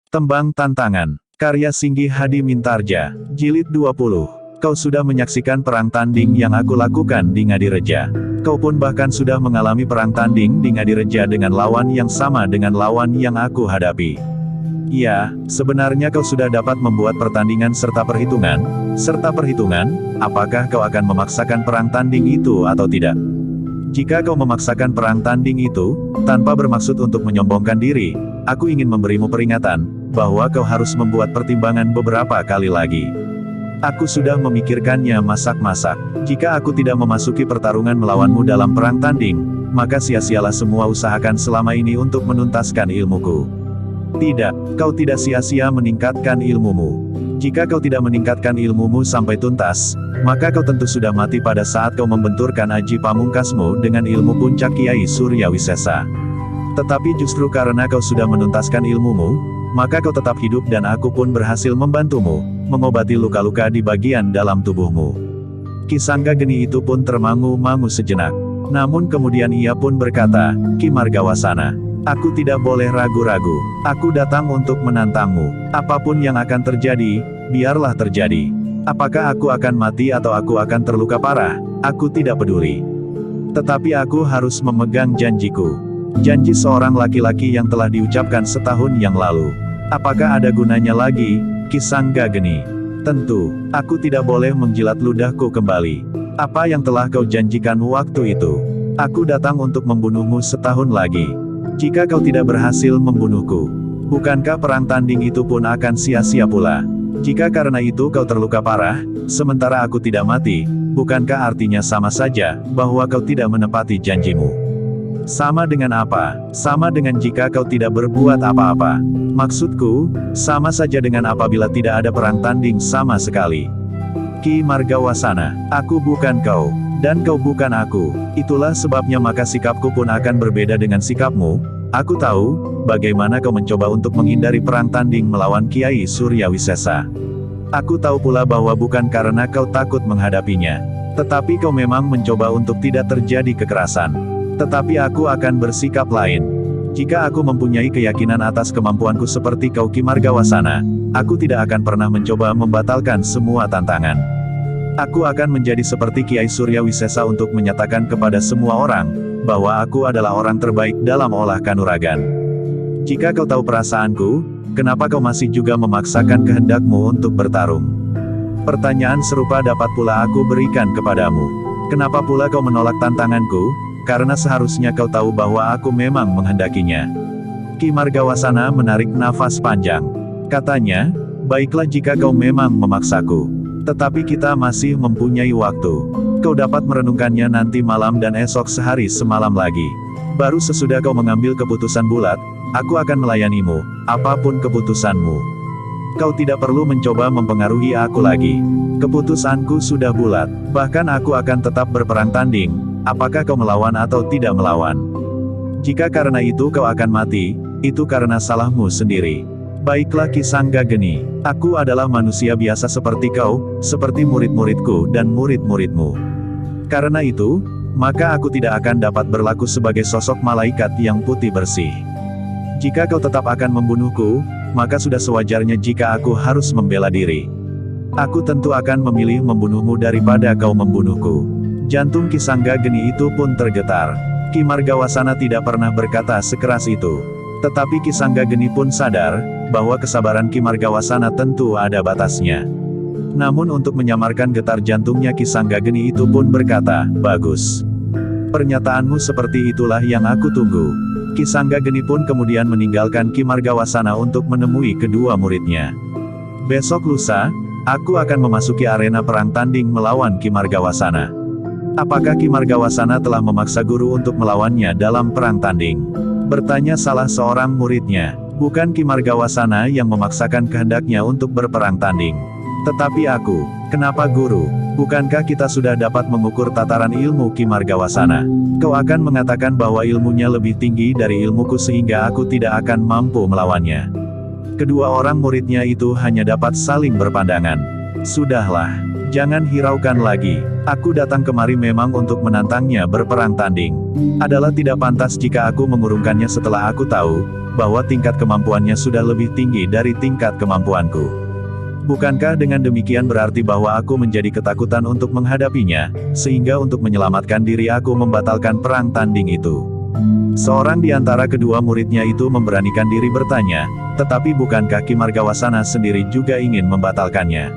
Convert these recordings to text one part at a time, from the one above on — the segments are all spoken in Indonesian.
Tembang Tantangan, karya Singgi Hadi Mintarja, Jilid 20. Kau sudah menyaksikan perang tanding yang aku lakukan di Ngadireja. Kau pun bahkan sudah mengalami perang tanding di Ngadireja dengan lawan yang sama dengan lawan yang aku hadapi. Ya, sebenarnya kau sudah dapat membuat pertandingan serta perhitungan, apakah kau akan memaksakan perang tanding itu atau tidak. Jika kau memaksakan perang tanding itu, tanpa bermaksud untuk menyombongkan diri, aku ingin memberimu peringatan, bahwa kau harus membuat pertimbangan beberapa kali lagi. Aku sudah memikirkannya masak-masak. Jika aku tidak memasuki pertarungan melawanmu dalam perang tanding, maka sia-sialah semua usahakan selama ini untuk menuntaskan ilmuku. Tidak, kau tidak sia-sia meningkatkan ilmumu. Jika kau tidak meningkatkan ilmumu sampai tuntas, maka kau tentu sudah mati pada saat kau membenturkan aji pamungkasmu dengan ilmu puncak Kiai Surya Wisesa. Tetapi justru karena kau sudah menuntaskan ilmumu, maka kau tetap hidup dan aku pun berhasil membantumu, mengobati luka-luka di bagian dalam tubuhmu. Ki Sanggageni itu pun termangu-mangu sejenak. Namun kemudian ia pun berkata, Ki Margawasana, aku tidak boleh ragu-ragu. Aku datang untuk menantangmu. Apapun yang akan terjadi, biarlah terjadi. Apakah aku akan mati atau aku akan terluka parah, aku tidak peduli. Tetapi aku harus memegang janjiku. Janji seorang laki-laki yang telah diucapkan setahun yang lalu. Apakah ada gunanya lagi, Ki Sanggageni? Tentu, aku tidak boleh menjilat ludahku kembali. Apa yang telah kau janjikan waktu itu? Aku datang untuk membunuhmu setahun lagi. Jika kau tidak berhasil membunuhku, bukankah perang tanding itu pun akan sia-sia pula? Jika karena itu kau terluka parah, sementara aku tidak mati, bukankah artinya sama saja, bahwa kau tidak menepati janjimu? Sama dengan apa? Sama dengan jika kau tidak berbuat apa-apa. Maksudku, sama saja dengan apabila tidak ada perang tanding sama sekali. Ki Margawasana, aku bukan kau, dan kau bukan aku. Itulah sebabnya maka sikapku pun akan berbeda dengan sikapmu. Aku tahu, bagaimana kau mencoba untuk menghindari perang tanding melawan Kiai Surya Wisesa. Aku tahu pula bahwa bukan karena kau takut menghadapinya, tetapi kau memang mencoba untuk tidak terjadi kekerasan. Tetapi aku akan bersikap lain. Jika aku mempunyai keyakinan atas kemampuanku seperti kau Ki Margawasana, aku tidak akan pernah mencoba membatalkan semua tantangan. Aku akan menjadi seperti Kiai Surya Wisesa untuk menyatakan kepada semua orang, bahwa aku adalah orang terbaik dalam olah kanuragan. Jika kau tahu perasaanku, kenapa kau masih juga memaksakan kehendakmu untuk bertarung? Pertanyaan serupa dapat pula aku berikan kepadamu. Kenapa pula kau menolak tantanganku? Karena seharusnya kau tahu bahwa aku memang menghendakinya. Ki Margawasana menarik nafas panjang. Katanya, baiklah jika kau memang memaksaku. Tetapi kita masih mempunyai waktu. Kau dapat merenungkannya nanti malam dan esok sehari semalam lagi. Baru sesudah kau mengambil keputusan bulat, aku akan melayanimu, apapun keputusanmu. Kau tidak perlu mencoba mempengaruhi aku lagi. Keputusanku sudah bulat, bahkan aku akan tetap berperang tanding. Apakah kau melawan atau tidak melawan? Jika karena itu kau akan mati, itu karena salahmu sendiri. Baiklah Ki Sanggageni, aku adalah manusia biasa seperti kau, seperti murid-muridku dan murid-muridmu. Karena itu, maka aku tidak akan dapat berlaku sebagai sosok malaikat yang putih bersih. Jika kau tetap akan membunuhku, maka sudah sewajarnya jika aku harus membela diri. Aku tentu akan memilih membunuhmu daripada kau membunuhku. Jantung Ki Sanggageni itu pun tergetar. Ki Margawasana tidak pernah berkata sekeras itu. Tetapi Ki Sanggageni pun sadar, bahwa kesabaran Ki Margawasana tentu ada batasnya. Namun untuk menyamarkan getar jantungnya Ki Sanggageni itu pun berkata, bagus. Pernyataanmu seperti itulah yang aku tunggu. Ki Sanggageni pun kemudian meninggalkan Ki Margawasana untuk menemui kedua muridnya. Besok lusa, aku akan memasuki arena perang tanding melawan Ki Margawasana. Apakah Ki Margawasana telah memaksa guru untuk melawannya dalam perang tanding? Bertanya salah seorang muridnya. Bukan Ki Margawasana yang memaksakan kehendaknya untuk berperang tanding. Tetapi aku. Kenapa guru? Bukankah kita sudah dapat mengukur tataran ilmu Ki Margawasana? Kau akan mengatakan bahwa ilmunya lebih tinggi dari ilmuku sehingga aku tidak akan mampu melawannya. Kedua orang muridnya itu hanya dapat saling berpandangan. Sudahlah. Jangan hiraukan lagi. Aku datang kemari memang untuk menantangnya berperang tanding. Adalah tidak pantas jika aku mengurungkannya setelah aku tahu, bahwa tingkat kemampuannya sudah lebih tinggi dari tingkat kemampuanku. Bukankah dengan demikian berarti bahwa aku menjadi ketakutan untuk menghadapinya, sehingga untuk menyelamatkan diri aku membatalkan perang tanding itu? Seorang di antara kedua muridnya itu memberanikan diri bertanya, tetapi bukankah Ki Margawasana sendiri juga ingin membatalkannya?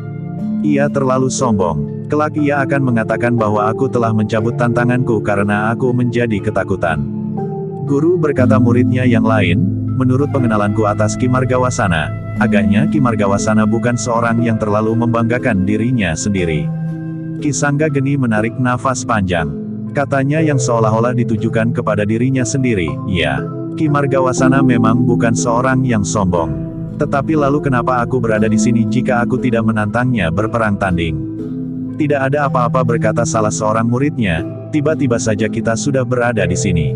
Ia terlalu sombong. Kelak ia akan mengatakan bahwa aku telah mencabut tantanganku karena aku menjadi ketakutan. Guru berkata muridnya yang lain, menurut pengenalanku atas Ki Margawasana, agaknya Ki Margawasana bukan seorang yang terlalu membanggakan dirinya sendiri. Ki Sanggageni menarik nafas panjang. Katanya yang seolah-olah ditujukan kepada dirinya sendiri, ya. Ki Margawasana memang bukan seorang yang sombong. Tetapi lalu kenapa aku berada di sini jika aku tidak menantangnya berperang tanding? Tidak ada apa-apa, berkata salah seorang muridnya, tiba-tiba saja kita sudah berada di sini.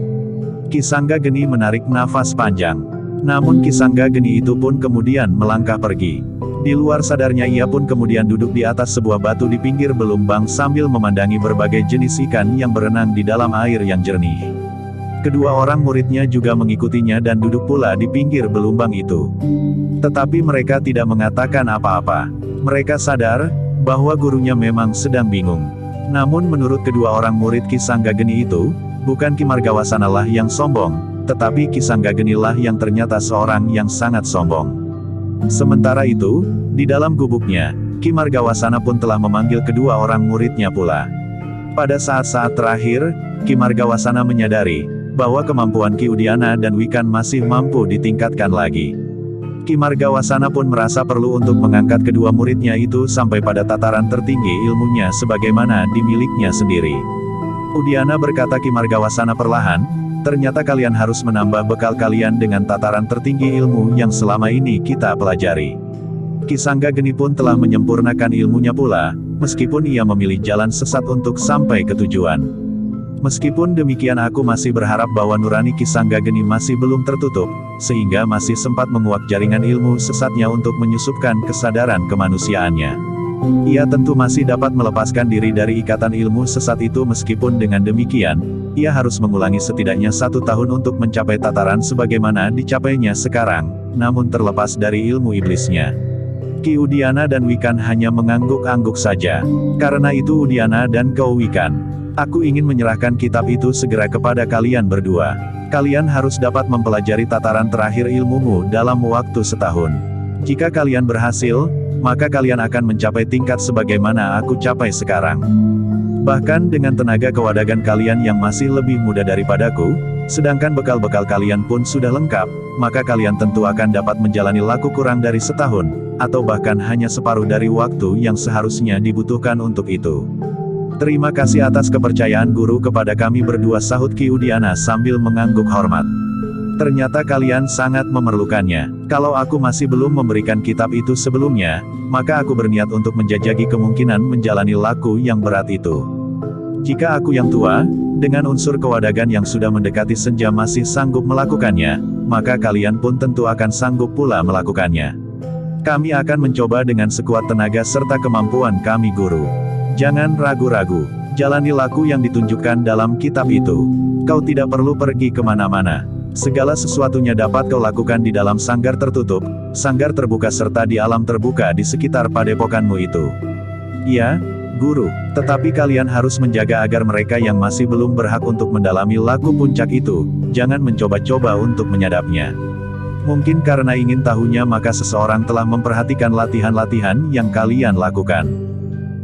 Ki Sanggageni menarik nafas panjang. Namun Ki Sanggageni itu pun kemudian melangkah pergi. Di luar sadarnya ia pun kemudian duduk di atas sebuah batu di pinggir belumbang sambil memandangi berbagai jenis ikan yang berenang di dalam air yang jernih. Kedua orang muridnya juga mengikutinya dan duduk pula di pinggir belumbang itu. Tetapi mereka tidak mengatakan apa-apa. Mereka sadar bahwa gurunya memang sedang bingung. Namun menurut kedua orang murid Ki Sanggageni itu, bukan Ki Margawasana lah yang sombong, tetapi Ki Sanggageni lah yang ternyata seorang yang sangat sombong. Sementara itu, di dalam gubuknya, Ki Margawasana pun telah memanggil kedua orang muridnya pula. Pada saat-saat terakhir, Ki Margawasana menyadari bahwa kemampuan Ki Udiana dan Wikan masih mampu ditingkatkan lagi. Ki Margawasana pun merasa perlu untuk mengangkat kedua muridnya itu sampai pada tataran tertinggi ilmunya sebagaimana dimiliknya sendiri. Udiana, berkata Ki Margawasana perlahan, ternyata kalian harus menambah bekal kalian dengan tataran tertinggi ilmu yang selama ini kita pelajari. Ki Sanggageni pun telah menyempurnakan ilmunya pula, meskipun ia memilih jalan sesat untuk sampai ke tujuan. Meskipun demikian aku masih berharap bahwa nurani Ki Sanggageni masih belum tertutup, sehingga masih sempat menguak jaringan ilmu sesatnya untuk menyusupkan kesadaran kemanusiaannya. Ia tentu masih dapat melepaskan diri dari ikatan ilmu sesat itu, meskipun dengan demikian, ia harus mengulangi setidaknya 1 tahun untuk mencapai tataran sebagaimana dicapainya sekarang, namun terlepas dari ilmu iblisnya. Ki Udiana dan Wikan hanya mengangguk-angguk saja. Karena itu Udiana dan kau Wikan, aku ingin menyerahkan kitab itu segera kepada kalian berdua. Kalian harus dapat mempelajari tataran terakhir ilmumu dalam waktu 1 tahun. Jika kalian berhasil, maka kalian akan mencapai tingkat sebagaimana aku capai sekarang. Bahkan dengan tenaga kewadagan kalian yang masih lebih muda daripadaku, sedangkan bekal-bekal kalian pun sudah lengkap, maka kalian tentu akan dapat menjalani laku kurang dari 1 tahun, atau bahkan hanya separuh dari waktu yang seharusnya dibutuhkan untuk itu. Terima kasih atas kepercayaan guru kepada kami berdua, sahut Ki Udiana sambil mengangguk hormat. Ternyata kalian sangat memerlukannya. Kalau aku masih belum memberikan kitab itu sebelumnya, maka aku berniat untuk menjajaki kemungkinan menjalani laku yang berat itu. Jika aku yang tua, dengan unsur kewadagan yang sudah mendekati senja masih sanggup melakukannya, maka kalian pun tentu akan sanggup pula melakukannya. Kami akan mencoba dengan sekuat tenaga serta kemampuan kami guru. Jangan ragu-ragu, jalani laku yang ditunjukkan dalam kitab itu. Kau tidak perlu pergi kemana-mana. Segala sesuatunya dapat kau lakukan di dalam sanggar tertutup, sanggar terbuka serta di alam terbuka di sekitar padepokanmu itu. Ya, guru, tetapi kalian harus menjaga agar mereka yang masih belum berhak untuk mendalami laku puncak itu, jangan mencoba-coba untuk menyadapnya. Mungkin karena ingin tahunya maka seseorang telah memperhatikan latihan-latihan yang kalian lakukan.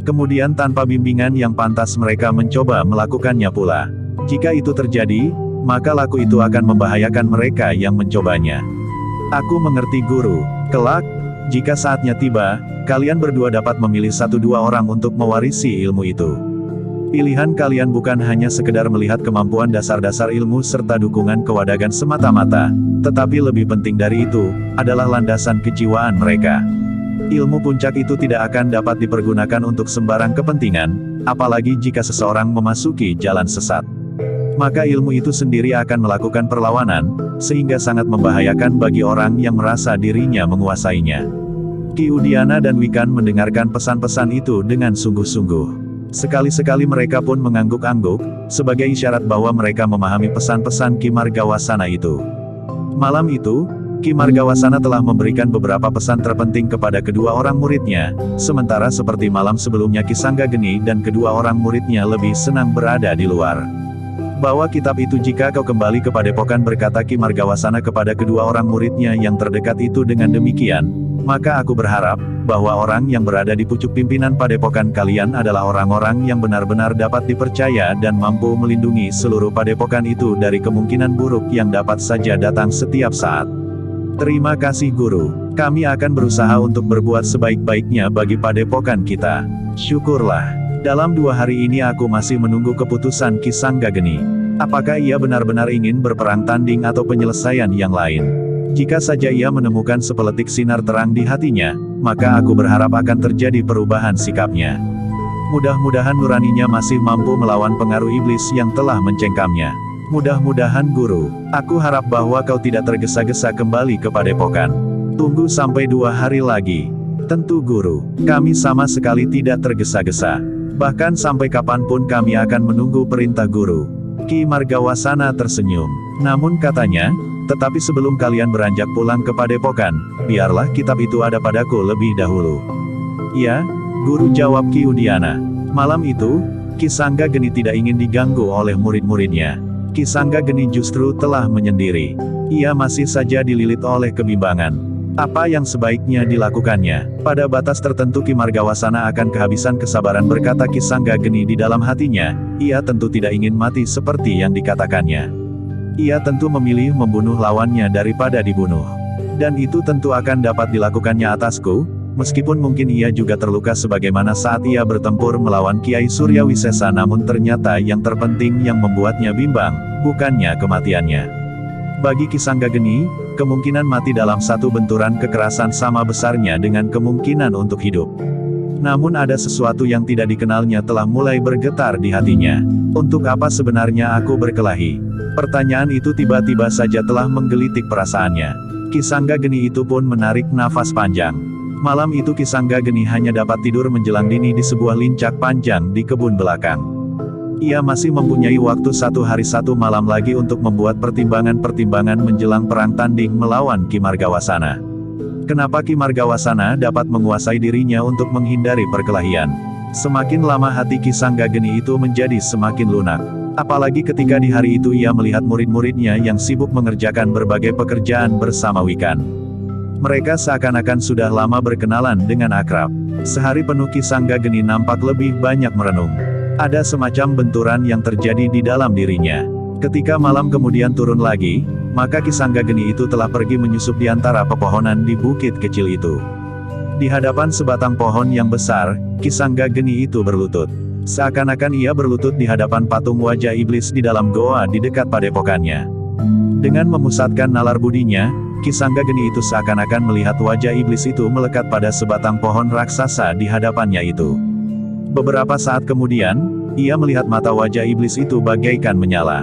Kemudian tanpa bimbingan yang pantas mereka mencoba melakukannya pula. Jika itu terjadi, maka laku itu akan membahayakan mereka yang mencobanya. Aku mengerti guru. Kelak, jika saatnya tiba, kalian berdua dapat memilih 1-2 orang untuk mewarisi ilmu itu. Pilihan kalian bukan hanya sekedar melihat kemampuan dasar-dasar ilmu serta dukungan kewadagan semata-mata, tetapi lebih penting dari itu, adalah landasan kejiwaan mereka. Ilmu puncak itu tidak akan dapat dipergunakan untuk sembarang kepentingan, apalagi jika seseorang memasuki jalan sesat. Maka ilmu itu sendiri akan melakukan perlawanan, sehingga sangat membahayakan bagi orang yang merasa dirinya menguasainya. Ki Udiana dan Wikan mendengarkan pesan-pesan itu dengan sungguh-sungguh. Sekali-sekali mereka pun mengangguk-angguk, sebagai isyarat bahwa mereka memahami pesan-pesan Ki Margawasana itu. Malam itu, Ki Margawasana telah memberikan beberapa pesan terpenting kepada kedua orang muridnya, sementara seperti malam sebelumnya Ki Sanggageni dan kedua orang muridnya lebih senang berada di luar. Bawa kitab itu jika kau kembali ke padepokan, berkata Ki Margawasana kepada kedua orang muridnya yang terdekat itu. Dengan demikian, maka aku berharap, bahwa orang yang berada di pucuk pimpinan padepokan kalian adalah orang-orang yang benar-benar dapat dipercaya dan mampu melindungi seluruh padepokan itu dari kemungkinan buruk yang dapat saja datang setiap saat. Terima kasih Guru, kami akan berusaha untuk berbuat sebaik-baiknya bagi padepokan kita. Syukurlah. Dalam 2 hari ini aku masih menunggu keputusan Ki Sanggageni. Apakah ia benar-benar ingin berperang tanding atau penyelesaian yang lain? Jika saja ia menemukan sepeletik sinar terang di hatinya, maka aku berharap akan terjadi perubahan sikapnya. Mudah-mudahan nuraninya masih mampu melawan pengaruh iblis yang telah mencengkamnya. Mudah-mudahan Guru, aku harap bahwa kau tidak tergesa-gesa kembali ke padepokan. Tunggu sampai 2 hari lagi. Tentu Guru, kami sama sekali tidak tergesa-gesa. Bahkan sampai kapanpun kami akan menunggu perintah Guru. Ki Margawasana tersenyum. Namun katanya, tetapi sebelum kalian beranjak pulang ke padepokan, biarlah kitab itu ada padaku lebih dahulu. Ya, Guru, jawab Ki Udiana. Malam itu, Ki Sanggageni tidak ingin diganggu oleh murid-muridnya. Ki Sanggageni justru telah menyendiri. Ia masih saja dililit oleh kebimbangan. Apa yang sebaiknya dilakukannya? Pada batas tertentu Ki Margawasana akan kehabisan kesabaran, berkata Ki Sanggageni di dalam hatinya. Ia tentu tidak ingin mati seperti yang dikatakannya. Ia tentu memilih membunuh lawannya daripada dibunuh. Dan itu tentu akan dapat dilakukannya atasku, meskipun mungkin ia juga terluka sebagaimana saat ia bertempur melawan Kiai Suryawisesa. Namun ternyata yang terpenting yang membuatnya bimbang, bukannya kematiannya. Bagi Ki Sanggageni, kemungkinan mati dalam satu benturan kekerasan sama besarnya dengan kemungkinan untuk hidup. Namun ada sesuatu yang tidak dikenalnya telah mulai bergetar di hatinya. Untuk apa sebenarnya aku berkelahi? Pertanyaan itu tiba-tiba saja telah menggelitik perasaannya. Ki Sanggageni itu pun menarik nafas panjang. Malam itu Ki Sanggageni hanya dapat tidur menjelang dini di sebuah lincak panjang di kebun belakang. Ia masih mempunyai waktu 1 hari 1 malam lagi untuk membuat pertimbangan-pertimbangan menjelang perang tanding melawan Ki Margawasana. Kenapa Ki Margawasana dapat menguasai dirinya untuk menghindari perkelahian? Semakin lama hati Ki Sanggageni itu menjadi semakin lunak. Apalagi ketika di hari itu ia melihat murid-muridnya yang sibuk mengerjakan berbagai pekerjaan bersama Wikan. Mereka seakan-akan sudah lama berkenalan dengan akrab. Sehari penuh Ki Sanggageni nampak lebih banyak merenung. Ada semacam benturan yang terjadi di dalam dirinya. Ketika malam kemudian turun lagi, maka Ki Sanggageni itu telah pergi menyusup di antara pepohonan di bukit kecil itu. Di hadapan sebatang pohon yang besar, Ki Sanggageni itu berlutut. Seakan-akan ia berlutut di hadapan patung wajah iblis di dalam goa di dekat padepokannya. Dengan memusatkan nalar budinya, Ki Sanggageni itu seakan-akan melihat wajah iblis itu melekat pada sebatang pohon raksasa di hadapannya itu. Beberapa saat kemudian, ia melihat mata wajah iblis itu bagaikan menyala.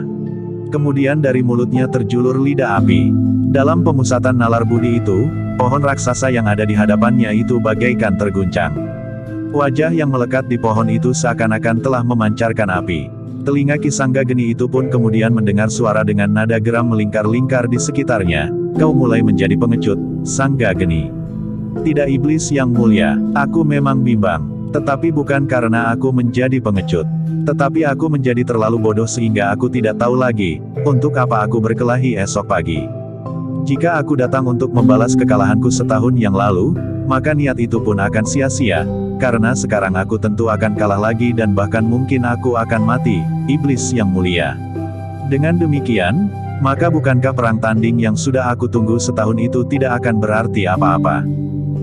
Kemudian dari mulutnya terjulur lidah api. Dalam pemusatan nalar budi itu, pohon raksasa yang ada di hadapannya itu bagaikan terguncang. Wajah yang melekat di pohon itu seakan-akan telah memancarkan api. Telinga Ki Sanggageni itu pun kemudian mendengar suara dengan nada geram melingkar-lingkar di sekitarnya. Kau mulai menjadi pengecut, Sanggageni. Tidak iblis yang mulia, aku memang bimbang. Tetapi bukan karena aku menjadi pengecut. Tetapi aku menjadi terlalu bodoh sehingga aku tidak tahu lagi, untuk apa aku berkelahi esok pagi. Jika aku datang untuk membalas kekalahanku setahun yang lalu, maka niat itu pun akan sia-sia, karena sekarang aku tentu akan kalah lagi dan bahkan mungkin aku akan mati, iblis yang mulia. Dengan demikian, maka bukankah perang tanding yang sudah aku tunggu setahun itu tidak akan berarti apa-apa?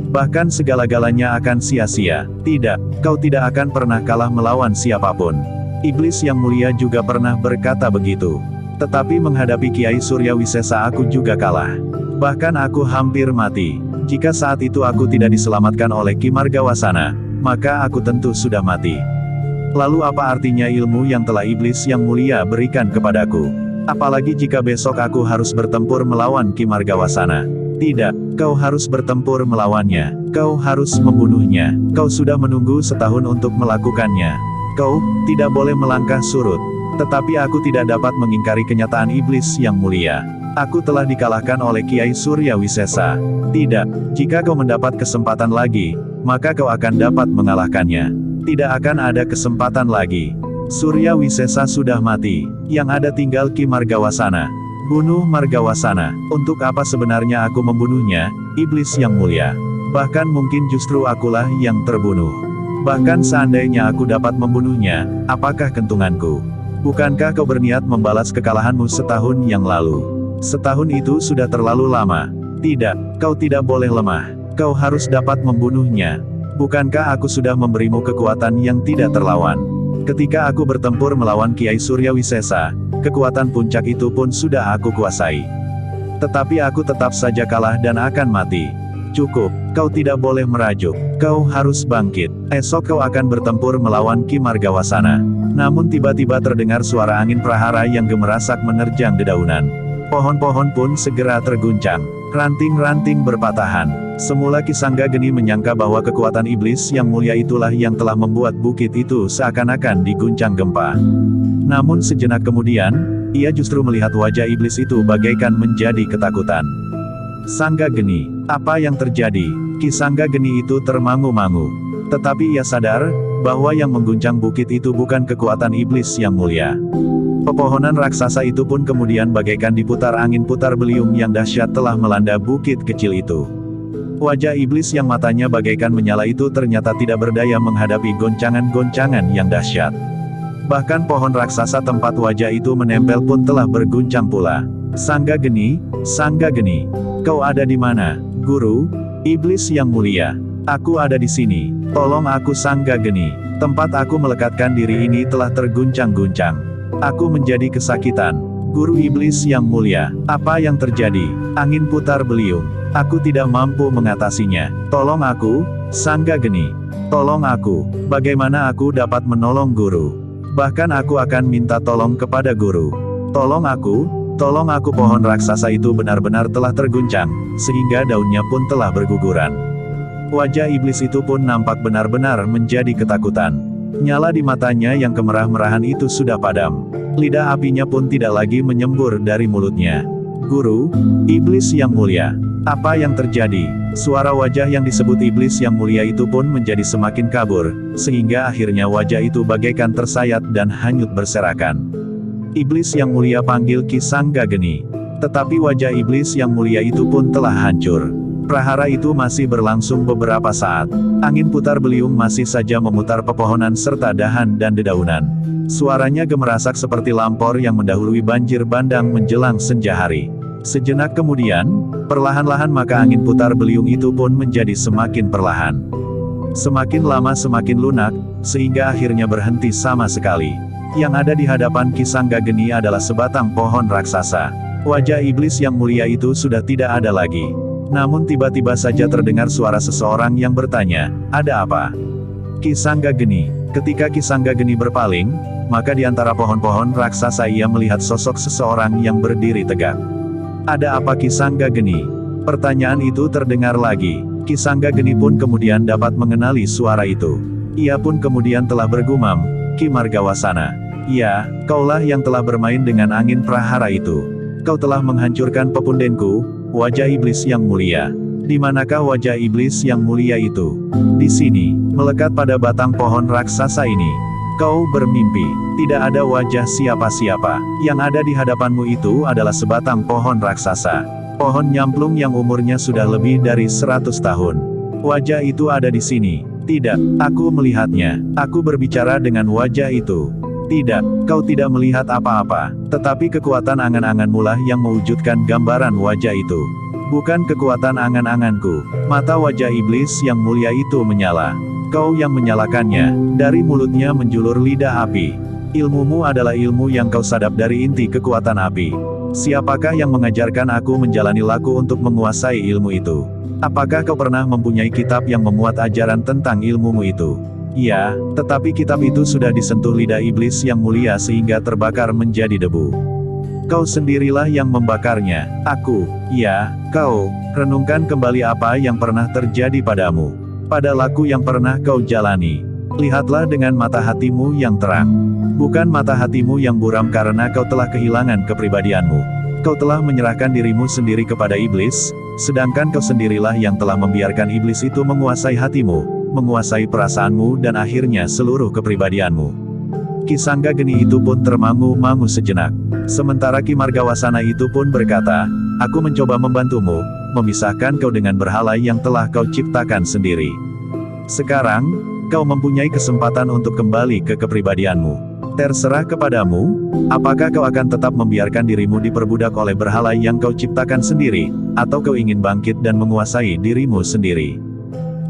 Bahkan segala-galanya akan sia-sia. Tidak, kau tidak akan pernah kalah melawan siapapun. Iblis yang mulia juga pernah berkata begitu. Tetapi menghadapi Kiai Suryawisesa aku juga kalah. Bahkan aku hampir mati. Jika saat itu aku tidak diselamatkan oleh Ki Margawasana, maka aku tentu sudah mati. Lalu apa artinya ilmu yang telah iblis yang mulia berikan kepadaku? Apalagi jika besok aku harus bertempur melawan Ki Margawasana. Tidak, kau harus bertempur melawannya. Kau harus membunuhnya. Kau sudah menunggu setahun untuk melakukannya. Kau tidak boleh melangkah surut. Tetapi aku tidak dapat mengingkari kenyataan iblis yang mulia. Aku telah dikalahkan oleh Kiai Surya Wisesa. Tidak, jika kau mendapat kesempatan lagi, maka kau akan dapat mengalahkannya. Tidak akan ada kesempatan lagi. Surya Wisesa sudah mati. Yang ada tinggal Ki Margawasana. Bunuh Margawasana. Untuk apa sebenarnya aku membunuhnya, iblis yang mulia? Bahkan mungkin justru akulah yang terbunuh. Bahkan seandainya aku dapat membunuhnya, apakah kentunganku? Bukankah kau berniat membalas kekalahanmu setahun yang lalu? Setahun itu sudah terlalu lama. Tidak, kau tidak boleh lemah. Kau harus dapat membunuhnya. Bukankah aku sudah memberimu kekuatan yang tidak terlawan? Ketika aku bertempur melawan Kiai Surya Wisesa, kekuatan puncak itu pun sudah aku kuasai. Tetapi aku tetap saja kalah dan akan mati. Cukup, kau tidak boleh merajuk. Kau harus bangkit. Esok kau akan bertempur melawan Ki Margawasana. Namun tiba-tiba terdengar suara angin prahara yang gemerasak menerjang dedaunan. Pohon-pohon pun segera terguncang. Ranting-ranting berpatahan. Semula Ki Sanggageni menyangka bahwa kekuatan iblis yang mulia itulah yang telah membuat bukit itu seakan-akan diguncang gempa. Namun sejenak kemudian, ia justru melihat wajah iblis itu bagaikan menjadi ketakutan. Sanggageni, apa yang terjadi? Ki Sanggageni itu termangu-mangu. Tetapi ia sadar, bahwa yang mengguncang bukit itu bukan kekuatan iblis yang mulia. Pepohonan raksasa itu pun kemudian bagaikan diputar angin putar beliung yang dahsyat telah melanda bukit kecil itu. Wajah iblis yang matanya bagaikan menyala itu ternyata tidak berdaya menghadapi goncangan-goncangan yang dahsyat. Bahkan pohon raksasa tempat wajah itu menempel pun telah berguncang pula. Sanggageni, Sanggageni, kau ada di mana, Guru? Iblis yang mulia, aku ada di sini. Tolong aku Sanggageni. Tempat aku melekatkan diri ini telah terguncang-guncang. Aku menjadi kesakitan. Guru iblis yang mulia, apa yang terjadi? Angin putar beliung. Aku tidak mampu mengatasinya. Tolong aku, Sanggageni. Tolong aku. Bagaimana aku dapat menolong Guru? Bahkan aku akan minta tolong kepada Guru. Tolong aku, tolong aku. Pohon raksasa itu benar-benar telah terguncang, sehingga daunnya pun telah berguguran. Wajah iblis itu pun nampak benar-benar menjadi ketakutan. Nyala di matanya yang kemerah-merahan itu sudah padam. Lidah apinya pun tidak lagi menyembur dari mulutnya. Guru, iblis yang mulia, apa yang terjadi? Suara wajah yang disebut iblis yang mulia itu pun menjadi semakin kabur, sehingga akhirnya wajah itu bagaikan tersayat dan hanyut berserakan. Iblis yang mulia panggil Ki Sanggageni. Tetapi wajah iblis yang mulia itu pun telah hancur. Prahara itu masih berlangsung beberapa saat. Angin putar beliung masih saja memutar pepohonan serta dahan dan dedaunan. Suaranya gemerasak seperti lampor yang mendahului banjir bandang menjelang senja hari. Sejenak kemudian, perlahan-lahan maka angin putar beliung itu pun menjadi semakin perlahan. Semakin lama semakin lunak, sehingga akhirnya berhenti sama sekali. Yang ada di hadapan Ki Sanggageni adalah sebatang pohon raksasa. Wajah iblis yang mulia itu sudah tidak ada lagi. Namun tiba-tiba saja terdengar suara seseorang yang bertanya, "Ada apa?" Ki Sanggageni. Ketika Ki Sanggageni berpaling, maka di antara pohon-pohon raksasa ia melihat sosok seseorang yang berdiri tegak. "Ada apa Ki Sanggageni?" Pertanyaan itu terdengar lagi. Ki Sanggageni pun kemudian dapat mengenali suara itu. Ia pun kemudian telah bergumam, "Ki Margawasana. Ya, kaulah yang telah bermain dengan angin prahara itu. Kau telah menghancurkan pepundenku, wajah iblis yang mulia. Di manakah wajah iblis yang mulia itu?" "Di sini, melekat pada batang pohon raksasa ini." "Kau bermimpi. Tidak ada wajah siapa-siapa. Yang ada di hadapanmu itu adalah sebatang pohon raksasa. Pohon nyamplung yang umurnya sudah lebih dari 100 tahun. Wajah itu ada di sini." "Tidak, aku melihatnya. Aku berbicara dengan wajah itu." "Tidak, kau tidak melihat apa-apa. Tetapi kekuatan angan-anganmu lah yang mewujudkan gambaran wajah itu. Bukan kekuatan angan-anganku." Mata wajah iblis yang mulia itu menyala. "Kau yang menyalakannya." Dari mulutnya menjulur lidah api. "Ilmumu adalah ilmu yang kau sadap dari inti kekuatan api. Siapakah yang mengajarkan aku menjalani laku untuk menguasai ilmu itu? Apakah kau pernah mempunyai kitab yang memuat ajaran tentang ilmumu itu?" "Ya, tetapi kitab itu sudah disentuh lidah iblis yang mulia sehingga terbakar menjadi debu." "Kau sendirilah yang membakarnya." "Aku." "Ya, kau. Renungkan kembali apa yang pernah terjadi padamu. Pada laku yang pernah kau jalani. Lihatlah dengan mata hatimu yang terang. Bukan mata hatimu yang buram karena kau telah kehilangan kepribadianmu. Kau telah menyerahkan dirimu sendiri kepada iblis, sedangkan kau sendirilah yang telah membiarkan iblis itu menguasai hatimu, menguasai perasaanmu dan akhirnya seluruh kepribadianmu. Ki Sanggageni itu pun termangu-mangu sejenak. Sementara Ki Margawasana itu pun berkata, aku mencoba membantumu, memisahkan kau dengan berhala yang telah kau ciptakan sendiri. Sekarang, kau mempunyai kesempatan untuk kembali ke kepribadianmu. Terserah kepadamu, apakah kau akan tetap membiarkan dirimu diperbudak oleh berhala yang kau ciptakan sendiri, atau kau ingin bangkit dan menguasai dirimu sendiri.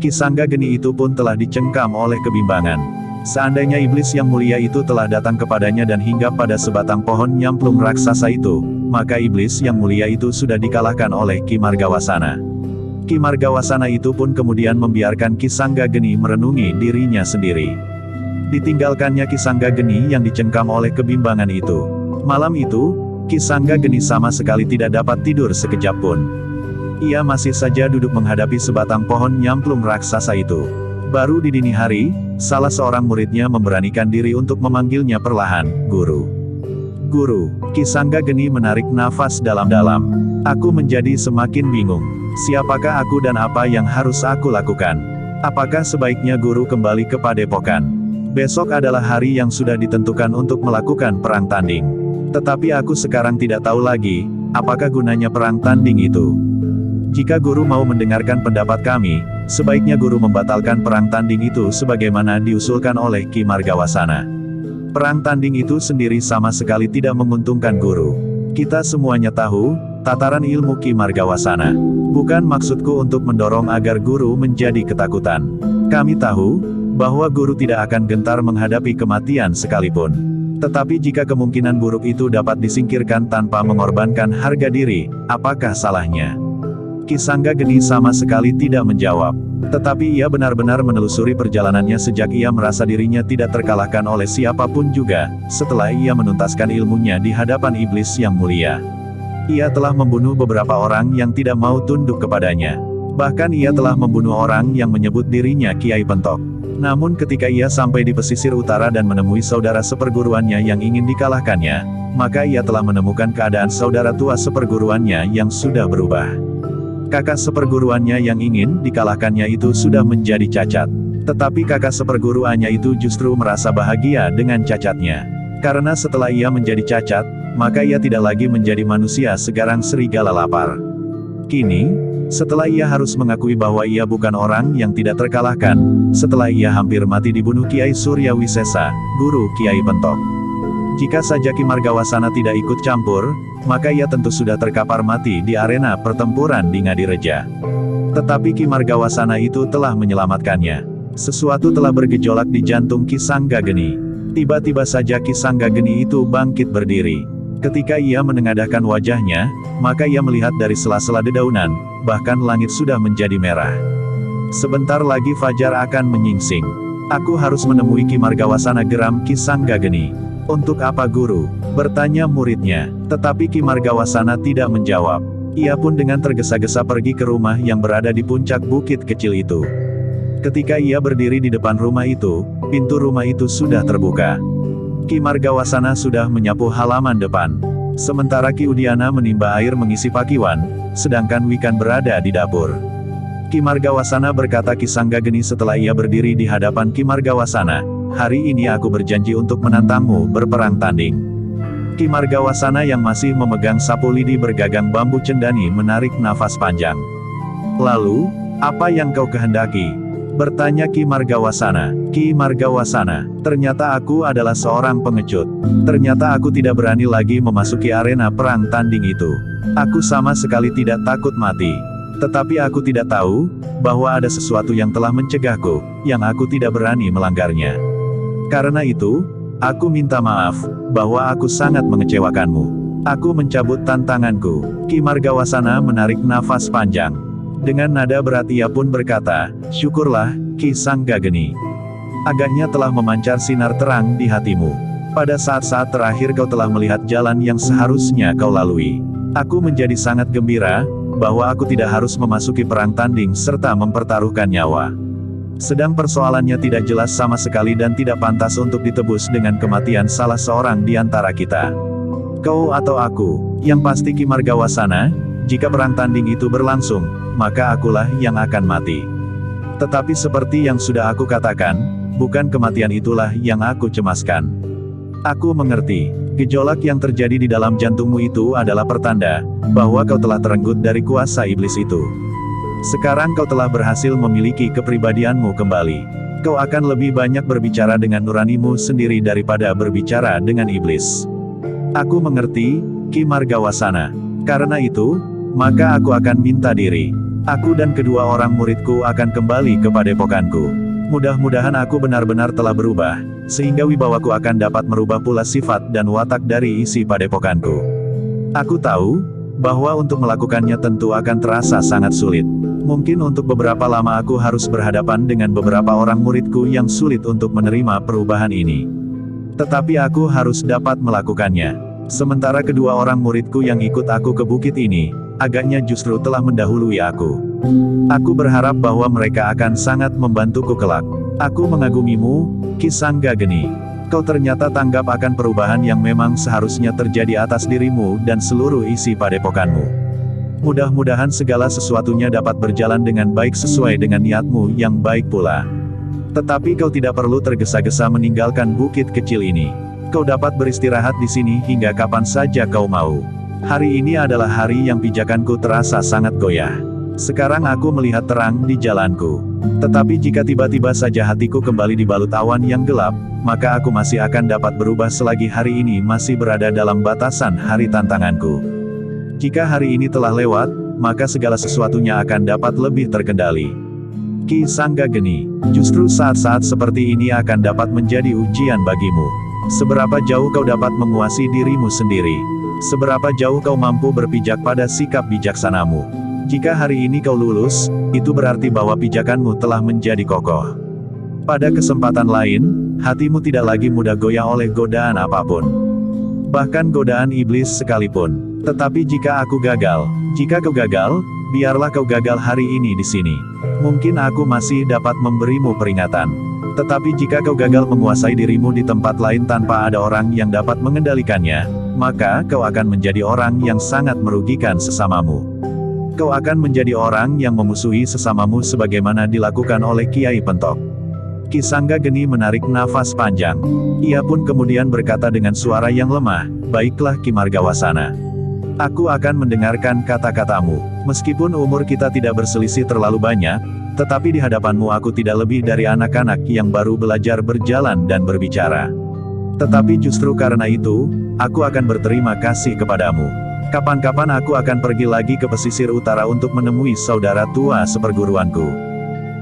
Ki Sanggageni itu pun telah dicengkam oleh kebimbangan. Seandainya iblis yang mulia itu telah datang kepadanya dan hinggap pada sebatang pohon nyamplung raksasa itu, maka iblis yang mulia itu sudah dikalahkan oleh Ki Margawasana. Ki Margawasana itu pun kemudian membiarkan Ki Sanggageni merenungi dirinya sendiri. Ditinggalkannya Ki Sanggageni yang dicengkam oleh kebimbangan itu. Malam itu, Ki Sanggageni sama sekali tidak dapat tidur sekejap pun. Ia masih saja duduk menghadapi sebatang pohon nyamplung raksasa itu. Baru di dini hari, salah seorang muridnya memberanikan diri untuk memanggilnya perlahan, "Guru. Guru." Ki Sanggageni menarik nafas dalam-dalam. Aku menjadi semakin bingung. Siapakah aku dan apa yang harus aku lakukan? Apakah sebaiknya guru kembali ke padepokan? Besok adalah hari yang sudah ditentukan untuk melakukan perang tanding. Tetapi aku sekarang tidak tahu lagi, apakah gunanya perang tanding itu. Jika guru mau mendengarkan pendapat kami, sebaiknya guru membatalkan perang tanding itu sebagaimana diusulkan oleh Ki Margawasana. Perang tanding itu sendiri sama sekali tidak menguntungkan guru. Kita semuanya tahu, tataran ilmu Ki Margawasana. Bukan maksudku untuk mendorong agar guru menjadi ketakutan. Kami tahu, bahwa guru tidak akan gentar menghadapi kematian sekalipun. Tetapi jika kemungkinan buruk itu dapat disingkirkan tanpa mengorbankan harga diri, apakah salahnya? Ki Sanggageni sama sekali tidak menjawab. Tetapi ia benar-benar menelusuri perjalanannya sejak ia merasa dirinya tidak terkalahkan oleh siapapun juga, setelah ia menuntaskan ilmunya di hadapan iblis yang mulia. Ia telah membunuh beberapa orang yang tidak mau tunduk kepadanya. Bahkan ia telah membunuh orang yang menyebut dirinya Kiai Pentok. Namun ketika ia sampai di pesisir utara dan menemui saudara seperguruannya yang ingin dikalahkannya, maka ia telah menemukan keadaan saudara tua seperguruannya yang sudah berubah. Kakak seperguruannya yang ingin dikalahkannya itu sudah menjadi cacat. Tetapi kakak seperguruannya itu justru merasa bahagia dengan cacatnya. Karena setelah ia menjadi cacat, maka ia tidak lagi menjadi manusia segarang serigala lapar. Kini, setelah ia harus mengakui bahwa ia bukan orang yang tidak terkalahkan, setelah ia hampir mati dibunuh Kiai Surya Wisesa, guru Kiai Pentok. Jika saja Ki Margawasana tidak ikut campur, maka ia tentu sudah terkapar mati di arena pertempuran di Ngadireja. Tetapi Ki Margawasana itu telah menyelamatkannya. Sesuatu telah bergejolak di jantung Ki Sanggageni. Tiba-tiba saja Ki Sanggageni itu bangkit berdiri. Ketika ia menengadahkan wajahnya, maka ia melihat dari sela-sela dedaunan, bahkan langit sudah menjadi merah. Sebentar lagi fajar akan menyingsing. Aku harus menemui Ki Margawasana, geram Ki Sanggageni. Untuk apa guru? Bertanya muridnya. Tetapi Ki Margawasana tidak menjawab. Ia pun dengan tergesa-gesa pergi ke rumah yang berada di puncak bukit kecil itu. Ketika ia berdiri di depan rumah itu, pintu rumah itu sudah terbuka. Ki Margawasana sudah menyapu halaman depan. Sementara Ki Udiana menimba air mengisi pakiwan, sedangkan Wikan berada di dapur. Ki Margawasana berkata Ki Sanggageni setelah ia berdiri di hadapan Ki Margawasana, "Hari ini aku berjanji untuk menantangmu berperang tanding." Ki Margawasana yang masih memegang sapu lidi bergagang bambu cendani menarik nafas panjang. "Lalu, apa yang kau kehendaki?" bertanya Ki Margawasana. "Ki Margawasana, ternyata aku adalah seorang pengecut. Ternyata aku tidak berani lagi memasuki arena perang tanding itu. Aku sama sekali tidak takut mati. Tetapi aku tidak tahu, bahwa ada sesuatu yang telah mencegahku, yang aku tidak berani melanggarnya. Karena itu, aku minta maaf, bahwa aku sangat mengecewakanmu. Aku mencabut tantanganku." Ki Margawasana menarik nafas panjang. Dengan nada berat ia pun berkata, "Syukurlah, Ki Sanggageni. Agaknya telah memancar sinar terang di hatimu. Pada saat-saat terakhir kau telah melihat jalan yang seharusnya kau lalui. Aku menjadi sangat gembira, bahwa aku tidak harus memasuki perang tanding serta mempertaruhkan nyawa. Sedang persoalannya tidak jelas sama sekali dan tidak pantas untuk ditebus dengan kematian salah seorang di antara kita. Kau atau aku, yang pasti Ki Margawasana, jika perang tanding itu berlangsung, maka akulah yang akan mati. Tetapi seperti yang sudah aku katakan, bukan kematian itulah yang aku cemaskan. Aku mengerti, gejolak yang terjadi di dalam jantungmu itu adalah pertanda, bahwa kau telah terenggut dari kuasa iblis itu. Sekarang kau telah berhasil memiliki kepribadianmu kembali. Kau akan lebih banyak berbicara dengan nuranimu sendiri daripada berbicara dengan iblis. Aku mengerti, Ki Margawasana. Karena itu, maka aku akan minta diri. Aku dan kedua orang muridku akan kembali ke padepokanku. Mudah-mudahan aku benar-benar telah berubah, sehingga wibawaku akan dapat merubah pula sifat dan watak dari isi padepokanku. Aku tahu, bahwa untuk melakukannya tentu akan terasa sangat sulit. Mungkin untuk beberapa lama aku harus berhadapan dengan beberapa orang muridku yang sulit untuk menerima perubahan ini. Tetapi aku harus dapat melakukannya. Sementara kedua orang muridku yang ikut aku ke bukit ini, agaknya justru telah mendahului aku. Aku berharap bahwa mereka akan sangat membantuku kelak. Aku mengagumimu, Ki Sanggageni. Kau ternyata tanggap akan perubahan yang memang seharusnya terjadi atas dirimu dan seluruh isi padepokanmu. Mudah-mudahan segala sesuatunya dapat berjalan dengan baik sesuai dengan niatmu yang baik pula. Tetapi kau tidak perlu tergesa-gesa meninggalkan bukit kecil ini. Kau dapat beristirahat di sini hingga kapan saja kau mau. Hari ini adalah hari yang pijakanku terasa sangat goyah. Sekarang aku melihat terang di jalanku. Tetapi jika tiba-tiba saja hatiku kembali dibalut awan yang gelap, maka aku masih akan dapat berubah selagi hari ini masih berada dalam batasan hari tantanganku. Jika hari ini telah lewat, maka segala sesuatunya akan dapat lebih terkendali. Ki Sanggageni, justru saat-saat seperti ini akan dapat menjadi ujian bagimu. Seberapa jauh kau dapat menguasai dirimu sendiri? Seberapa jauh kau mampu berpijak pada sikap bijaksanamu? Jika hari ini kau lulus, itu berarti bahwa pijakanmu telah menjadi kokoh. Pada kesempatan lain, hatimu tidak lagi mudah goyah oleh godaan apapun. Bahkan godaan iblis sekalipun. Tetapi jika aku gagal, jika kau gagal, biarlah kau gagal hari ini di sini. Mungkin aku masih dapat memberimu peringatan. Tetapi jika kau gagal menguasai dirimu di tempat lain tanpa ada orang yang dapat mengendalikannya, maka kau akan menjadi orang yang sangat merugikan sesamamu. Kau akan menjadi orang yang memusuhi sesamamu sebagaimana dilakukan oleh Kiai Pentok. Ki Sanggageni menarik nafas panjang. Ia pun kemudian berkata dengan suara yang lemah, "Baiklah Ki Margawasana. Aku akan mendengarkan kata-katamu. Meskipun umur kita tidak berselisih terlalu banyak, tetapi di hadapanmu aku tidak lebih dari anak-anak yang baru belajar berjalan dan berbicara. Tetapi justru karena itu, aku akan berterima kasih kepadamu. Kapan-kapan aku akan pergi lagi ke pesisir utara untuk menemui saudara tua seperguruanku.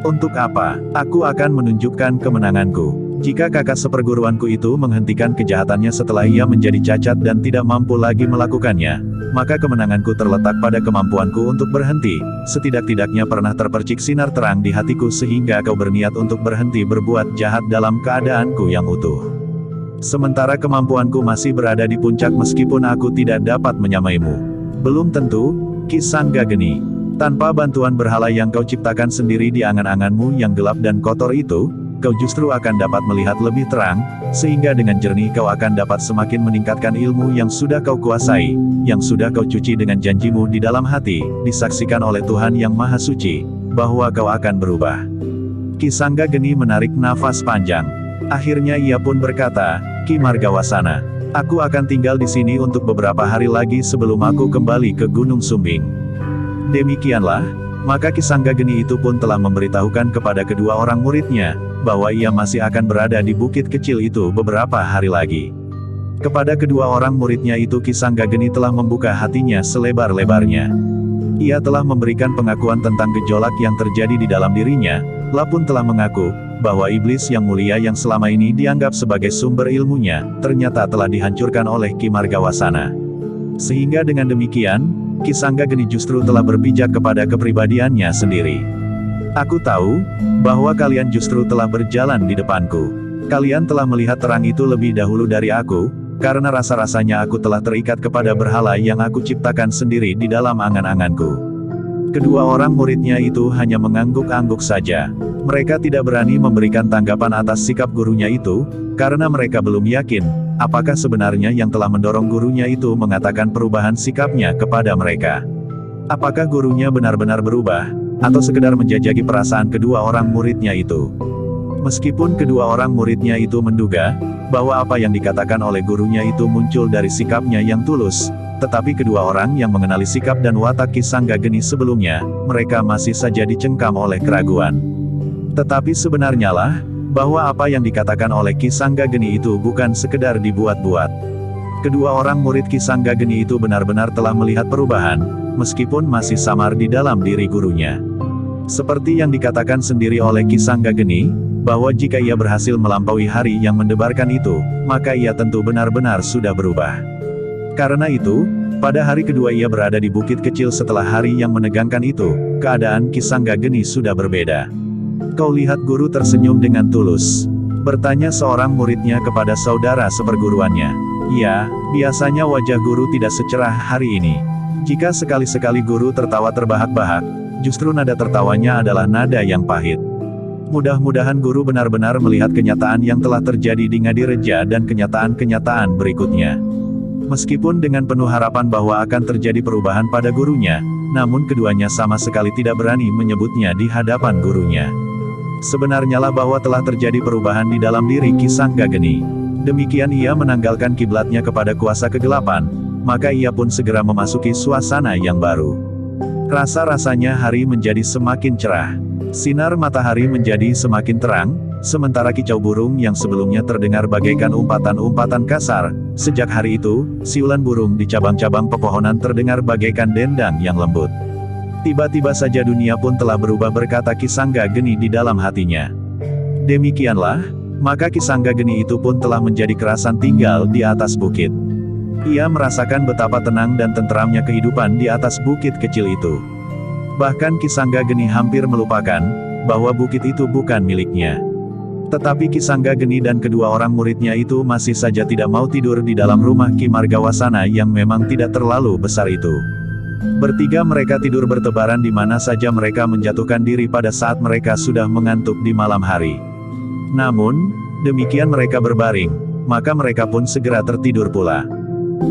Untuk apa? Aku akan menunjukkan kemenanganku. Jika kakak seperguruanku itu menghentikan kejahatannya setelah ia menjadi cacat dan tidak mampu lagi melakukannya, maka kemenanganku terletak pada kemampuanku untuk berhenti. Setidak-tidaknya pernah terpercik sinar terang di hatiku sehingga kau berniat untuk berhenti berbuat jahat dalam keadaanku yang utuh. Sementara kemampuanku masih berada di puncak meskipun aku tidak dapat menyamaimu. Belum tentu, Ki Sanggageni. Tanpa bantuan berhala yang kau ciptakan sendiri di angan-anganmu yang gelap dan kotor itu, kau justru akan dapat melihat lebih terang, sehingga dengan jernih kau akan dapat semakin meningkatkan ilmu yang sudah kau kuasai, yang sudah kau cuci dengan janjimu di dalam hati, disaksikan oleh Tuhan yang Maha Suci, bahwa kau akan berubah." Ki Sanggageni menarik nafas panjang. Akhirnya ia pun berkata, "Ki Margawasana, aku akan tinggal di sini untuk beberapa hari lagi sebelum aku kembali ke Gunung Sumbing." Demikianlah, maka Ki Sanggageni itu pun telah memberitahukan kepada kedua orang muridnya, bahwa ia masih akan berada di bukit kecil itu beberapa hari lagi. Kepada kedua orang muridnya itu Ki Sanggageni telah membuka hatinya selebar-lebarnya. Ia telah memberikan pengakuan tentang gejolak yang terjadi di dalam dirinya, Lapun telah mengaku, bahwa iblis yang mulia yang selama ini dianggap sebagai sumber ilmunya, ternyata telah dihancurkan oleh Ki Margawasana. Sehingga dengan demikian, Ki Sanggageni justru telah berpijak kepada kepribadiannya sendiri. "Aku tahu, bahwa kalian justru telah berjalan di depanku. Kalian telah melihat terang itu lebih dahulu dari aku, karena rasa-rasanya aku telah terikat kepada berhala yang aku ciptakan sendiri di dalam angan-anganku." Kedua orang muridnya itu hanya mengangguk-angguk saja. Mereka tidak berani memberikan tanggapan atas sikap gurunya itu, karena mereka belum yakin, apakah sebenarnya yang telah mendorong gurunya itu mengatakan perubahan sikapnya kepada mereka? Apakah gurunya benar-benar berubah, atau sekedar menjajaki perasaan kedua orang muridnya itu? Meskipun kedua orang muridnya itu menduga bahwa apa yang dikatakan oleh gurunya itu muncul dari sikapnya yang tulus, tetapi kedua orang yang mengenali sikap dan watak Ki Sanggageni sebelumnya, mereka masih saja dicengkam oleh keraguan. Tetapi sebenarnya lah, bahwa apa yang dikatakan oleh Ki Sanggageni itu bukan sekedar dibuat-buat. Kedua orang murid Ki Sanggageni itu benar-benar telah melihat perubahan, meskipun masih samar di dalam diri gurunya. Seperti yang dikatakan sendiri oleh Ki Sanggageni, bahwa jika ia berhasil melampaui hari yang mendebarkan itu, maka ia tentu benar-benar sudah berubah. Karena itu, pada hari kedua ia berada di bukit kecil setelah hari yang menegangkan itu, keadaan Ki Sanggageni sudah berbeda. Kau lihat guru tersenyum dengan tulus. Bertanya seorang muridnya kepada saudara seperguruannya. Ya, biasanya wajah guru tidak secerah hari ini. Jika sekali-sekali guru tertawa terbahak-bahak, justru nada tertawanya adalah nada yang pahit. Mudah-mudahan guru benar-benar melihat kenyataan yang telah terjadi di Ngadireja dan kenyataan-kenyataan berikutnya. Meskipun dengan penuh harapan bahwa akan terjadi perubahan pada gurunya, namun keduanya sama sekali tidak berani menyebutnya di hadapan gurunya. Sebenarnya lah bahwa telah terjadi perubahan di dalam diri Ki Sanggageni. Demikian ia menanggalkan kiblatnya kepada kuasa kegelapan, maka ia pun segera memasuki suasana yang baru. Rasa-rasanya hari menjadi semakin cerah. Sinar matahari menjadi semakin terang, sementara kicau burung yang sebelumnya terdengar bagaikan umpatan-umpatan kasar, sejak hari itu, siulan burung di cabang-cabang pepohonan terdengar bagaikan dendang yang lembut. Tiba-tiba saja dunia pun telah berubah, berkata Ki Sanggageni di dalam hatinya. Demikianlah, maka Ki Sanggageni itu pun telah menjadi kerasan tinggal di atas bukit. Ia merasakan betapa tenang dan tenteramnya kehidupan di atas bukit kecil itu. Bahkan Ki Sanggageni hampir melupakan bahwa bukit itu bukan miliknya. Tetapi Ki Sanggageni dan kedua orang muridnya itu masih saja tidak mau tidur di dalam rumah Ki Margawasana yang memang tidak terlalu besar itu. Bertiga mereka tidur bertebaran di mana saja mereka menjatuhkan diri pada saat mereka sudah mengantuk di malam hari. Namun, demikian mereka berbaring, maka mereka pun segera tertidur pula.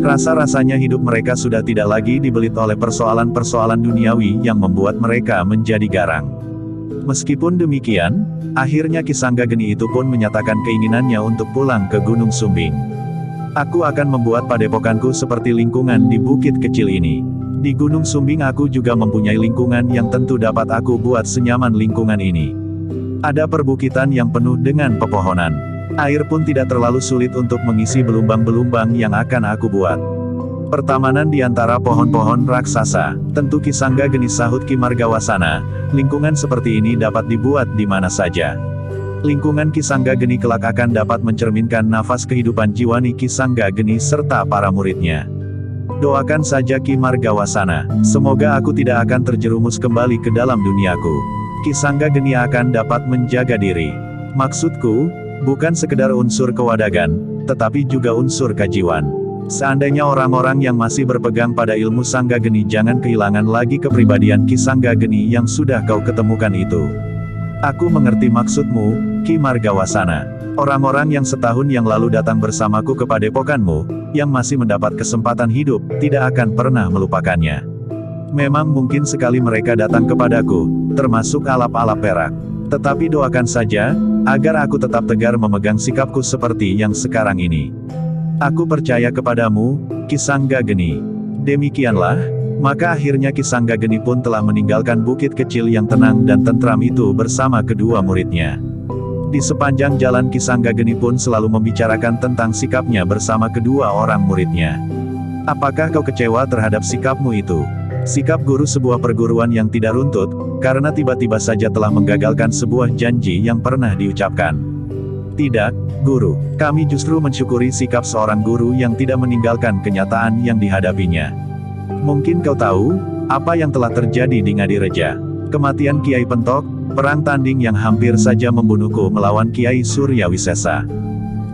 Rasa-rasanya hidup mereka sudah tidak lagi dibelit oleh persoalan-persoalan duniawi yang membuat mereka menjadi garang. Meskipun demikian, akhirnya Ki Sanggageni itu pun menyatakan keinginannya untuk pulang ke Gunung Sumbing. Aku akan membuat padepokanku seperti lingkungan di bukit kecil ini. Di Gunung Sumbing aku juga mempunyai lingkungan yang tentu dapat aku buat senyaman lingkungan ini. Ada perbukitan yang penuh dengan pepohonan. Air pun tidak terlalu sulit untuk mengisi belumbang-belumbang yang akan aku buat. Pertamanan di antara pohon-pohon raksasa, tentu Ki Sanggageni, sahut Ki Margawasana, lingkungan seperti ini dapat dibuat di mana saja. Lingkungan Ki Sanggageni kelak akan dapat mencerminkan nafas kehidupan jiwani Ki Sanggageni serta para muridnya. Doakan saja Ki Margawasana, semoga aku tidak akan terjerumus kembali ke dalam duniaku. Ki Sanggageni akan dapat menjaga diri. Maksudku, bukan sekedar unsur kewadagan, tetapi juga unsur kejiwaan. Seandainya orang-orang yang masih berpegang pada ilmu Sanggageni jangan kehilangan lagi kepribadian Ki Sanggageni yang sudah kau ketemukan itu. Aku mengerti maksudmu, Ki Margawasana. Orang-orang yang setahun yang lalu datang bersamaku ke padepokanmu, yang masih mendapat kesempatan hidup, tidak akan pernah melupakannya. Memang mungkin sekali mereka datang kepadaku, termasuk alap-alap perak. Tetapi doakan saja, agar aku tetap tegar memegang sikapku seperti yang sekarang ini. Aku percaya kepadamu, Ki Sanggageni. Demikianlah, maka akhirnya Ki Sanggageni pun telah meninggalkan bukit kecil yang tenang dan tentram itu bersama kedua muridnya. Di sepanjang jalan Ki Sanggageni pun selalu membicarakan tentang sikapnya bersama kedua orang muridnya. Apakah kau kecewa terhadap sikapmu itu? Sikap guru sebuah perguruan yang tidak runtut, karena tiba-tiba saja telah menggagalkan sebuah janji yang pernah diucapkan. Tidak, guru. Kami justru mensyukuri sikap seorang guru yang tidak meninggalkan kenyataan yang dihadapinya. Mungkin kau tahu, apa yang telah terjadi di Ngadireja. Kematian Kiai Pentok, perang tanding yang hampir saja membunuhku melawan Kiai Suryawisesa.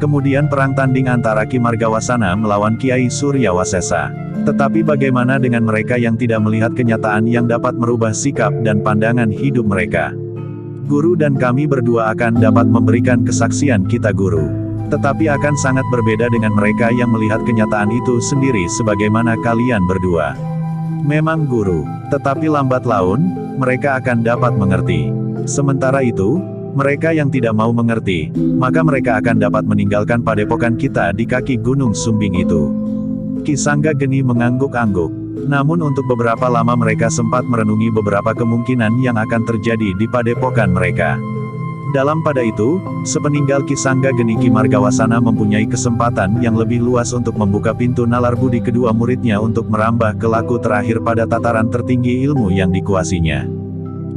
Kemudian perang tanding antara Ki Margawasana melawan Kiai Suryawasesa. Tetapi bagaimana dengan mereka yang tidak melihat kenyataan yang dapat merubah sikap dan pandangan hidup mereka? Guru dan kami berdua akan dapat memberikan kesaksian kita guru. Tetapi akan sangat berbeda dengan mereka yang melihat kenyataan itu sendiri sebagaimana kalian berdua. Memang guru, tetapi lambat laun, mereka akan dapat mengerti. Sementara itu, mereka yang tidak mau mengerti, maka mereka akan dapat meninggalkan padepokan kita di kaki Gunung Sumbing itu. Ki Sanggageni mengangguk-angguk. Namun untuk beberapa lama mereka sempat merenungi beberapa kemungkinan yang akan terjadi di padepokan mereka. Dalam pada itu, sepeninggal Ki Sanggageni Ki Margawasana mempunyai kesempatan yang lebih luas untuk membuka pintu nalar budi kedua muridnya untuk merambah ke laku terakhir pada tataran tertinggi ilmu yang dikuasinya.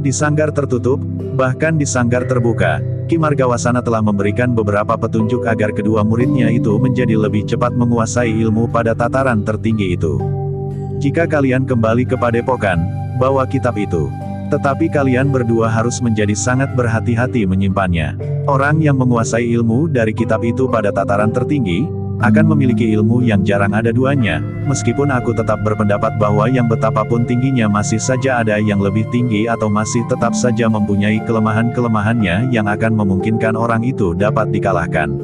Di sanggar tertutup, bahkan di sanggar terbuka, Ki Margawasana telah memberikan beberapa petunjuk agar kedua muridnya itu menjadi lebih cepat menguasai ilmu pada tataran tertinggi itu. Jika kalian kembali ke padepokan, bawa kitab itu. Tetapi kalian berdua harus menjadi sangat berhati-hati menyimpannya. Orang yang menguasai ilmu dari kitab itu pada tataran tertinggi, akan memiliki ilmu yang jarang ada duanya, meskipun aku tetap berpendapat bahwa yang betapapun tingginya masih saja ada yang lebih tinggi atau masih tetap saja mempunyai kelemahan-kelemahannya yang akan memungkinkan orang itu dapat dikalahkan.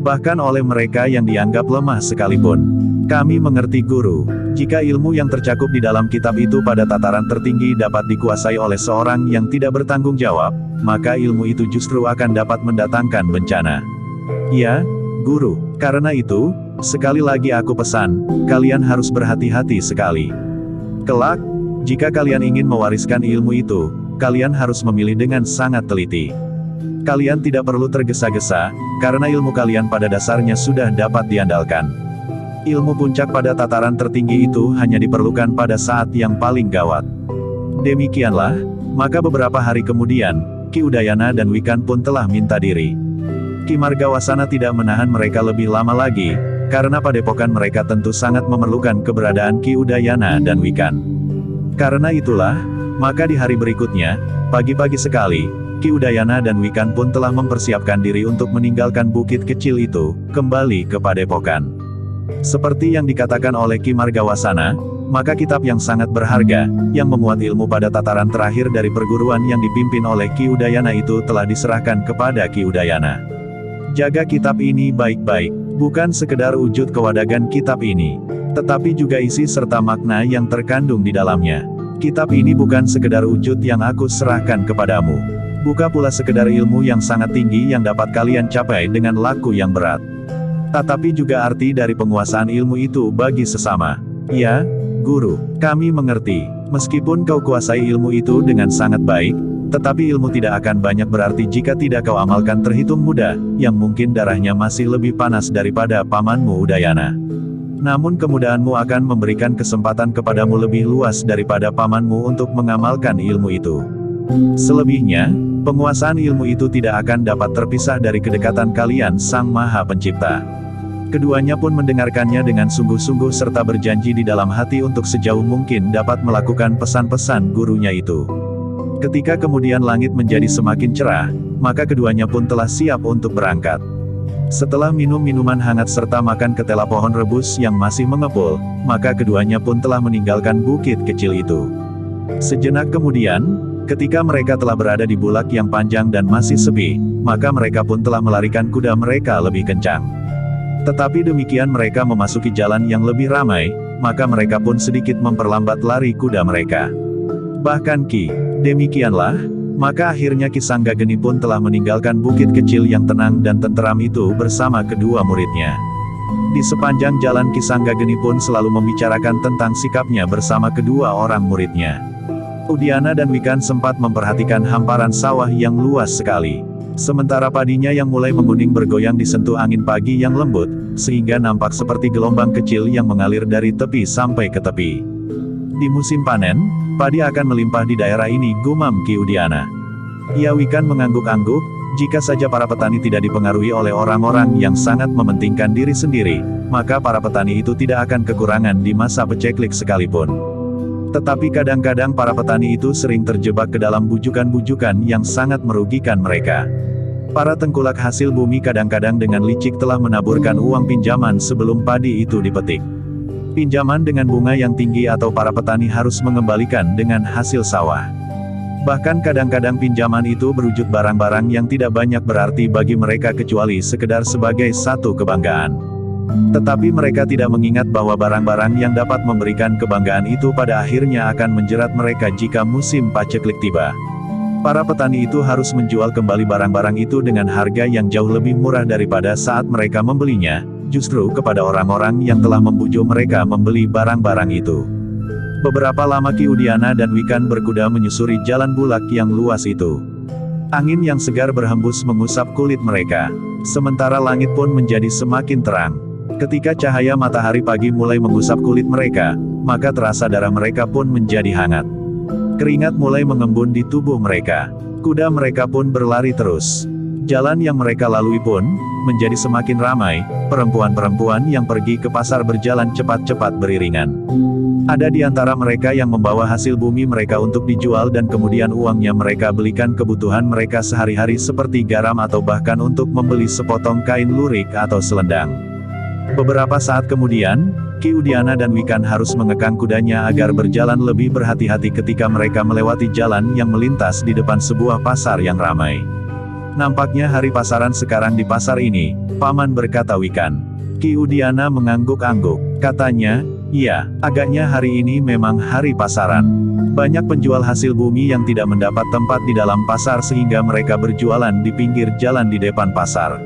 Bahkan oleh mereka yang dianggap lemah sekalipun. Kami mengerti guru, jika ilmu yang tercakup di dalam kitab itu pada tataran tertinggi dapat dikuasai oleh seorang yang tidak bertanggung jawab, maka ilmu itu justru akan dapat mendatangkan bencana. Ya, guru, karena itu, sekali lagi aku pesan, kalian harus berhati-hati sekali. Kelak, jika kalian ingin mewariskan ilmu itu, kalian harus memilih dengan sangat teliti. Kalian tidak perlu tergesa-gesa, karena ilmu kalian pada dasarnya sudah dapat diandalkan. Ilmu puncak pada tataran tertinggi itu hanya diperlukan pada saat yang paling gawat. Demikianlah, maka beberapa hari kemudian, Ki Udayana dan Wikan pun telah minta diri. Ki Margawasana tidak menahan mereka lebih lama lagi, karena padepokan mereka tentu sangat memerlukan keberadaan Ki Udayana dan Wikan. Karena itulah, maka di hari berikutnya, pagi-pagi sekali, Ki Udayana dan Wikan pun telah mempersiapkan diri untuk meninggalkan bukit kecil itu, kembali ke padepokan. Seperti yang dikatakan oleh Ki Margawasana, maka kitab yang sangat berharga, yang memuat ilmu pada tataran terakhir dari perguruan yang dipimpin oleh Ki Udayana itu telah diserahkan kepada Ki Udayana. Jaga kitab ini baik-baik, bukan sekedar wujud kewadagan kitab ini, tetapi juga isi serta makna yang terkandung di dalamnya. Kitab ini bukan sekedar wujud yang aku serahkan kepadamu. Bukan pula sekedar ilmu yang sangat tinggi yang dapat kalian capai dengan laku yang berat. Tetapi juga arti dari penguasaan ilmu itu bagi sesama. Ya, guru, kami mengerti. Meskipun kau kuasai ilmu itu dengan sangat baik, tetapi ilmu tidak akan banyak berarti jika tidak kau amalkan terhitung muda, yang mungkin darahnya masih lebih panas daripada pamanmu Udayana. Namun kemudahanmu akan memberikan kesempatan kepadamu lebih luas daripada pamanmu untuk mengamalkan ilmu itu. Selebihnya, penguasaan ilmu itu tidak akan dapat terpisah dari kedekatan kalian Sang Maha Pencipta. Keduanya pun mendengarkannya dengan sungguh-sungguh serta berjanji di dalam hati untuk sejauh mungkin dapat melakukan pesan-pesan gurunya itu. Ketika kemudian langit menjadi semakin cerah, maka keduanya pun telah siap untuk berangkat. Setelah minum minuman hangat serta makan ketela pohon rebus yang masih mengepul, maka keduanya pun telah meninggalkan bukit kecil itu. Sejenak kemudian, ketika mereka telah berada di bulak yang panjang dan masih sepi, maka mereka pun telah melarikan kuda mereka lebih kencang. Tetapi demikian mereka memasuki jalan yang lebih ramai, maka mereka pun sedikit memperlambat lari kuda mereka. Bahkan demikianlah, maka akhirnya Ki Sanggageni pun telah meninggalkan bukit kecil yang tenang dan tenteram itu bersama kedua muridnya. Di sepanjang jalan Ki Sanggageni pun selalu membicarakan tentang sikapnya bersama kedua orang muridnya. Udayana dan Wikan sempat memperhatikan hamparan sawah yang luas sekali. Sementara padinya yang mulai menguning bergoyang disentuh angin pagi yang lembut, sehingga nampak seperti gelombang kecil yang mengalir dari tepi sampai ke tepi. Di musim panen, padi akan melimpah di daerah ini, gumam Ki Udayana. Ia Wikan mengangguk-angguk, jika saja para petani tidak dipengaruhi oleh orang-orang yang sangat mementingkan diri sendiri, maka para petani itu tidak akan kekurangan di masa peceklik sekalipun. Tetapi kadang-kadang para petani itu sering terjebak ke dalam bujukan-bujukan yang sangat merugikan mereka. Para tengkulak hasil bumi kadang-kadang dengan licik telah menaburkan uang pinjaman sebelum padi itu dipetik. Pinjaman dengan bunga yang tinggi atau para petani harus mengembalikan dengan hasil sawah. Bahkan kadang-kadang pinjaman itu berwujud barang-barang yang tidak banyak berarti bagi mereka kecuali sekedar sebagai satu kebanggaan. Tetapi mereka tidak mengingat bahwa barang-barang yang dapat memberikan kebanggaan itu pada akhirnya akan menjerat mereka jika musim paceklik tiba. Para petani itu harus menjual kembali barang-barang itu dengan harga yang jauh lebih murah daripada saat mereka membelinya, justru kepada orang-orang yang telah membujuk mereka membeli barang-barang itu. Beberapa lama Ki Udiana dan Wikan berkuda menyusuri jalan bulak yang luas itu. Angin yang segar berhembus mengusap kulit mereka. Sementara langit pun menjadi semakin terang. Ketika cahaya matahari pagi mulai mengusap kulit mereka, maka terasa darah mereka pun menjadi hangat. Keringat mulai mengembun di tubuh mereka. Kuda mereka pun berlari terus. Jalan yang mereka lalui pun menjadi semakin ramai. Perempuan-perempuan yang pergi ke pasar berjalan cepat-cepat beriringan. Ada di antara mereka yang membawa hasil bumi mereka untuk dijual dan kemudian uangnya mereka belikan kebutuhan mereka sehari-hari seperti garam atau bahkan untuk membeli sepotong kain lurik atau selendang. Beberapa saat kemudian, Ki Udiana dan Wikan harus mengekang kudanya agar berjalan lebih berhati-hati ketika mereka melewati jalan yang melintas di depan sebuah pasar yang ramai. Nampaknya hari pasaran sekarang di pasar ini, Paman, berkata Wikan. Ki Udiana mengangguk-angguk. Katanya, iya, agaknya hari ini memang hari pasaran. Banyak penjual hasil bumi yang tidak mendapat tempat di dalam pasar sehingga mereka berjualan di pinggir jalan di depan pasar.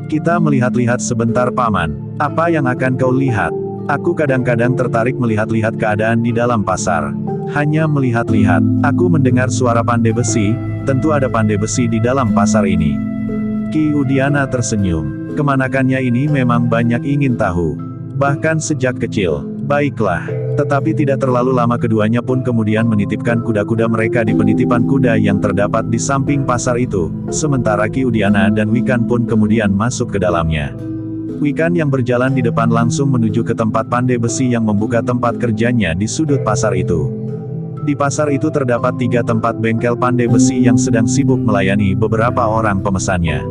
Kita melihat-lihat sebentar, Paman. Apa yang akan kau lihat? Aku kadang-kadang tertarik melihat-lihat keadaan di dalam pasar. Hanya melihat-lihat. Aku mendengar suara pandai besi, tentu ada pandai besi di dalam pasar ini. Ki Udiana tersenyum. Kemanakannya ini memang banyak ingin tahu. Bahkan sejak kecil. Baiklah. Tetapi tidak terlalu lama keduanya pun kemudian menitipkan kuda-kuda mereka di penitipan kuda yang terdapat di samping pasar itu, sementara Ki Udiana dan Wikan pun kemudian masuk ke dalamnya. Wikan yang berjalan di depan langsung menuju ke tempat pandai besi yang membuka tempat kerjanya di sudut pasar itu. Di pasar itu terdapat 3 tempat bengkel pandai besi yang sedang sibuk melayani beberapa orang pemesannya.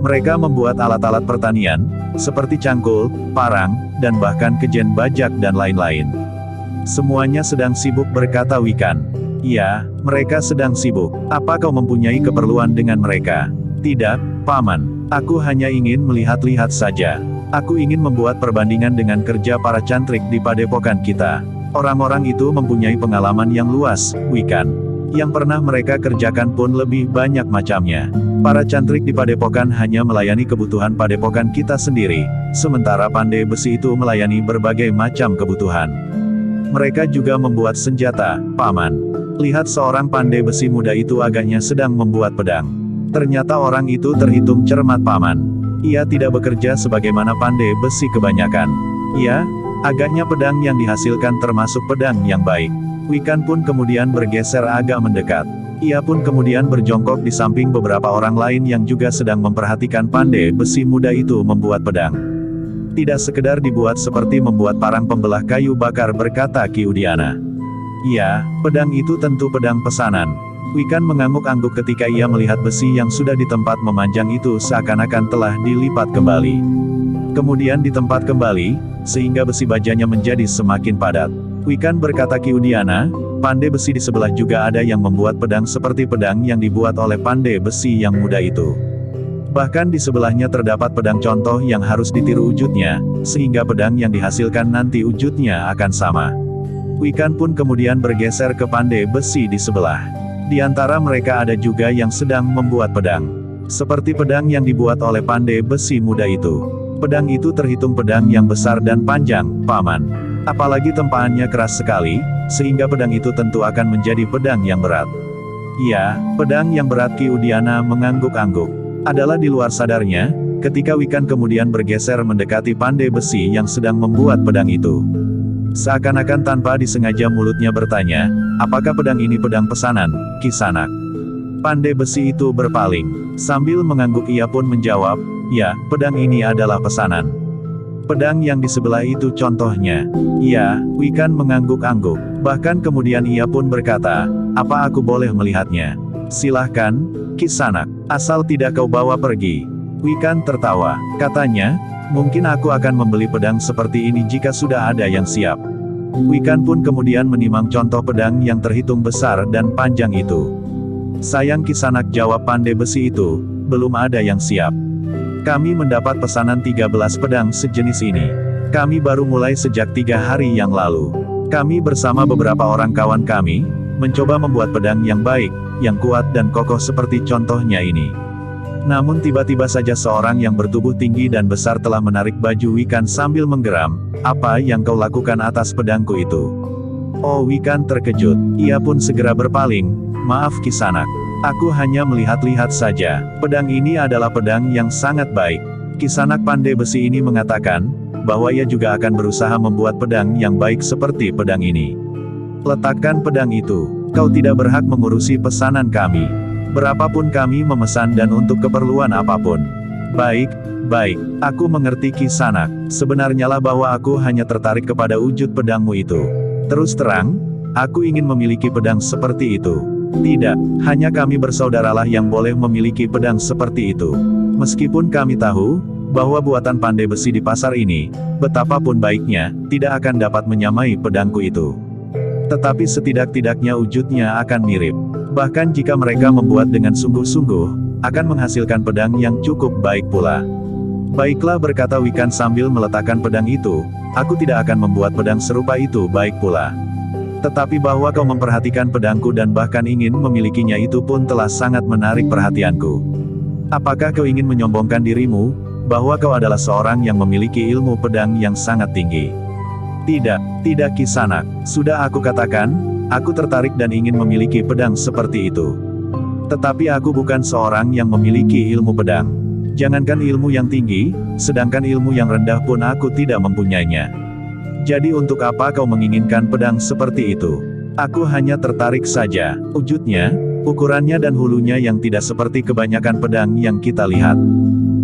Mereka membuat alat-alat pertanian, seperti cangkul, parang, dan bahkan kejen bajak dan lain-lain. Semuanya sedang sibuk, berkata Wikan. Iya, mereka sedang sibuk. Apa kau mempunyai keperluan dengan mereka? Tidak, Paman. Aku hanya ingin melihat-lihat saja. Aku ingin membuat perbandingan dengan kerja para cantrik di padepokan kita. Orang-orang itu mempunyai pengalaman yang luas, Wikan. Yang pernah mereka kerjakan pun lebih banyak macamnya. Para cantrik di padepokan hanya melayani kebutuhan padepokan kita sendiri, sementara pandai besi itu melayani berbagai macam kebutuhan. Mereka juga membuat senjata, Paman. Lihat seorang pandai besi muda itu agaknya sedang membuat pedang. Ternyata orang itu terhitung cermat, Paman. Ia tidak bekerja sebagaimana pandai besi kebanyakan. Ya, agaknya pedang yang dihasilkan termasuk pedang yang baik. Wikan pun kemudian bergeser agak mendekat. Ia pun kemudian berjongkok di samping beberapa orang lain yang juga sedang memperhatikan pandai besi muda itu membuat pedang. Tidak sekedar dibuat seperti membuat parang pembelah kayu bakar, berkata Ki Udiana. Iya, pedang itu tentu pedang pesanan. Wikan mengangguk-angguk ketika ia melihat besi yang sudah di tempat memanjang itu seakan-akan telah dilipat kembali. Kemudian ditempat kembali, sehingga besi bajanya menjadi semakin padat. Wikan berkata Ki Udiana, pandai besi di sebelah juga ada yang membuat pedang seperti pedang yang dibuat oleh pandai besi yang muda itu. Bahkan di sebelahnya terdapat pedang contoh yang harus ditiru wujudnya, sehingga pedang yang dihasilkan nanti wujudnya akan sama. Wikan pun kemudian bergeser ke pandai besi di sebelah. Di antara mereka ada juga yang sedang membuat pedang. Seperti pedang yang dibuat oleh pandai besi muda itu. Pedang itu terhitung pedang yang besar dan panjang, Paman. Apalagi tempaannya keras sekali, sehingga pedang itu tentu akan menjadi pedang yang berat. Iya, pedang yang berat, Ki Udiana mengangguk-angguk. Adalah di luar sadarnya, ketika Wikan kemudian bergeser mendekati pandai besi yang sedang membuat pedang itu. Seakan-akan tanpa disengaja mulutnya bertanya, apakah pedang ini pedang pesanan, Kisanak? Pandai besi itu berpaling. Sambil mengangguk ia pun menjawab, ya, pedang ini adalah pesanan. Pedang yang di sebelah itu contohnya. Iya, Wikan mengangguk-angguk. Bahkan kemudian ia pun berkata, apa aku boleh melihatnya? Silahkan, Kisanak. Asal tidak kau bawa pergi. Wikan tertawa. Katanya, mungkin aku akan membeli pedang seperti ini jika sudah ada yang siap. Wikan pun kemudian menimang contoh pedang yang terhitung besar dan panjang itu. Sayang Kisanak, jawab pandai besi itu, belum ada yang siap. Kami mendapat pesanan 13 pedang sejenis ini. Kami baru mulai sejak 3 hari yang lalu. Kami bersama beberapa orang kawan kami, mencoba membuat pedang yang baik, yang kuat dan kokoh seperti contohnya ini. Namun tiba-tiba saja seorang yang bertubuh tinggi dan besar telah menarik baju Wikan sambil menggeram, "Apa yang kau lakukan atas pedangku itu?" Oh, Wikan terkejut. Ia pun segera berpaling, "Maaf Kisanak. Aku hanya melihat-lihat saja. Pedang ini adalah pedang yang sangat baik." Kisanak pandai besi ini mengatakan, bahwa ia juga akan berusaha membuat pedang yang baik seperti pedang ini. "Letakkan pedang itu. Kau tidak berhak mengurusi pesanan kami. Berapapun kami memesan dan untuk keperluan apapun." "Baik, baik. Aku mengerti Kisanak. Sebenarnya lah bahwa aku hanya tertarik kepada wujud pedangmu itu. Terus terang, aku ingin memiliki pedang seperti itu." "Tidak, hanya kami bersaudaralah yang boleh memiliki pedang seperti itu. Meskipun kami tahu, bahwa buatan pandai besi di pasar ini, betapapun baiknya, tidak akan dapat menyamai pedangku itu. Tetapi setidak-tidaknya wujudnya akan mirip. Bahkan jika mereka membuat dengan sungguh-sungguh, akan menghasilkan pedang yang cukup baik pula." "Baiklah," berkata Wikan sambil meletakkan pedang itu, "aku tidak akan membuat pedang serupa itu baik pula. Tetapi bahwa kau memperhatikan pedangku dan bahkan ingin memilikinya itu pun telah sangat menarik perhatianku. Apakah kau ingin menyombongkan dirimu, bahwa kau adalah seorang yang memiliki ilmu pedang yang sangat tinggi?" "Tidak, tidak Kisanak. Sudah aku katakan, aku tertarik dan ingin memiliki pedang seperti itu. Tetapi aku bukan seorang yang memiliki ilmu pedang. Jangankan ilmu yang tinggi, sedangkan ilmu yang rendah pun aku tidak mempunyainya. Jadi untuk apa kau menginginkan pedang seperti itu?" "Aku hanya tertarik saja. Wujudnya, ukurannya dan hulunya yang tidak seperti kebanyakan pedang yang kita lihat."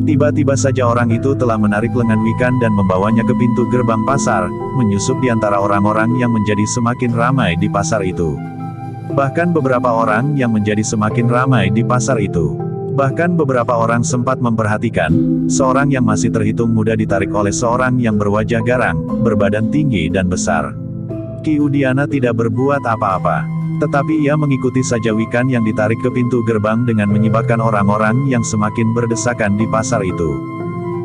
Tiba-tiba saja orang itu telah menarik lengan Wikan dan membawanya ke pintu gerbang pasar, menyusup di antara orang-orang yang menjadi semakin ramai di pasar itu. Bahkan beberapa orang yang menjadi semakin ramai di pasar itu. Bahkan beberapa orang sempat memperhatikan, seorang yang masih terhitung muda ditarik oleh seorang yang berwajah garang, berbadan tinggi dan besar. Ki Udiana tidak berbuat apa-apa. Tetapi ia mengikuti saja Wikan yang ditarik ke pintu gerbang dengan menyibakkan orang-orang yang semakin berdesakan di pasar itu.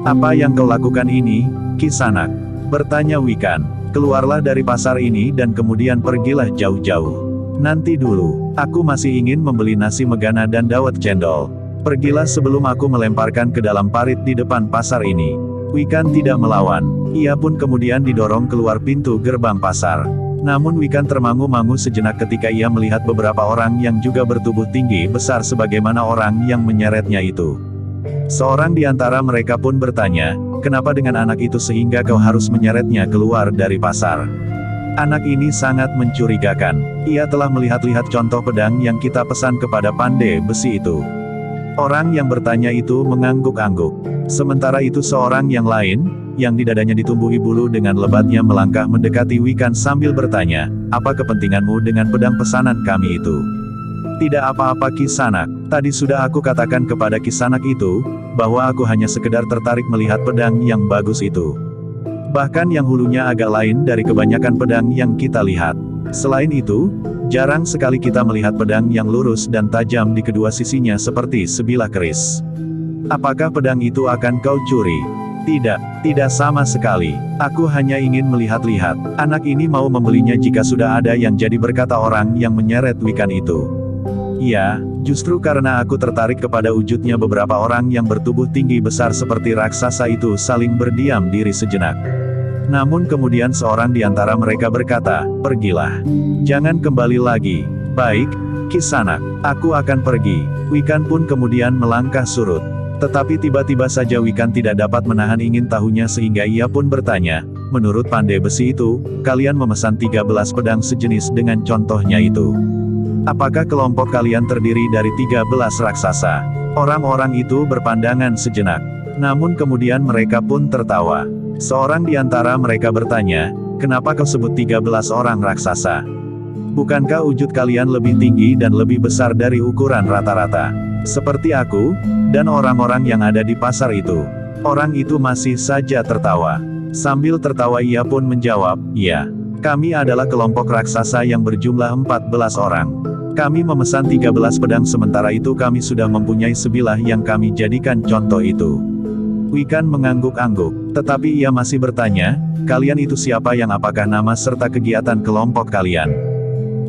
"Apa yang kau lakukan ini, Kisanak?" bertanya Wikan. "Keluarlah dari pasar ini dan kemudian pergilah jauh-jauh." "Nanti dulu, aku masih ingin membeli nasi megana dan dawet cendol. Pergilah sebelum aku melemparkan ke dalam parit di depan pasar ini." Wikan tidak melawan. Ia pun kemudian didorong keluar pintu gerbang pasar. Namun Wikan termangu-mangu sejenak ketika ia melihat beberapa orang yang juga bertubuh tinggi besar sebagaimana orang yang menyeretnya itu. Seorang di antara mereka pun bertanya, "Kenapa dengan anak itu sehingga kau harus menyeretnya keluar dari pasar? Anak ini sangat mencurigakan. Ia telah melihat-lihat contoh pedang yang kita pesan kepada pandai besi itu." Orang yang bertanya itu mengangguk-angguk. Sementara itu seorang yang lain, yang di dadanya ditumbuhi bulu dengan lebatnya melangkah mendekati Wikan sambil bertanya, "Apa kepentinganmu dengan pedang pesanan kami itu?" "Tidak apa-apa Kisanak. Tadi sudah aku katakan kepada Kisanak itu, bahwa aku hanya sekedar tertarik melihat pedang yang bagus itu. Bahkan yang hulunya agak lain dari kebanyakan pedang yang kita lihat. Selain itu, jarang sekali kita melihat pedang yang lurus dan tajam di kedua sisinya seperti sebilah keris. Apakah pedang itu akan kau curi?" "Tidak, tidak sama sekali. Aku hanya ingin melihat-lihat. Anak ini mau membelinya jika sudah ada yang jadi," berkata orang yang menyeret Wikan itu. "Ya, justru karena aku tertarik kepada wujudnya." Beberapa orang yang bertubuh tinggi besar seperti raksasa itu saling berdiam diri sejenak. Namun kemudian seorang di antara mereka berkata, "Pergilah. Jangan kembali lagi." "Baik, Kisanak. Aku akan pergi." Wikan pun kemudian melangkah surut. Tetapi tiba-tiba saja Wikan tidak dapat menahan ingin tahunya sehingga ia pun bertanya, "Menurut pandai besi itu, kalian memesan 13 pedang sejenis dengan contohnya itu. Apakah kelompok kalian terdiri dari 13 raksasa?" Orang-orang itu berpandangan sejenak. Namun kemudian mereka pun tertawa. Seorang di antara mereka bertanya, "Kenapa kau sebut 13 orang raksasa? Bukankah wujud kalian lebih tinggi dan lebih besar dari ukuran rata-rata, seperti aku, dan orang-orang yang ada di pasar itu?" Orang itu masih saja tertawa. Sambil tertawa ia pun menjawab, "Ya, Kami adalah kelompok raksasa yang berjumlah 14 orang. Kami memesan 13 pedang sementara itu kami sudah mempunyai sebilah yang kami jadikan contoh itu. Wikan mengangguk-angguk, tetapi ia masih bertanya, kalian itu siapa yang apakah nama serta kegiatan kelompok kalian?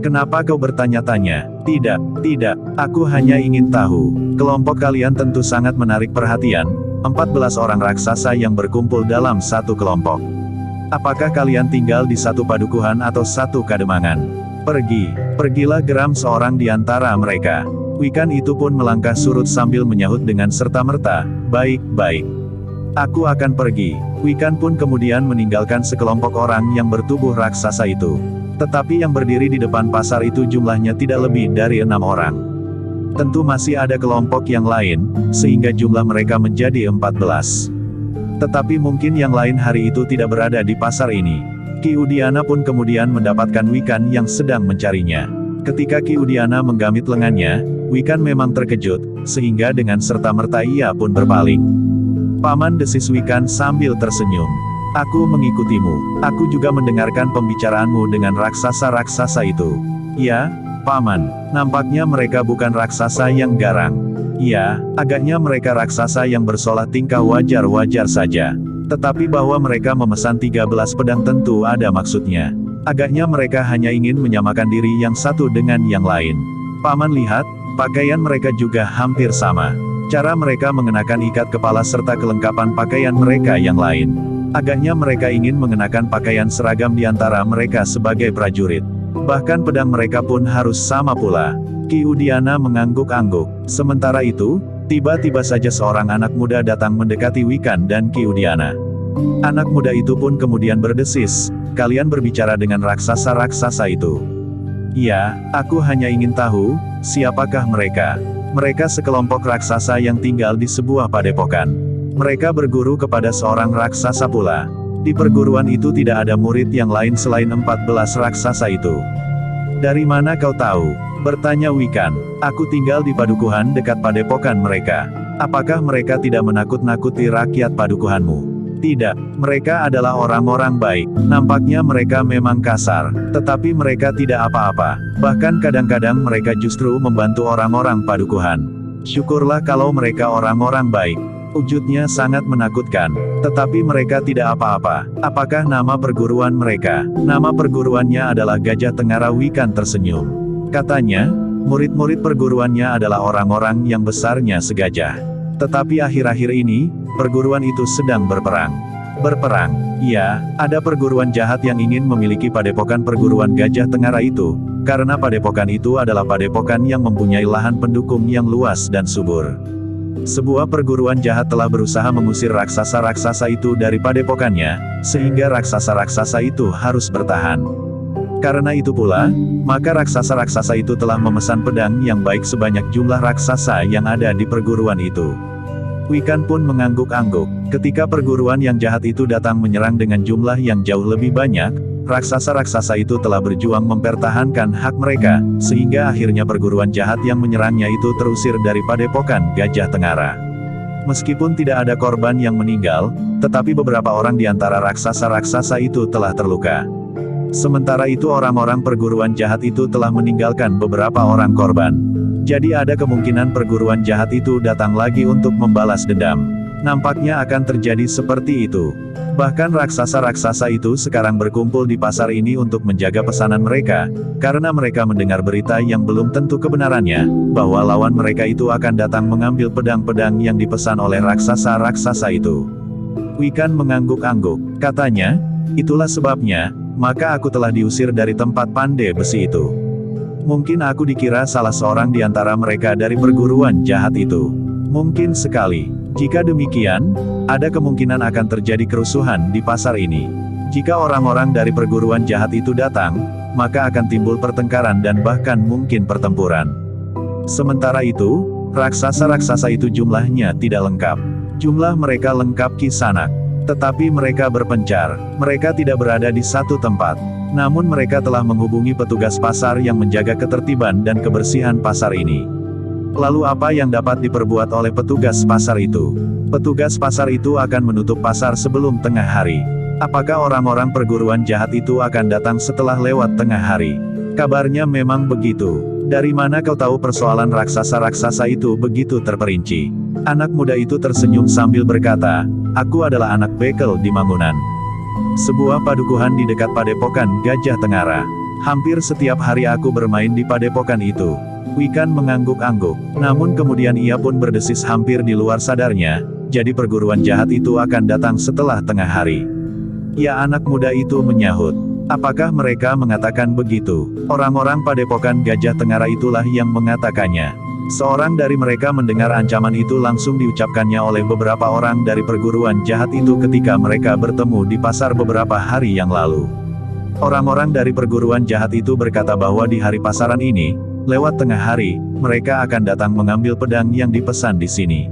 Kenapa kau bertanya-tanya? Tidak, aku hanya ingin tahu. Kelompok kalian tentu sangat menarik perhatian, 14 orang raksasa yang berkumpul dalam satu kelompok. Apakah kalian tinggal di satu padukuhan atau satu kademangan? Pergilah, geram seorang di antara mereka. Wikan itu pun melangkah surut sambil menyahut dengan serta-merta, baik. Aku akan pergi. Wikan pun kemudian meninggalkan sekelompok orang yang bertubuh raksasa itu. Tetapi yang berdiri di depan pasar itu jumlahnya tidak lebih dari 6 orang. Tentu masih ada kelompok yang lain, sehingga jumlah mereka menjadi 14. Tetapi mungkin yang lain hari itu tidak berada di pasar ini. Ki Udiana pun kemudian mendapatkan Wikan yang sedang mencarinya. Ketika Ki Udiana menggamit lengannya, Wikan memang terkejut, sehingga dengan serta-merta ia pun berpaling. Paman, desis Wikan sambil tersenyum. Aku mengikutimu. Aku juga mendengarkan pembicaraanmu dengan raksasa-raksasa itu. Ya, Paman, nampaknya mereka bukan raksasa yang garang. Ya, agaknya mereka raksasa yang bersolah tingkah wajar-wajar saja. Tetapi bahwa mereka memesan 13 pedang tentu ada maksudnya. Agaknya mereka hanya ingin menyamakan diri yang satu dengan yang lain. Paman lihat, pakaian mereka juga hampir sama. Cara mereka mengenakan ikat kepala serta kelengkapan pakaian mereka yang lain. Agaknya mereka ingin mengenakan pakaian seragam di antara mereka sebagai prajurit. Bahkan pedang mereka pun harus sama pula. Ki Udiana mengangguk-angguk. Sementara itu, tiba-tiba saja seorang anak muda datang mendekati Wikan dan Ki Udiana. Anak muda itu pun kemudian berdesis, kalian berbicara dengan raksasa-raksasa itu. Ya, aku hanya ingin tahu, siapakah mereka? Mereka sekelompok raksasa yang tinggal di sebuah padepokan. Mereka berguru kepada seorang raksasa pula. Di perguruan itu tidak ada murid yang lain selain 14 raksasa itu. Dari mana kau tahu? Bertanya Wikan. Aku tinggal di padukuhan dekat padepokan mereka. Apakah mereka tidak menakut-nakuti rakyat padukuhanmu? Tidak, mereka adalah orang-orang baik. Nampaknya mereka memang kasar, tetapi mereka tidak apa-apa. Bahkan kadang-kadang mereka justru membantu orang-orang padukuhan. Syukurlah kalau mereka orang-orang baik. Wujudnya sangat menakutkan, tetapi mereka tidak apa-apa. Apakah nama perguruan mereka? Nama perguruannya adalah Gajah Tengara. Wikan tersenyum. Katanya, murid-murid perguruannya adalah orang-orang yang besarnya segajah. Tetapi akhir-akhir ini, perguruan itu sedang berperang. Berperang? Ya, ada perguruan jahat yang ingin memiliki padepokan perguruan Gajah Tengara itu, karena padepokan itu adalah padepokan yang mempunyai lahan pendukung yang luas dan subur. Sebuah perguruan jahat telah berusaha mengusir raksasa-raksasa itu dari padepokannya, sehingga raksasa-raksasa itu harus bertahan. Karena itu pula, maka raksasa-raksasa itu telah memesan pedang yang baik sebanyak jumlah raksasa yang ada di perguruan itu. Wikan pun mengangguk-angguk. Ketika perguruan yang jahat itu datang menyerang dengan jumlah yang jauh lebih banyak, raksasa-raksasa itu telah berjuang mempertahankan hak mereka, sehingga akhirnya perguruan jahat yang menyerangnya itu terusir dari padepokan Gajah Tengara. Meskipun tidak ada korban yang meninggal, tetapi beberapa orang di antara raksasa-raksasa itu telah terluka. Sementara itu orang-orang perguruan jahat itu telah meninggalkan beberapa orang korban. Jadi ada kemungkinan perguruan jahat itu datang lagi untuk membalas dendam. Nampaknya akan terjadi seperti itu. Bahkan raksasa-raksasa itu sekarang berkumpul di pasar ini untuk menjaga pesanan mereka, karena mereka mendengar berita yang belum tentu kebenarannya, bahwa lawan mereka itu akan datang mengambil pedang-pedang yang dipesan oleh raksasa-raksasa itu. Wikan mengangguk-angguk. Katanya, itulah sebabnya, maka aku telah diusir dari tempat pandai besi itu. Mungkin aku dikira salah seorang di antara mereka dari perguruan jahat itu. Mungkin sekali. Jika demikian, ada kemungkinan akan terjadi kerusuhan di pasar ini. Jika orang-orang dari perguruan jahat itu datang, maka akan timbul pertengkaran dan bahkan mungkin pertempuran. Sementara itu, raksasa-raksasa itu jumlahnya tidak lengkap. Jumlah mereka lengkap kisanak. Tetapi mereka berpencar. Mereka tidak berada di satu tempat. Namun mereka telah menghubungi petugas pasar yang menjaga ketertiban dan kebersihan pasar ini. Lalu apa yang dapat diperbuat oleh petugas pasar itu? Petugas pasar itu akan menutup pasar sebelum tengah hari. Apakah orang-orang perguruan jahat itu akan datang setelah lewat tengah hari? Kabarnya memang begitu. Dari mana kau tahu persoalan raksasa-raksasa itu begitu terperinci? Anak muda itu tersenyum sambil berkata, aku adalah anak bekel di Mangunan. Sebuah padukuhan di dekat Padepokan Gajah Tengara. Hampir setiap hari aku bermain di padepokan itu. Wikan mengangguk-angguk. Namun kemudian ia pun berdesis hampir di luar sadarnya, jadi perguruan jahat itu akan datang setelah tengah hari. Ya, anak muda itu menyahut. Apakah mereka mengatakan begitu? Orang-orang Padepokan Gajah Tengara itulah yang mengatakannya. Seorang dari mereka mendengar ancaman itu langsung diucapkannya oleh beberapa orang dari perguruan jahat itu ketika mereka bertemu di pasar beberapa hari yang lalu. Orang-orang dari perguruan jahat itu berkata bahwa di hari pasaran ini, lewat tengah hari, mereka akan datang mengambil pedang yang dipesan di sini.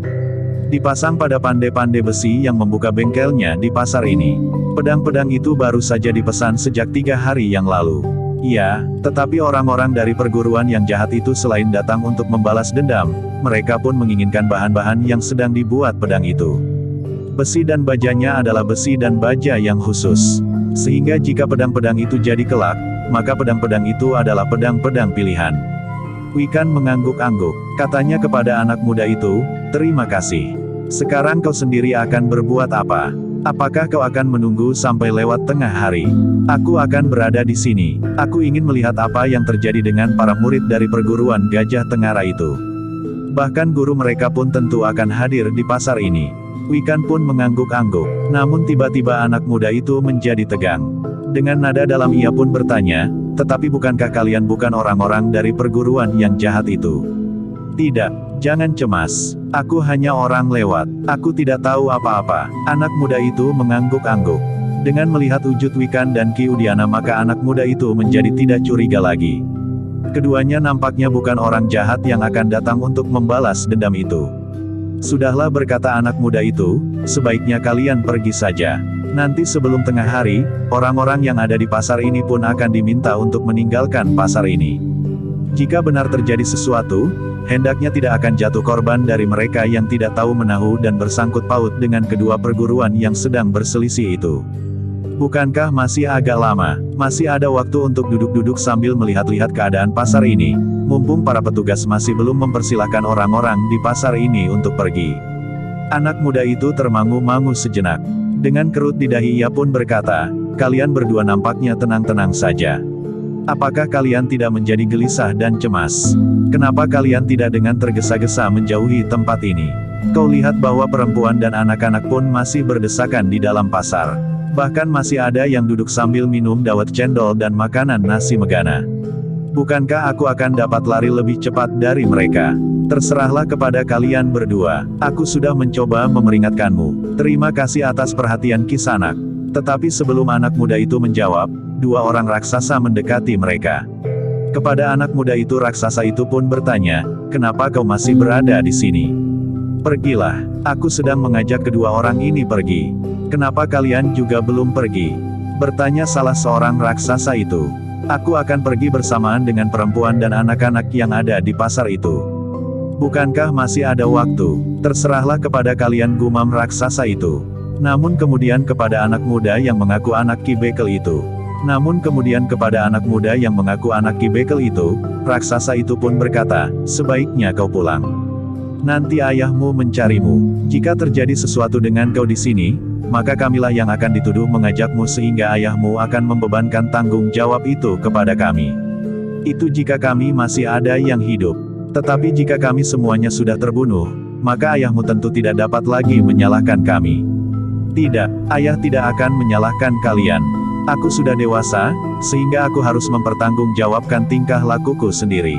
Dipasang pada pandai-pandai besi yang membuka bengkelnya di pasar ini. Pedang-pedang itu baru saja dipesan sejak 3 hari yang lalu. Ya, tetapi orang-orang dari perguruan yang jahat itu selain datang untuk membalas dendam, mereka pun menginginkan bahan-bahan yang sedang dibuat pedang itu. Besi dan bajanya adalah besi dan baja yang khusus. Sehingga jika pedang-pedang itu jadi kelak, maka pedang-pedang itu adalah pedang-pedang pilihan. Wikan mengangguk-angguk. Katanya kepada anak muda itu, terima kasih. Sekarang kau sendiri akan berbuat apa? Apakah kau akan menunggu sampai lewat tengah hari? Aku akan berada di sini. Aku ingin melihat apa yang terjadi dengan para murid dari perguruan Gajah Tengara itu. Bahkan guru mereka pun tentu akan hadir di pasar ini. Wikan pun mengangguk-angguk. Namun tiba-tiba anak muda itu menjadi tegang. Dengan nada dalam ia pun bertanya, tetapi bukankah kalian bukan orang-orang dari perguruan yang jahat itu? Tidak, jangan cemas. Aku hanya orang lewat. Aku tidak tahu apa-apa. Anak muda itu mengangguk-angguk. Dengan melihat wujud Wikan dan Ki Udiana maka anak muda itu menjadi tidak curiga lagi. Keduanya nampaknya bukan orang jahat yang akan datang untuk membalas dendam itu. Sudahlah, berkata anak muda itu, sebaiknya kalian pergi saja. Nanti sebelum tengah hari, orang-orang yang ada di pasar ini pun akan diminta untuk meninggalkan pasar ini. Jika benar terjadi sesuatu, hendaknya tidak akan jatuh korban dari mereka yang tidak tahu menahu dan bersangkut paut dengan kedua perguruan yang sedang berselisih itu. Bukankah masih agak lama? Masih ada waktu untuk duduk-duduk sambil melihat-lihat keadaan pasar ini, mumpung para petugas masih belum mempersilahkan orang-orang di pasar ini untuk pergi. Anak muda itu termangu-mangu sejenak. Dengan kerut di dahi ia pun berkata, kalian berdua nampaknya tenang-tenang saja. Apakah kalian tidak menjadi gelisah dan cemas? Kenapa kalian tidak dengan tergesa-gesa menjauhi tempat ini? Kau lihat bahwa perempuan dan anak-anak pun masih berdesakan di dalam pasar. Bahkan masih ada yang duduk sambil minum dawet cendol dan makanan nasi megana. Bukankah aku akan dapat lari lebih cepat dari mereka? Terserahlah kepada kalian berdua. Aku sudah mencoba memeringatkanmu. Terima kasih atas perhatian Kisanak. Tetapi sebelum anak muda itu menjawab, 2 orang raksasa mendekati mereka. Kepada anak muda itu raksasa itu pun bertanya, kenapa kau masih berada di sini? Pergilah, aku sedang mengajak kedua orang ini pergi. Kenapa kalian juga belum pergi? Bertanya salah seorang raksasa itu. Aku akan pergi bersamaan dengan perempuan dan anak-anak yang ada di pasar itu. Bukankah masih ada waktu? Terserahlah kepada kalian, gumam raksasa itu. Namun kemudian kepada anak muda yang mengaku anak Ki Bekel itu. Raksasa itu pun berkata, sebaiknya kau pulang. Nanti ayahmu mencarimu. Jika terjadi sesuatu dengan kau di sini, maka kamilah yang akan dituduh mengajakmu sehingga ayahmu akan membebankan tanggung jawab itu kepada kami. Itu jika kami masih ada yang hidup. Tetapi jika kami semuanya sudah terbunuh, maka ayahmu tentu tidak dapat lagi menyalahkan kami. Tidak, ayah tidak akan menyalahkan kalian. Aku sudah dewasa, sehingga aku harus mempertanggungjawabkan tingkah lakuku sendiri.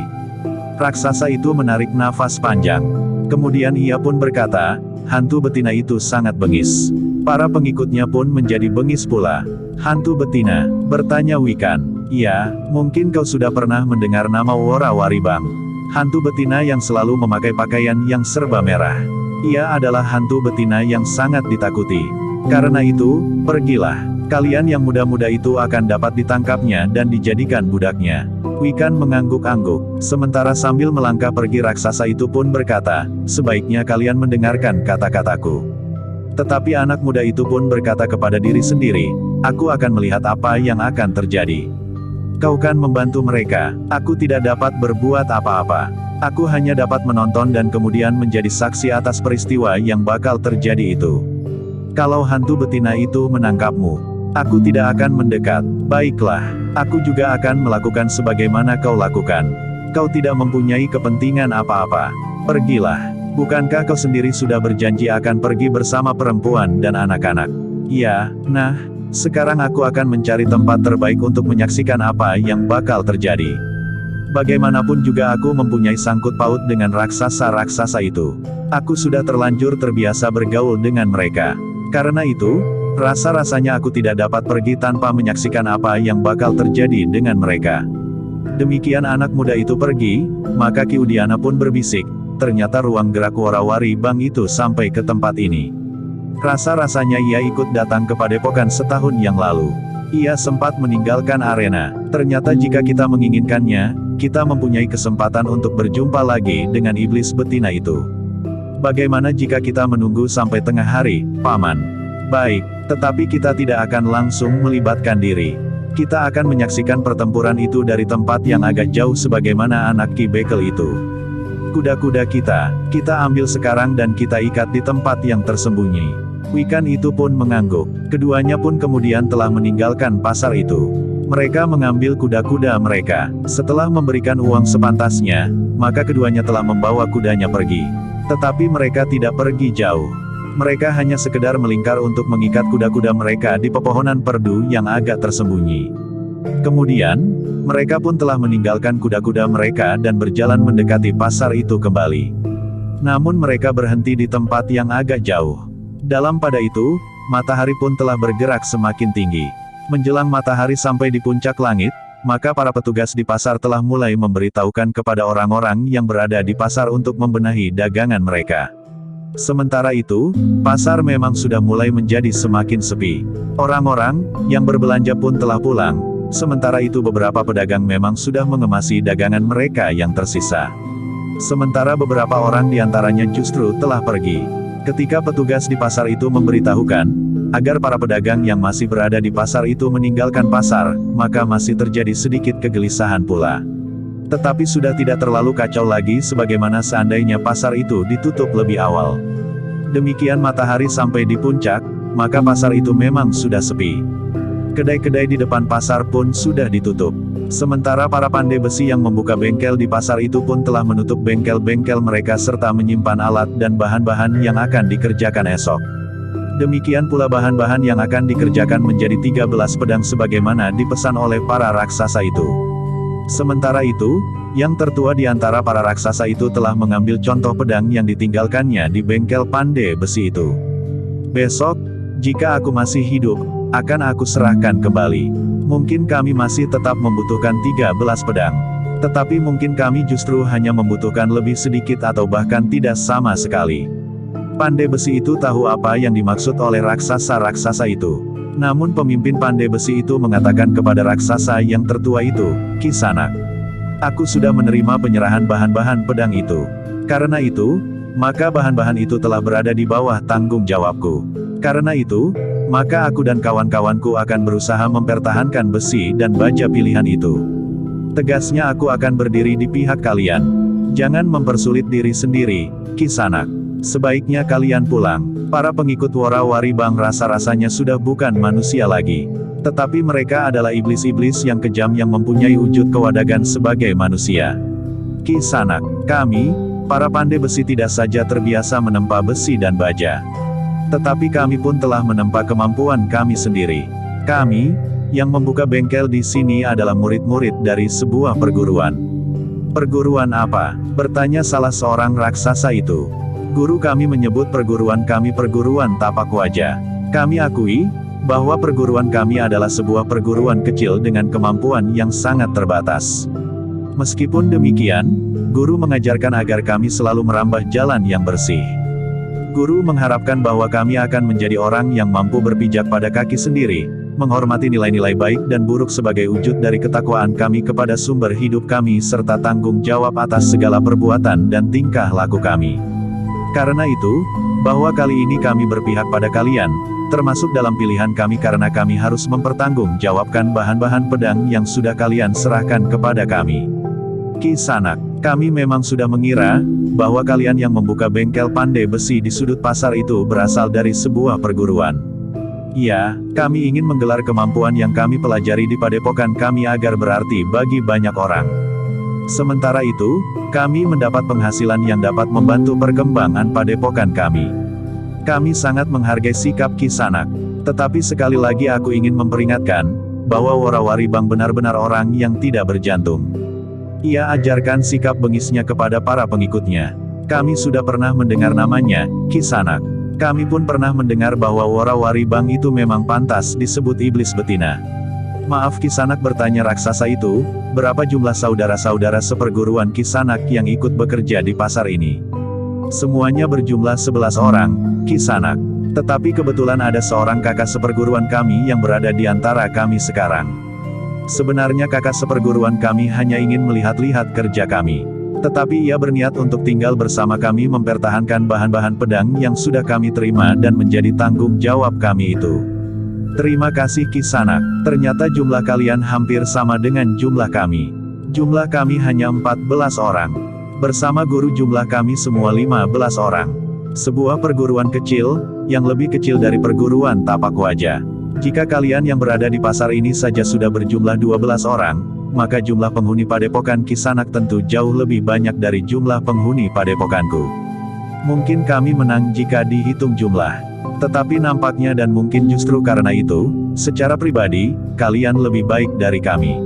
Raksasa itu menarik nafas panjang. Kemudian ia pun berkata, hantu betina itu sangat bengis. Para pengikutnya pun menjadi bengis pula. Hantu betina, bertanya Wikan. Ya, mungkin kau sudah pernah mendengar nama Wora Waribang. Hantu betina yang selalu memakai pakaian yang serba merah. Ia adalah hantu betina yang sangat ditakuti. Karena itu, pergilah. Kalian yang muda-muda itu akan dapat ditangkapnya dan dijadikan budaknya. Wikan mengangguk-angguk. Sementara sambil melangkah pergi raksasa itu pun berkata, sebaiknya kalian mendengarkan kata-kataku. Tetapi anak muda itu pun berkata kepada diri sendiri, aku akan melihat apa yang akan terjadi. Kau kan membantu mereka, aku tidak dapat berbuat apa-apa. Aku hanya dapat menonton dan kemudian menjadi saksi atas peristiwa yang bakal terjadi itu. Kalau hantu betina itu menangkapmu, aku tidak akan mendekat. Baiklah, aku juga akan melakukan sebagaimana kau lakukan. Kau tidak mempunyai kepentingan apa-apa. Pergilah. Bukankah kau sendiri sudah berjanji akan pergi bersama perempuan dan anak-anak? Ya, nah, sekarang aku akan mencari tempat terbaik untuk menyaksikan apa yang bakal terjadi. Bagaimanapun juga aku mempunyai sangkut paut dengan raksasa-raksasa itu. Aku sudah terlanjur terbiasa bergaul dengan mereka. Karena itu, rasa-rasanya aku tidak dapat pergi tanpa menyaksikan apa yang bakal terjadi dengan mereka. Demikian anak muda itu pergi, maka Ki Udiana pun berbisik, ternyata ruang gerak Worawari Bank itu sampai ke tempat ini. Rasa-rasanya ia ikut datang ke padepokan setahun yang lalu. Ia sempat meninggalkan arena. Ternyata jika kita menginginkannya, kita mempunyai kesempatan untuk berjumpa lagi dengan iblis betina itu. Bagaimana jika kita menunggu sampai tengah hari, Paman? Baik, tetapi kita tidak akan langsung melibatkan diri. Kita akan menyaksikan pertempuran itu dari tempat yang agak jauh sebagaimana anak Ki Bekel itu. Kuda-kuda kita ambil sekarang dan kita ikat di tempat yang tersembunyi. Wikan itu pun mengangguk. Keduanya pun kemudian telah meninggalkan pasar itu. Mereka mengambil kuda-kuda mereka. Setelah memberikan uang sepantasnya, maka keduanya telah membawa kudanya pergi. Tetapi mereka tidak pergi jauh. Mereka hanya sekedar melingkar untuk mengikat kuda-kuda mereka di pepohonan perdu yang agak tersembunyi. Kemudian, mereka pun telah meninggalkan kuda-kuda mereka dan berjalan mendekati pasar itu kembali. Namun mereka berhenti di tempat yang agak jauh. Dalam pada itu, matahari pun telah bergerak semakin tinggi. Menjelang matahari sampai di puncak langit, maka para petugas di pasar telah mulai memberitahukan kepada orang-orang yang berada di pasar untuk membenahi dagangan mereka. Sementara itu, pasar memang sudah mulai menjadi semakin sepi. Orang-orang yang berbelanja pun telah pulang, sementara itu beberapa pedagang memang sudah mengemasi dagangan mereka yang tersisa. Sementara beberapa orang di antaranya justru telah pergi. Ketika petugas di pasar itu memberitahukan agar para pedagang yang masih berada di pasar itu meninggalkan pasar, maka masih terjadi sedikit kegelisahan pula. Tetapi sudah tidak terlalu kacau lagi sebagaimana seandainya pasar itu ditutup lebih awal. Demikian matahari sampai di puncak, maka pasar itu memang sudah sepi. Kedai-kedai di depan pasar pun sudah ditutup. Sementara para pandai besi yang membuka bengkel di pasar itu pun telah menutup bengkel-bengkel mereka serta menyimpan alat dan bahan-bahan yang akan dikerjakan esok. Demikian pula bahan-bahan yang akan dikerjakan menjadi 13 pedang sebagaimana dipesan oleh para raksasa itu. Sementara itu, yang tertua di antara para raksasa itu telah mengambil contoh pedang yang ditinggalkannya di bengkel pandai besi itu. Besok, jika aku masih hidup, akan aku serahkan kembali. Mungkin kami masih tetap membutuhkan 13 pedang. Tetapi mungkin kami justru hanya membutuhkan lebih sedikit atau bahkan tidak sama sekali. Pandai besi itu tahu apa yang dimaksud oleh raksasa-raksasa itu. Namun pemimpin pandai besi itu mengatakan kepada raksasa yang tertua itu, Kisanak, aku sudah menerima penyerahan bahan-bahan pedang itu. Karena itu, maka bahan-bahan itu telah berada di bawah tanggung jawabku. Karena itu, maka aku dan kawan-kawanku akan berusaha mempertahankan besi dan baja pilihan itu. Tegasnya aku akan berdiri di pihak kalian. Jangan mempersulit diri sendiri, Kisanak. Sebaiknya kalian pulang. Para pengikut Worawari Bank rasa-rasanya sudah bukan manusia lagi. Tetapi mereka adalah iblis-iblis yang kejam yang mempunyai wujud kewadagan sebagai manusia. Kisanak, kami, para pandai besi tidak saja terbiasa menempa besi dan baja. Tetapi kami pun telah menempa kemampuan kami sendiri. Kami, yang membuka bengkel di sini adalah murid-murid dari sebuah perguruan. Perguruan apa? Bertanya salah seorang raksasa itu. Guru kami menyebut perguruan kami perguruan tapak wajah. Kami akui, bahwa perguruan kami adalah sebuah perguruan kecil dengan kemampuan yang sangat terbatas. Meskipun demikian, guru mengajarkan agar kami selalu merambah jalan yang bersih. Guru mengharapkan bahwa kami akan menjadi orang yang mampu berpijak pada kaki sendiri, menghormati nilai-nilai baik dan buruk sebagai wujud dari ketakwaan kami kepada sumber hidup kami serta tanggung jawab atas segala perbuatan dan tingkah laku kami. Karena itu, bahwa kali ini kami berpihak pada kalian, termasuk dalam pilihan kami karena kami harus mempertanggungjawabkan bahan-bahan pedang yang sudah kalian serahkan kepada kami. Ki Sanak, kami memang sudah mengira, bahwa kalian yang membuka bengkel pandai besi di sudut pasar itu berasal dari sebuah perguruan. Ya, kami ingin menggelar kemampuan yang kami pelajari di padepokan kami agar berarti bagi banyak orang. Sementara itu, kami mendapat penghasilan yang dapat membantu perkembangan padepokan kami. Kami sangat menghargai sikap Ki Sanak. Tetapi sekali lagi aku ingin memperingatkan, bahwa Warawaribang benar-benar orang yang tidak berjantung. Ia ajarkan sikap bengisnya kepada para pengikutnya. Kami sudah pernah mendengar namanya, Ki Sanak. Kami pun pernah mendengar bahwa Warawaribang itu memang pantas disebut iblis betina. Maaf, Ki Sanak, bertanya raksasa itu, berapa jumlah saudara-saudara seperguruan Ki Sanak yang ikut bekerja di pasar ini? Semuanya berjumlah 11 orang, Ki Sanak. Tetapi kebetulan ada seorang kakak seperguruan kami yang berada di antara kami sekarang. Sebenarnya kakak seperguruan kami hanya ingin melihat-lihat kerja kami. Tetapi ia berniat untuk tinggal bersama kami mempertahankan bahan-bahan pedang yang sudah kami terima dan menjadi tanggung jawab kami itu. Terima kasih Ki Sanak, ternyata jumlah kalian hampir sama dengan jumlah kami. Jumlah kami hanya 14 orang. Bersama guru jumlah kami semua 15 orang. Sebuah perguruan kecil, yang lebih kecil dari perguruan tapak wajah. Jika kalian yang berada di pasar ini saja sudah berjumlah 12 orang, maka jumlah penghuni padepokan Ki Sanak tentu jauh lebih banyak dari jumlah penghuni padepokanku. Mungkin kami menang jika dihitung jumlah. Tetapi nampaknya dan mungkin justru karena itu, secara pribadi, kalian lebih baik dari kami.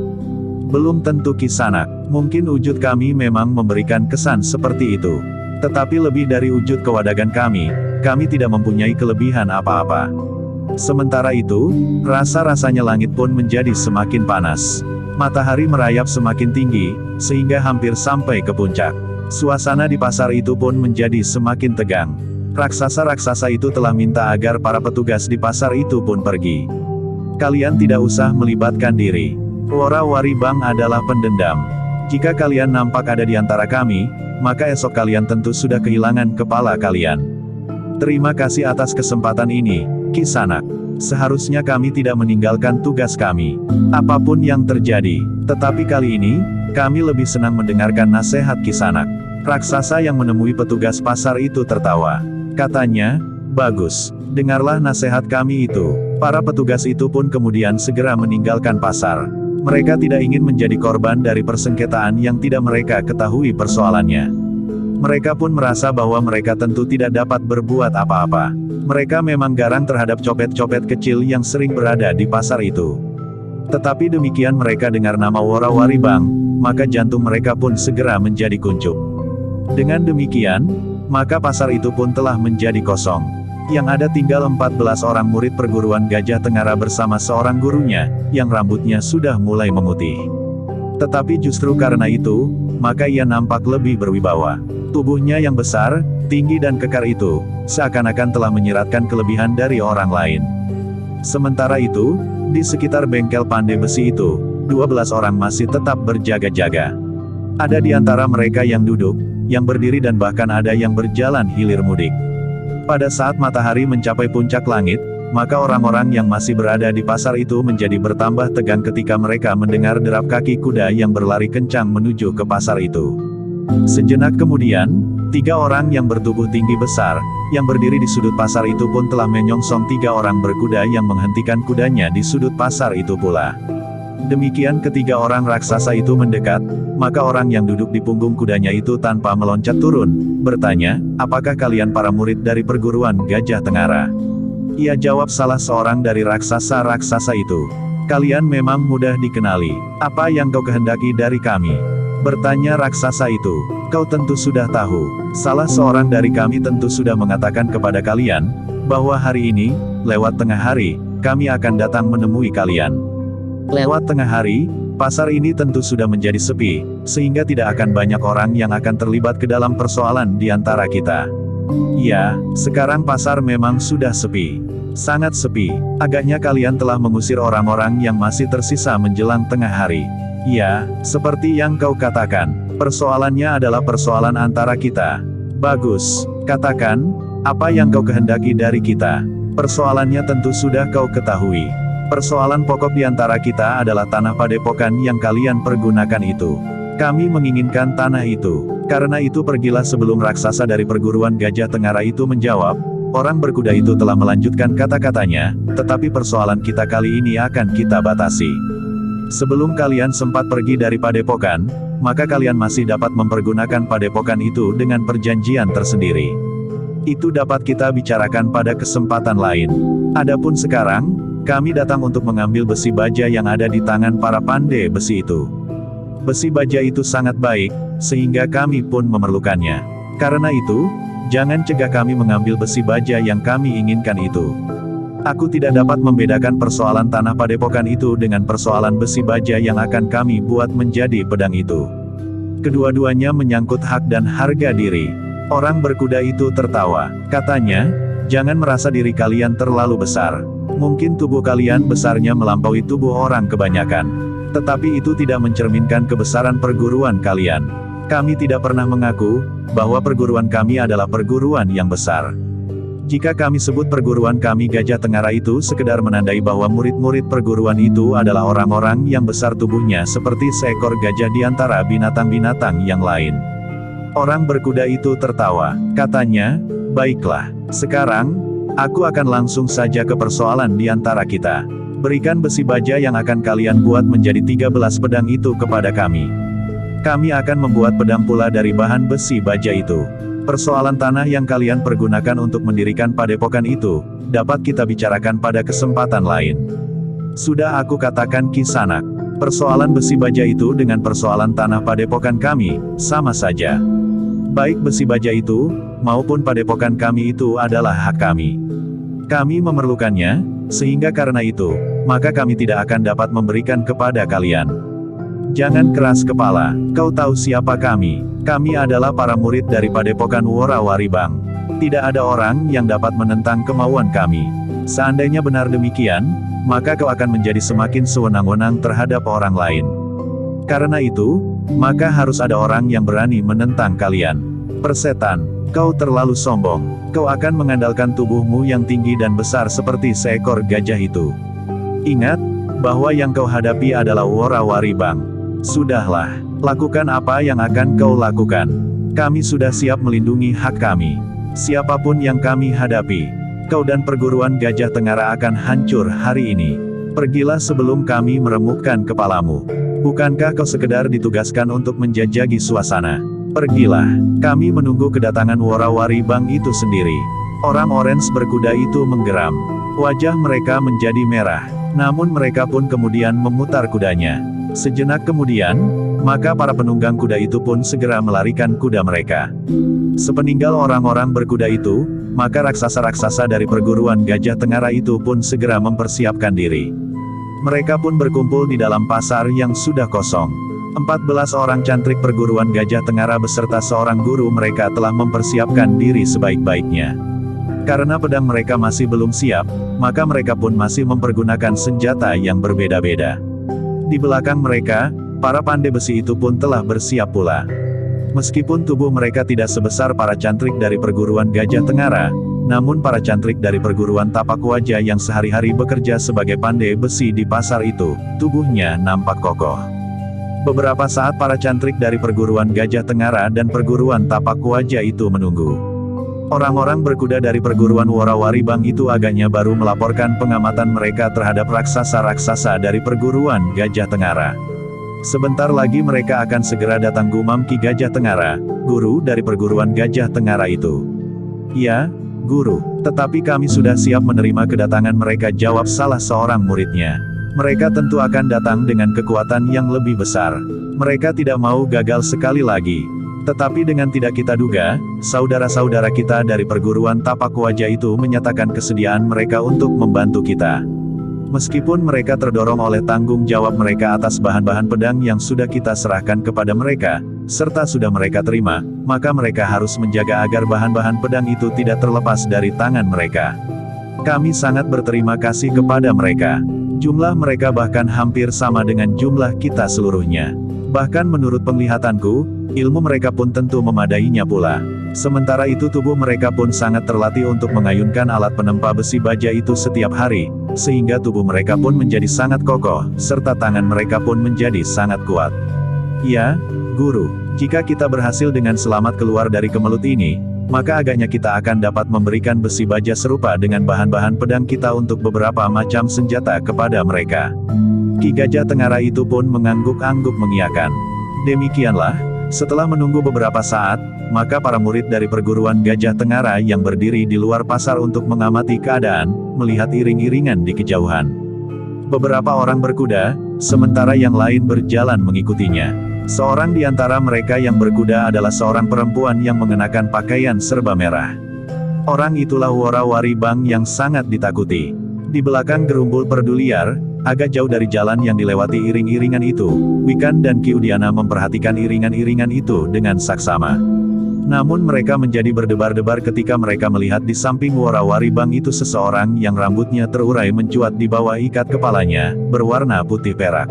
Belum tentu Ki Sanak, mungkin wujud kami memang memberikan kesan seperti itu. Tetapi lebih dari wujud kewadagan kami tidak mempunyai kelebihan apa-apa. Sementara itu, rasa-rasanya langit pun menjadi semakin panas. Matahari merayap semakin tinggi, sehingga hampir sampai ke puncak. Suasana di pasar itu pun menjadi semakin tegang. Raksasa-raksasa itu telah minta agar para petugas di pasar itu pun pergi. Kalian tidak usah melibatkan diri. Warawaribang adalah pendendam. Jika kalian nampak ada di antara kami, maka esok kalian tentu sudah kehilangan kepala kalian. Terima kasih atas kesempatan ini, Ki Sanak. Seharusnya kami tidak meninggalkan tugas kami, apapun yang terjadi. Tetapi kali ini, kami lebih senang mendengarkan nasihat Ki Sanak. Raksasa yang menemui petugas pasar itu tertawa. Katanya, bagus, dengarlah nasihat kami itu. Para petugas itu pun kemudian segera meninggalkan pasar. Mereka tidak ingin menjadi korban dari persengketaan yang tidak mereka ketahui persoalannya. Mereka pun merasa bahwa mereka tentu tidak dapat berbuat apa-apa. Mereka memang garang terhadap copet-copet kecil yang sering berada di pasar itu. Tetapi demikian mereka dengar nama Warawaribang, maka jantung mereka pun segera menjadi kuncup. Dengan demikian, maka pasar itu pun telah menjadi kosong. Yang ada tinggal 14 orang murid perguruan Gajah Tengara bersama seorang gurunya, yang rambutnya sudah mulai memutih. Tetapi justru karena itu, maka ia nampak lebih berwibawa. Tubuhnya yang besar, tinggi dan kekar itu, seakan-akan telah menyiratkan kelebihan dari orang lain. Sementara itu, di sekitar bengkel pandai besi itu, 12 orang masih tetap berjaga-jaga. Ada di antara mereka yang duduk, yang berdiri dan bahkan ada yang berjalan hilir mudik. Pada saat matahari mencapai puncak langit, maka orang-orang yang masih berada di pasar itu menjadi bertambah tegang ketika mereka mendengar derap kaki kuda yang berlari kencang menuju ke pasar itu. Sejenak kemudian, 3 orang yang bertubuh tinggi besar, yang berdiri di sudut pasar itu pun telah menyongsong 3 orang berkuda yang menghentikan kudanya di sudut pasar itu pula. Demikian ketiga orang raksasa itu mendekat, maka orang yang duduk di punggung kudanya itu tanpa meloncat turun, bertanya, apakah kalian para murid dari perguruan Gajah Tengara? Ia jawab salah seorang dari raksasa-raksasa itu. Kalian memang mudah dikenali. Apa yang kau kehendaki dari kami? Bertanya raksasa itu. Kau tentu sudah tahu. Salah seorang dari kami tentu sudah mengatakan kepada kalian, bahwa hari ini, lewat tengah hari, kami akan datang menemui kalian. Lewat tengah hari, pasar ini tentu sudah menjadi sepi, sehingga tidak akan banyak orang yang akan terlibat ke dalam persoalan di antara kita. Ya, sekarang pasar memang sudah sepi. Sangat sepi. Agaknya kalian telah mengusir orang-orang yang masih tersisa menjelang tengah hari. Ya, seperti yang kau katakan, persoalannya adalah persoalan antara kita. Bagus, Katakan, apa yang kau kehendaki dari kita? Persoalannya tentu sudah kau ketahui. Persoalan pokok di antara kita adalah tanah padepokan yang kalian pergunakan itu. Kami menginginkan tanah itu. Karena itu pergilah sebelum raksasa dari perguruan Gajah Tengara itu menjawab, orang berkuda itu telah melanjutkan kata-katanya, tetapi persoalan kita kali ini akan kita batasi. Sebelum kalian sempat pergi dari padepokan, maka kalian masih dapat mempergunakan padepokan itu dengan perjanjian tersendiri. Itu dapat kita bicarakan pada kesempatan lain. Adapun sekarang, kami datang untuk mengambil besi baja yang ada di tangan para pandai besi itu. Besi baja itu sangat baik, sehingga kami pun memerlukannya. Karena itu, jangan cegah kami mengambil besi baja yang kami inginkan itu. Aku tidak dapat membedakan persoalan tanah padepokan itu dengan persoalan besi baja yang akan kami buat menjadi pedang itu. Kedua-duanya menyangkut hak dan harga diri. Orang berkuda itu tertawa. Katanya, jangan merasa diri kalian terlalu besar. Mungkin tubuh kalian besarnya melampaui tubuh orang kebanyakan. Tetapi itu tidak mencerminkan kebesaran perguruan kalian. Kami tidak pernah mengaku bahwa perguruan kami adalah perguruan yang besar. Jika kami sebut perguruan kami Gajah Tengara itu sekedar menandai bahwa murid-murid perguruan itu adalah orang-orang yang besar tubuhnya seperti seekor gajah di antara binatang-binatang yang lain. Orang berkuda itu tertawa. Katanya, baiklah, sekarang, aku akan langsung saja ke persoalan di antara kita. Berikan besi baja yang akan kalian buat menjadi 13 pedang itu kepada kami. Kami akan membuat pedang pula dari bahan besi baja itu. Persoalan tanah yang kalian pergunakan untuk mendirikan padepokan itu, dapat kita bicarakan pada kesempatan lain. Sudah aku katakan Kisanak, persoalan besi baja itu dengan persoalan tanah padepokan kami, sama saja. Baik besi baja itu, maupun padepokan kami itu adalah hak kami. Kami memerlukannya, sehingga karena itu, maka kami tidak akan dapat memberikan kepada kalian. Jangan keras kepala, kau tahu siapa kami. Kami adalah para murid dari padepokan Worawaribang. Tidak ada orang yang dapat menentang kemauan kami. Seandainya benar demikian, maka kau akan menjadi semakin sewenang-wenang terhadap orang lain. Karena itu, maka harus ada orang yang berani menentang kalian. Persetan, kau terlalu sombong. Kau akan mengandalkan tubuhmu yang tinggi dan besar seperti seekor gajah itu. Ingat, bahwa yang kau hadapi adalah Worawaribang. Sudahlah, lakukan apa yang akan kau lakukan. Kami sudah siap melindungi hak kami. Siapapun yang kami hadapi, kau dan perguruan Gajah Tengara akan hancur hari ini. Pergilah sebelum kami meremukkan kepalamu. Bukankah kau sekedar ditugaskan untuk menjajaki suasana? Pergilah, kami menunggu kedatangan Worawaribang itu sendiri. Orang orange berkuda itu menggeram. Wajah mereka menjadi merah. Namun mereka pun kemudian memutar kudanya. Sejenak kemudian, maka para penunggang kuda itu pun segera melarikan kuda mereka. Sepeninggal orang-orang berkuda itu, maka raksasa-raksasa dari perguruan Gajah Tengara itu pun segera mempersiapkan diri. Mereka pun berkumpul di dalam pasar yang sudah kosong. 14 orang cantrik perguruan Gajah Tengara beserta seorang guru mereka telah mempersiapkan diri sebaik-baiknya. Karena pedang mereka masih belum siap, maka mereka pun masih mempergunakan senjata yang berbeda-beda. Di belakang mereka, para pandai besi itu pun telah bersiap pula. Meskipun tubuh mereka tidak sebesar para cantrik dari perguruan Gajah Tengara, namun para cantrik dari perguruan Tapak Wajah yang sehari-hari bekerja sebagai pandai besi di pasar itu, tubuhnya nampak kokoh. Beberapa saat para cantrik dari perguruan Gajah Tengara dan perguruan Tapak Wajah itu menunggu. Orang-orang berkuda dari perguruan Worawaribang itu agaknya baru melaporkan pengamatan mereka terhadap raksasa-raksasa dari perguruan Gajah Tengara. Sebentar lagi mereka akan segera datang, gumam Ki Gajah Tengara, guru dari perguruan Gajah Tengara itu. Ya, guru, tetapi kami sudah siap menerima kedatangan mereka, jawab salah seorang muridnya. Mereka tentu akan datang dengan kekuatan yang lebih besar. Mereka tidak mau gagal sekali lagi. Tetapi dengan tidak kita duga, saudara-saudara kita dari perguruan Tapak Wajah itu menyatakan kesediaan mereka untuk membantu kita. Meskipun mereka terdorong oleh tanggung jawab mereka atas bahan-bahan pedang yang sudah kita serahkan kepada mereka, serta sudah mereka terima, maka mereka harus menjaga agar bahan-bahan pedang itu tidak terlepas dari tangan mereka. Kami sangat berterima kasih kepada mereka. Jumlah mereka bahkan hampir sama dengan jumlah kita seluruhnya. Bahkan menurut penglihatanku, ilmu mereka pun tentu memadainya pula. Sementara itu tubuh mereka pun sangat terlatih untuk mengayunkan alat penempa besi baja itu setiap hari, sehingga tubuh mereka pun menjadi sangat kokoh, serta tangan mereka pun menjadi sangat kuat. Ya, Guru, jika kita berhasil dengan selamat keluar dari kemelut ini, maka agaknya kita akan dapat memberikan besi baja serupa dengan bahan-bahan pedang kita untuk beberapa macam senjata kepada mereka. Ki Gajah Tengara itu pun mengangguk-angguk mengiyakan. Demikianlah, setelah menunggu beberapa saat, maka para murid dari perguruan Gajah Tengara yang berdiri di luar pasar untuk mengamati keadaan, melihat iring-iringan di kejauhan. Beberapa orang berkuda, sementara yang lain berjalan mengikutinya. Seorang di antara mereka yang berkuda adalah seorang perempuan yang mengenakan pakaian serba merah. Orang itulah Wara Waribang yang sangat ditakuti. Di belakang gerumbul perduliar, agak jauh dari jalan yang dilewati iring-iringan itu, Wikan dan Ki Udiana memperhatikan iringan-iringan itu dengan saksama. Namun mereka menjadi berdebar-debar ketika mereka melihat di samping Wara Waribang itu seseorang yang rambutnya terurai mencuat di bawah ikat kepalanya, berwarna putih perak.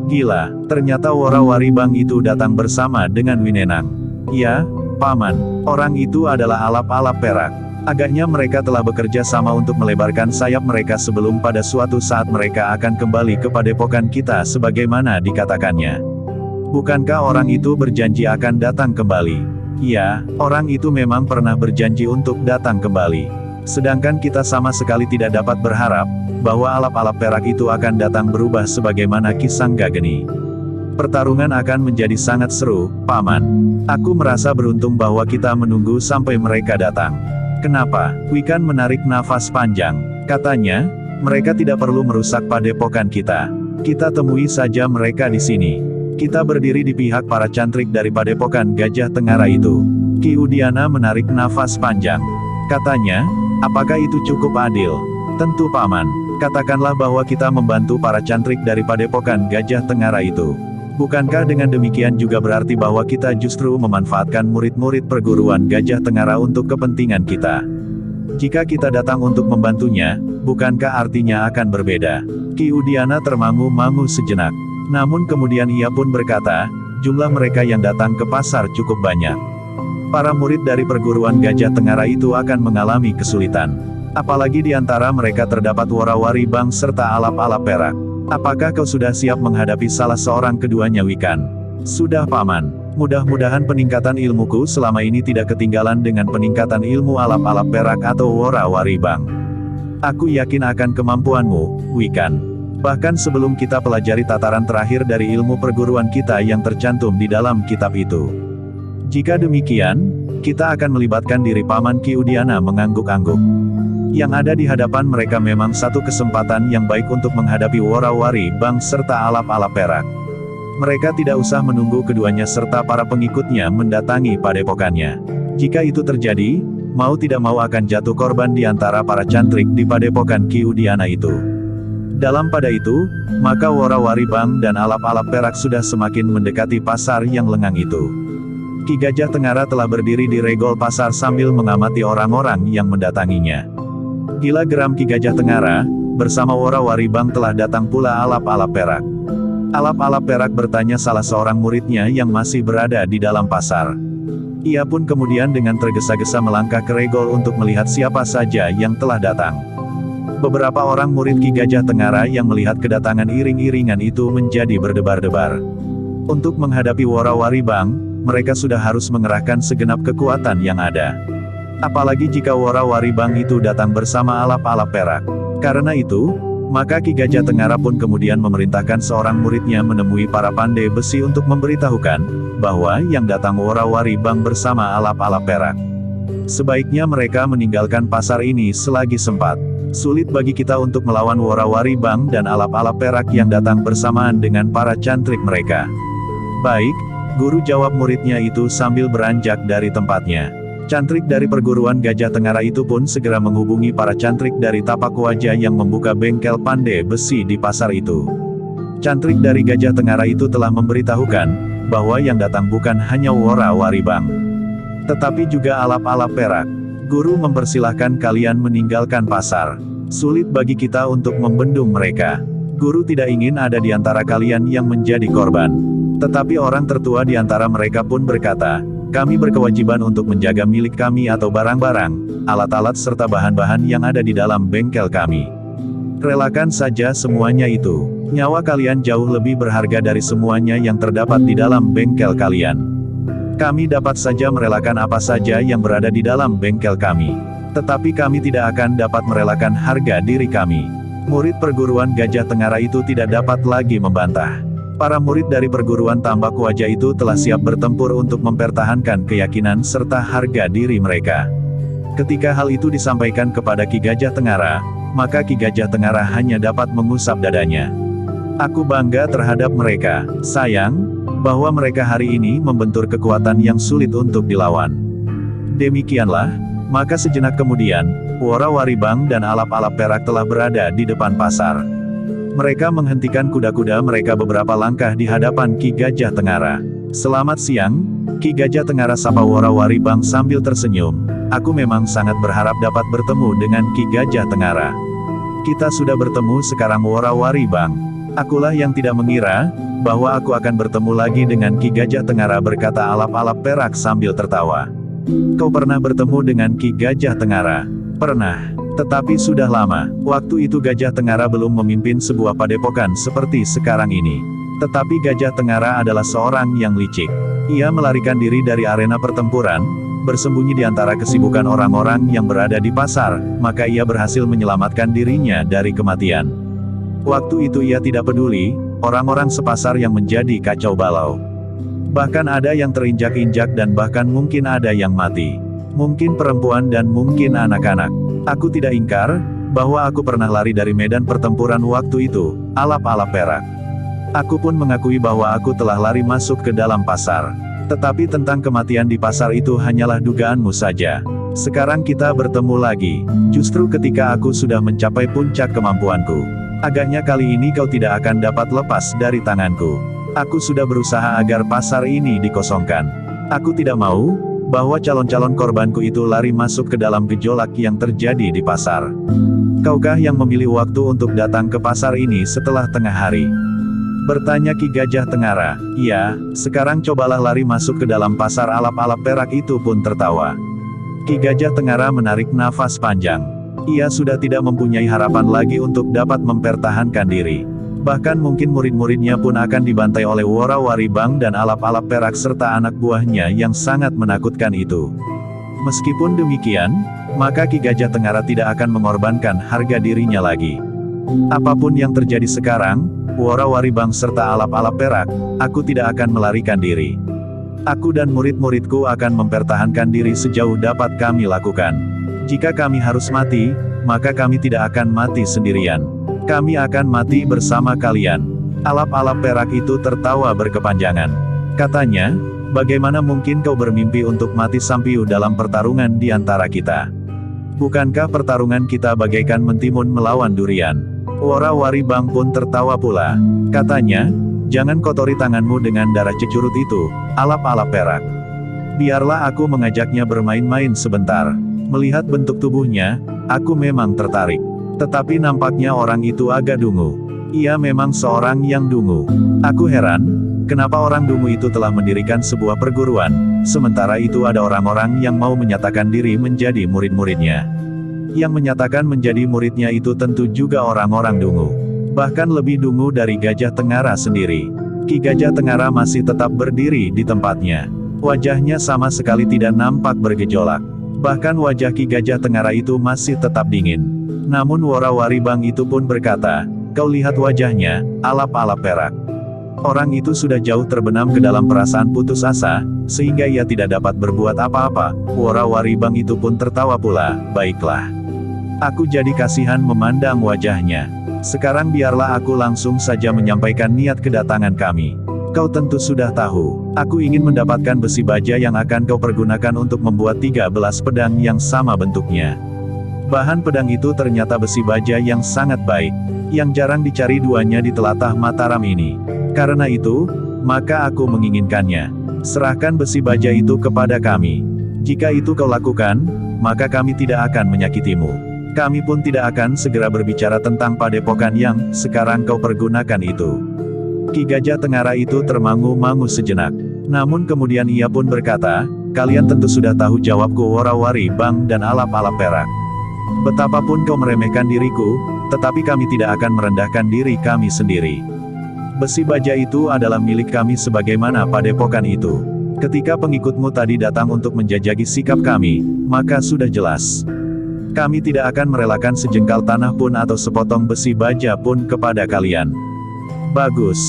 Gila, ternyata Wara Waribang itu datang bersama dengan Winenang. Ya, Paman, orang itu adalah alap-alap perak. Agaknya mereka telah bekerja sama untuk melebarkan sayap mereka sebelum pada suatu saat mereka akan kembali ke padepokan kita sebagaimana dikatakannya. Bukankah orang itu berjanji akan datang kembali? Ya, orang itu memang pernah berjanji untuk datang kembali. Sedangkan kita sama sekali tidak dapat berharap, bahwa alap-alap perak itu akan datang berubah sebagaimana Ki Sanggageni. Pertarungan akan menjadi sangat seru, Paman. Aku merasa beruntung bahwa kita menunggu sampai mereka datang. Kenapa? Wikan menarik nafas panjang. Katanya, mereka tidak perlu merusak padepokan kita. Kita temui saja mereka di sini. Kita berdiri di pihak para cantrik dari padepokan Gajah Tengara itu. Ki Udiana menarik nafas panjang. Katanya, apakah itu cukup adil? Tentu Paman. Katakanlah bahwa kita membantu para cantrik dari padepokan Gajah Tengara itu. Bukankah dengan demikian juga berarti bahwa kita justru memanfaatkan murid-murid perguruan Gajah Tengara untuk kepentingan kita? Jika kita datang untuk membantunya, bukankah artinya akan berbeda? Ki Udiana termangu-mangu sejenak. Namun kemudian ia pun berkata, jumlah mereka yang datang ke pasar cukup banyak. Para murid dari perguruan Gajah Tengara itu akan mengalami kesulitan. Apalagi di antara mereka terdapat Wara Waribang serta alap-alap perak. Apakah kau sudah siap menghadapi salah seorang keduanya Wikan? Sudah Paman. Mudah-mudahan peningkatan ilmuku selama ini tidak ketinggalan dengan peningkatan ilmu alap-alap perak atau Wara Waribang. Aku yakin akan kemampuanmu, Wikan. Bahkan sebelum kita pelajari tataran terakhir dari ilmu perguruan kita yang tercantum di dalam kitab itu. Jika demikian, kita akan melibatkan diri Paman Ki Udiana mengangguk-angguk. Yang ada di hadapan mereka memang satu kesempatan yang baik untuk menghadapi Wara Waribang serta alap-alap perak. Mereka tidak usah menunggu keduanya serta para pengikutnya mendatangi padepokannya. Jika itu terjadi, mau tidak mau akan jatuh korban di antara para cantrik di padepokan Ki Udiana itu. Dalam pada itu, maka Wara Waribang dan alap-alap perak sudah semakin mendekati pasar yang lengang itu. Ki Gajah Tengara telah berdiri di regol pasar sambil mengamati orang-orang yang mendatanginya. Gila geram Ki Gajah Tengara, bersama Wara Waribang telah datang pula alap-alap perak. Alap-alap perak bertanya salah seorang muridnya yang masih berada di dalam pasar. Ia pun kemudian dengan tergesa-gesa melangkah ke regol untuk melihat siapa saja yang telah datang. Beberapa orang murid Ki Gajah Tengara yang melihat kedatangan iring-iringan itu menjadi berdebar-debar. Untuk menghadapi Wara Waribang, mereka sudah harus mengerahkan segenap kekuatan yang ada. Apalagi jika Wara Waribang itu datang bersama alap-alap perak. Karena itu, maka Ki Gajah Tengara pun kemudian memerintahkan seorang muridnya menemui para pandai besi untuk memberitahukan, bahwa yang datang Wara Waribang bersama alap-alap perak. Sebaiknya mereka meninggalkan pasar ini selagi sempat. Sulit bagi kita untuk melawan Wara Waribang dan alap-alap perak yang datang bersamaan dengan para cantrik mereka. Baik, guru jawab muridnya itu sambil beranjak dari tempatnya. Cantrik dari perguruan Gajah Tengara itu pun segera menghubungi para cantrik dari Tapak Wajah yang membuka bengkel pandai besi di pasar itu. Cantrik dari Gajah Tengara itu telah memberitahukan, bahwa yang datang bukan hanya Wara Waribang, tetapi juga alap-alap perak. Guru mempersilahkan kalian meninggalkan pasar. Sulit bagi kita untuk membendung mereka. Guru tidak ingin ada di antara kalian yang menjadi korban. Tetapi orang tertua di antara mereka pun berkata, kami berkewajiban untuk menjaga milik kami atau barang-barang, alat-alat serta bahan-bahan yang ada di dalam bengkel kami. Relakan saja semuanya itu. Nyawa kalian jauh lebih berharga dari semuanya yang terdapat di dalam bengkel kalian. Kami dapat saja merelakan apa saja yang berada di dalam bengkel kami. Tetapi kami tidak akan dapat merelakan harga diri kami. Murid perguruan Gajah Tengara itu tidak dapat lagi membantah. Para murid dari perguruan tambak wajah itu telah siap bertempur untuk mempertahankan keyakinan serta harga diri mereka. Ketika hal itu disampaikan kepada Ki Gajah Tengara, maka Ki Gajah Tengara hanya dapat mengusap dadanya. Aku bangga terhadap mereka, sayang, bahwa mereka hari ini membentur kekuatan yang sulit untuk dilawan. Demikianlah, maka sejenak kemudian, wara-waribang dan alap-alap perak telah berada di depan pasar. Mereka menghentikan kuda-kuda mereka beberapa langkah di hadapan Ki Gajah Tengara. Selamat siang, Ki Gajah Tengara, sapa wara-waribang sambil tersenyum. Aku memang sangat berharap dapat bertemu dengan Ki Gajah Tengara. Kita sudah bertemu sekarang, wara-waribang. Akulah yang tidak mengira bahwa aku akan bertemu lagi dengan Ki Gajah Tengara, berkata alap-alap perak sambil tertawa. Kau pernah bertemu dengan Ki Gajah Tengara? Pernah. Tetapi sudah lama. Waktu itu Gajah Tengara belum memimpin sebuah padepokan seperti sekarang ini. Tetapi Gajah Tengara adalah seorang yang licik. Ia melarikan diri dari arena pertempuran, bersembunyi di antara kesibukan orang-orang yang berada di pasar, maka ia berhasil menyelamatkan dirinya dari kematian. Waktu itu ia tidak peduli orang-orang sepasar yang menjadi kacau balau. Bahkan ada yang terinjak-injak dan bahkan mungkin ada yang mati. Mungkin perempuan dan mungkin anak-anak. Aku tidak ingkar bahwa aku pernah lari dari medan pertempuran waktu itu, alap-alap perak. Aku pun mengakui bahwa aku telah lari masuk ke dalam pasar. Tetapi tentang kematian di pasar itu hanyalah dugaanmu saja. Sekarang kita bertemu lagi, justru ketika aku sudah mencapai puncak kemampuanku. Agaknya kali ini kau tidak akan dapat lepas dari tanganku. Aku sudah berusaha agar pasar ini dikosongkan. Aku tidak mau bahwa calon-calon korbanku itu lari masuk ke dalam gejolak yang terjadi di pasar. Kaukah yang memilih waktu untuk datang ke pasar ini setelah tengah hari? Bertanya Ki Gajah Tengara. Iya, sekarang cobalah lari masuk ke dalam pasar, alap-alap perak itu pun tertawa. Ki Gajah Tengara menarik nafas panjang. Ia sudah tidak mempunyai harapan lagi untuk dapat mempertahankan diri. Bahkan mungkin murid-muridnya pun akan dibantai oleh wara-waribang dan alap-alap perak serta anak buahnya yang sangat menakutkan itu. Meskipun demikian, maka Ki Gajah Tengara tidak akan mengorbankan harga dirinya lagi. Apapun yang terjadi sekarang, wara-waribang serta alap-alap perak, aku tidak akan melarikan diri. Aku dan murid-muridku akan mempertahankan diri sejauh dapat kami lakukan. Jika kami harus mati, maka kami tidak akan mati sendirian. Kami akan mati bersama kalian. Alap-alap perak itu tertawa berkepanjangan. Katanya, bagaimana mungkin kau bermimpi untuk mati sampiu dalam pertarungan di antara kita? Bukankah pertarungan kita bagaikan mentimun melawan durian? Wara-waribang pun tertawa pula. Katanya, jangan kotori tanganmu dengan darah cecurut itu, alap-alap perak. Biarlah aku mengajaknya bermain-main sebentar. Melihat bentuk tubuhnya, aku memang tertarik. Tetapi nampaknya orang itu agak dungu. Ia memang seorang yang dungu. Aku heran, kenapa orang dungu itu telah mendirikan sebuah perguruan, sementara itu ada orang-orang yang mau menyatakan diri menjadi murid-muridnya. Yang menyatakan menjadi muridnya itu tentu juga orang-orang dungu. Bahkan lebih dungu dari Gajah Tengara sendiri. Ki Gajah Tengara masih tetap berdiri di tempatnya. Wajahnya sama sekali tidak nampak bergejolak. Bahkan wajah Ki Gajah Tengara itu masih tetap dingin. Namun wara-waribang itu pun berkata, kau lihat wajahnya, alap-alap perak. Orang itu sudah jauh terbenam ke dalam perasaan putus asa, sehingga ia tidak dapat berbuat apa-apa. Wara-waribang itu pun tertawa pula. Baiklah. Aku jadi kasihan memandang wajahnya. Sekarang biarlah aku langsung saja menyampaikan niat kedatangan kami. Kau tentu sudah tahu, aku ingin mendapatkan besi baja yang akan kau pergunakan untuk membuat 13 pedang yang sama bentuknya. Bahan pedang itu ternyata besi baja yang sangat baik, yang jarang dicari duanya di telatah Mataram ini. Karena itu, maka aku menginginkannya. Serahkan besi baja itu kepada kami. Jika itu kau lakukan, maka kami tidak akan menyakitimu. Kami pun tidak akan segera berbicara tentang padepokan yang sekarang kau pergunakan itu. Ki Gajah Tengara itu termangu-mangu sejenak. Namun kemudian ia pun berkata, Kalian tentu sudah tahu jawabku, Worawari Bang dan alap-alap perak. Betapapun kau meremehkan diriku, tetapi kami tidak akan merendahkan diri kami sendiri. Besi baja itu adalah milik kami sebagaimana padepokan itu. Ketika pengikutmu tadi datang untuk menjajaki sikap kami, maka sudah jelas. Kami tidak akan merelakan sejengkal tanah pun atau sepotong besi baja pun kepada kalian. Bagus.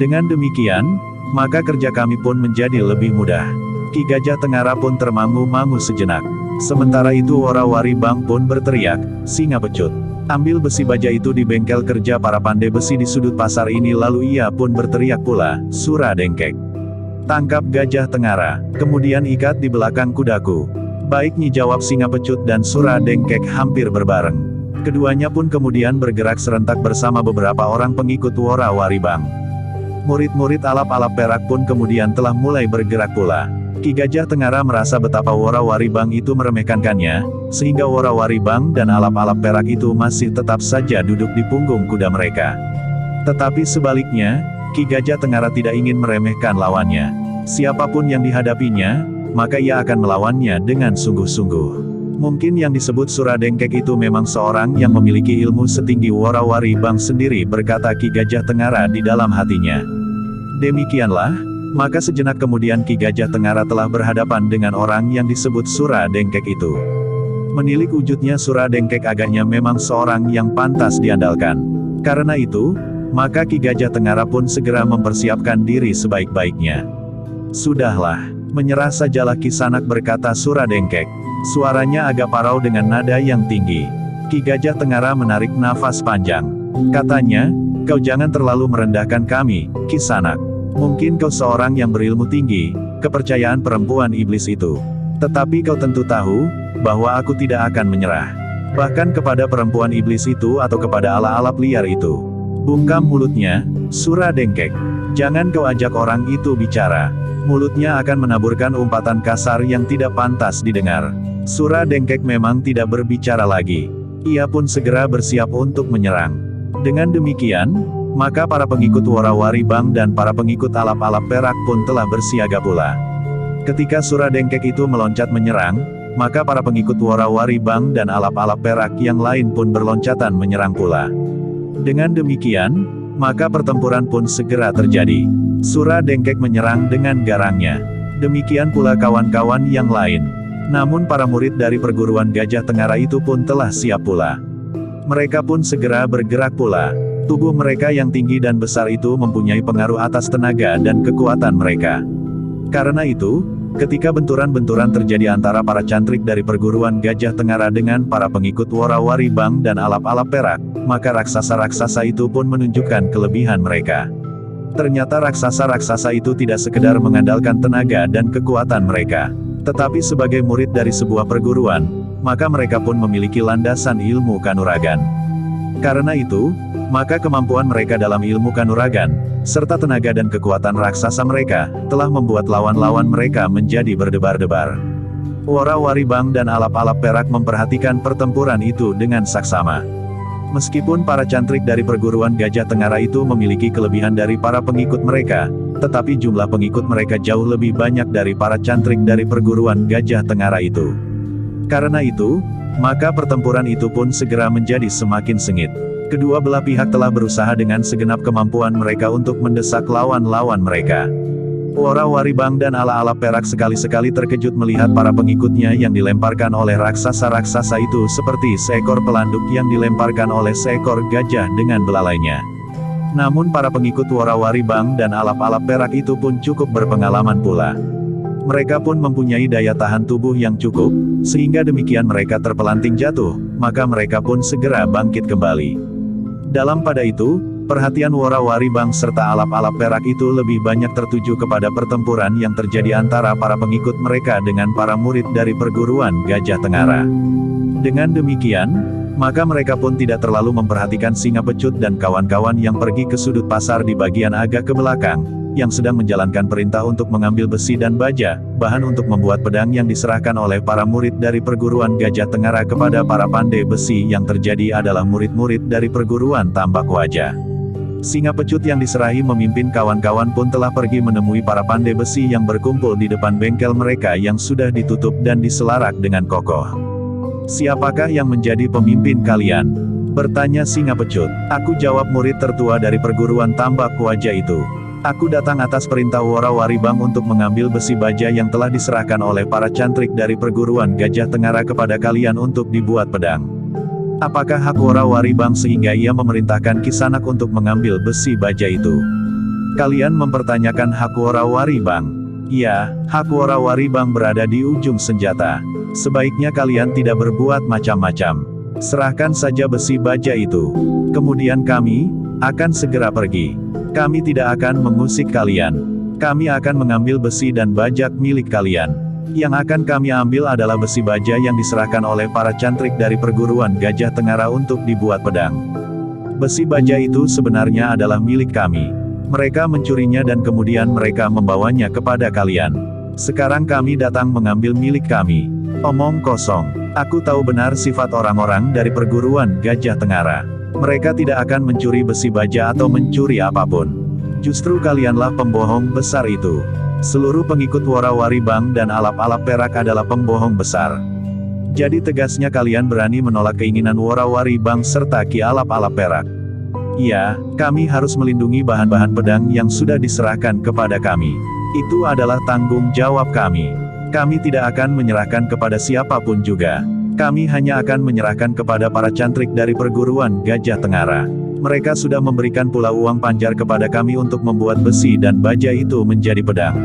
Dengan demikian, maka kerja kami pun menjadi lebih mudah. Ki Gajah Tengara pun termangu-mangu sejenak. Sementara itu Worawari Bang pun berteriak, "Singa pecut, ambil besi baja itu di bengkel kerja para pandai besi di sudut pasar ini." Lalu ia pun berteriak pula, "Sura Dengkek, tangkap Gajah Tengara, kemudian ikat di belakang kudaku." "Baik Nyi," jawab Singa Pecut dan Sura Dengkek hampir berbareng. Keduanya pun kemudian bergerak serentak bersama beberapa orang pengikut Worawari Bang. Murid-murid alap-alap perak pun kemudian telah mulai bergerak pula. Ki Gajah Tengara merasa betapa Worawari Bang itu meremehkannya, sehingga Worawari Bang dan alap-alap perak itu masih tetap saja duduk di punggung kuda mereka. Tetapi sebaliknya, Ki Gajah Tengara tidak ingin meremehkan lawannya. Siapapun yang dihadapinya, maka ia akan melawannya dengan sungguh-sungguh. Mungkin yang disebut Sura Dengkek itu memang seorang yang memiliki ilmu setinggi Worawari Bang sendiri, berkata Ki Gajah Tengara di dalam hatinya. Demikianlah, maka sejenak kemudian Ki Gajah Tengara telah berhadapan dengan orang yang disebut Sura Dengkek itu. Menilik wujudnya Sura Dengkek agaknya memang seorang yang pantas diandalkan. Karena itu, maka Ki Gajah Tengara pun segera mempersiapkan diri sebaik-baiknya. "Sudahlah, menyerah sajalah Kisanak," berkata Sura Dengkek. Suaranya agak parau dengan nada yang tinggi. Ki Gajah Tengara menarik nafas panjang. Katanya, "Kau jangan terlalu merendahkan kami, Kisanak. Mungkin kau seorang yang berilmu tinggi, kepercayaan perempuan iblis itu. Tetapi kau tentu tahu, bahwa aku tidak akan menyerah. Bahkan kepada perempuan iblis itu atau kepada ala-alap liar itu." Bungkam mulutnya, Sura Dengkek. "Jangan kau ajak orang itu bicara. Mulutnya akan menaburkan umpatan kasar yang tidak pantas didengar." Sura Dengkek memang tidak berbicara lagi. Ia pun segera bersiap untuk menyerang. Dengan demikian, maka para pengikut Worawari Bang dan para pengikut alap-alap perak pun telah bersiaga pula. Ketika Sura Dengkek itu meloncat menyerang, maka para pengikut Worawari Bang dan alap-alap perak yang lain pun berloncatan menyerang pula. Dengan demikian, maka pertempuran pun segera terjadi. Sura Dengkek menyerang dengan garangnya. Demikian pula kawan-kawan yang lain. Namun para murid dari perguruan Gajah Tengara itu pun telah siap pula. Mereka pun segera bergerak pula. Tubuh mereka yang tinggi dan besar itu mempunyai pengaruh atas tenaga dan kekuatan mereka. Karena itu, ketika benturan-benturan terjadi antara para cantrik dari perguruan Gajah Tengara dengan para pengikut Worawari Bang dan alap-alap perak, maka raksasa-raksasa itu pun menunjukkan kelebihan mereka. Ternyata raksasa-raksasa itu tidak sekedar mengandalkan tenaga dan kekuatan mereka, tetapi sebagai murid dari sebuah perguruan, maka mereka pun memiliki landasan ilmu kanuragan. Karena itu, maka kemampuan mereka dalam ilmu kanuragan, serta tenaga dan kekuatan raksasa mereka, telah membuat lawan-lawan mereka menjadi berdebar-debar. Worawari Bang dan alap-alap perak memperhatikan pertempuran itu dengan saksama. Meskipun para cantrik dari perguruan Gajah Tengara itu memiliki kelebihan dari para pengikut mereka, tetapi jumlah pengikut mereka jauh lebih banyak dari para cantrik dari perguruan Gajah Tengara itu. Karena itu, maka pertempuran itu pun segera menjadi semakin sengit. Kedua belah pihak telah berusaha dengan segenap kemampuan mereka untuk mendesak lawan-lawan mereka. Worawari Bang dan ala-alap perak sekali-sekali terkejut melihat para pengikutnya yang dilemparkan oleh raksasa-raksasa itu seperti seekor pelanduk yang dilemparkan oleh seekor gajah dengan belalainya. Namun para pengikut Worawari Bang dan alap-alap perak itu pun cukup berpengalaman pula. Mereka pun mempunyai daya tahan tubuh yang cukup, sehingga demikian mereka terpelanting jatuh, maka mereka pun segera bangkit kembali. Dalam pada itu, perhatian Worawari Bang serta alap-alap perak itu lebih banyak tertuju kepada pertempuran yang terjadi antara para pengikut mereka dengan para murid dari perguruan Gajah Tengara. Dengan demikian, maka mereka pun tidak terlalu memperhatikan Singa Pecut dan kawan-kawan yang pergi ke sudut pasar di bagian agak ke belakang, yang sedang menjalankan perintah untuk mengambil besi dan baja, bahan untuk membuat pedang yang diserahkan oleh para murid dari perguruan Gajah Tengara kepada para pandai besi yang terjadi adalah murid-murid dari perguruan Tambak Wajah. Singa pecut yang diserahi memimpin kawan-kawan pun telah pergi menemui para pandai besi yang berkumpul di depan bengkel mereka yang sudah ditutup dan diselarak dengan kokoh. "Siapakah yang menjadi pemimpin kalian?" bertanya singa pecut. "Aku," jawab murid tertua dari perguruan tambak wajah itu. "Aku datang atas perintah Wara Waribang untuk mengambil besi baja yang telah diserahkan oleh para cantrik dari perguruan Gajah Tengara kepada kalian untuk dibuat pedang." "Apakah hak Wara Waribang sehingga ia memerintahkan Kisanak untuk mengambil besi baja itu?" "Kalian mempertanyakan hak Wara Waribang?" "Ya, hak Wara Waribang berada di ujung senjata. Sebaiknya kalian tidak berbuat macam-macam. Serahkan saja besi baja itu. Kemudian kami akan segera pergi. Kami tidak akan mengusik kalian. Kami akan mengambil besi dan bajak milik kalian. Yang akan kami ambil adalah besi baja yang diserahkan oleh para cantrik dari perguruan Gajah Tengara untuk dibuat pedang. Besi baja itu sebenarnya adalah milik kami. Mereka mencurinya dan kemudian mereka membawanya kepada kalian. Sekarang kami datang mengambil milik kami." "Omong kosong. Aku tahu benar sifat orang-orang dari perguruan Gajah Tengara. Mereka tidak akan mencuri besi baja atau mencuri apapun. Justru kalianlah pembohong besar itu. Seluruh pengikut Wara Waribang dan alap-alap perak adalah pembohong besar. Jadi tegasnya kalian berani menolak keinginan Wara Waribang serta Ki alap-alap perak. Ya, kami harus melindungi bahan-bahan pedang yang sudah diserahkan kepada kami. Itu adalah tanggung jawab kami. Kami tidak akan menyerahkan kepada siapapun juga. Kami hanya akan menyerahkan kepada para cantrik dari perguruan Gajah Tengara. Mereka sudah memberikan pula uang panjar kepada kami untuk membuat besi dan baja itu menjadi pedang.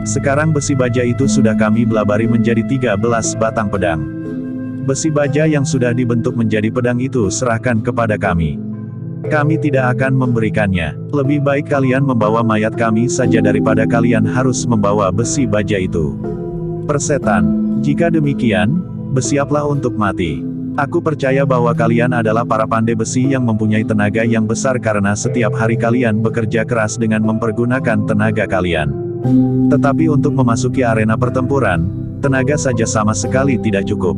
Sekarang besi baja itu sudah kami belabari menjadi 13 batang pedang. Besi baja yang sudah dibentuk menjadi pedang itu serahkan kepada kami. Kami tidak akan memberikannya. Lebih baik kalian membawa mayat kami saja daripada kalian harus membawa besi baja itu." Persetan, "Jika demikian, bersiaplah untuk mati. Aku percaya bahwa kalian adalah para pandai besi yang mempunyai tenaga yang besar karena setiap hari kalian bekerja keras dengan mempergunakan tenaga kalian. Tetapi untuk memasuki arena pertempuran, tenaga saja sama sekali tidak cukup.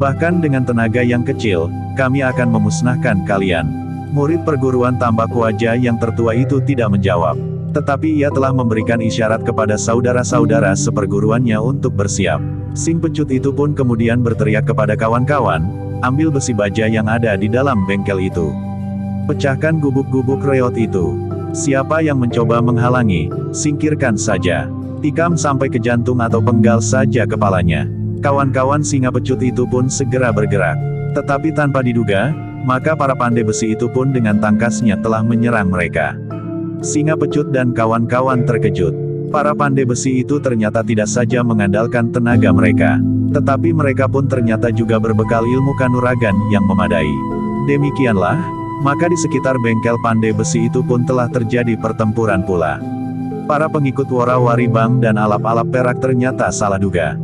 Bahkan dengan tenaga yang kecil, kami akan memusnahkan kalian." Murid perguruan tambak wajah yang tertua itu tidak menjawab. Tetapi ia telah memberikan isyarat kepada saudara-saudara seperguruannya untuk bersiap. Sing pecut itu pun kemudian berteriak kepada kawan-kawan, "Ambil besi baja yang ada di dalam bengkel itu. Pecahkan gubuk-gubuk reot itu. Siapa yang mencoba menghalangi, singkirkan saja. Tikam sampai ke jantung atau penggal saja kepalanya." Kawan-kawan singa pecut itu pun segera bergerak. Tetapi tanpa diduga, maka para pandai besi itu pun dengan tangkasnya telah menyerang mereka. Singa pecut dan kawan-kawan terkejut. Para pandai besi itu ternyata tidak saja mengandalkan tenaga mereka, tetapi mereka pun ternyata juga berbekal ilmu kanuragan yang memadai. Demikianlah, maka di sekitar bengkel pandai besi itu pun telah terjadi pertempuran pula. Para pengikut Wara Waribang dan alap-alap perak ternyata salah duga.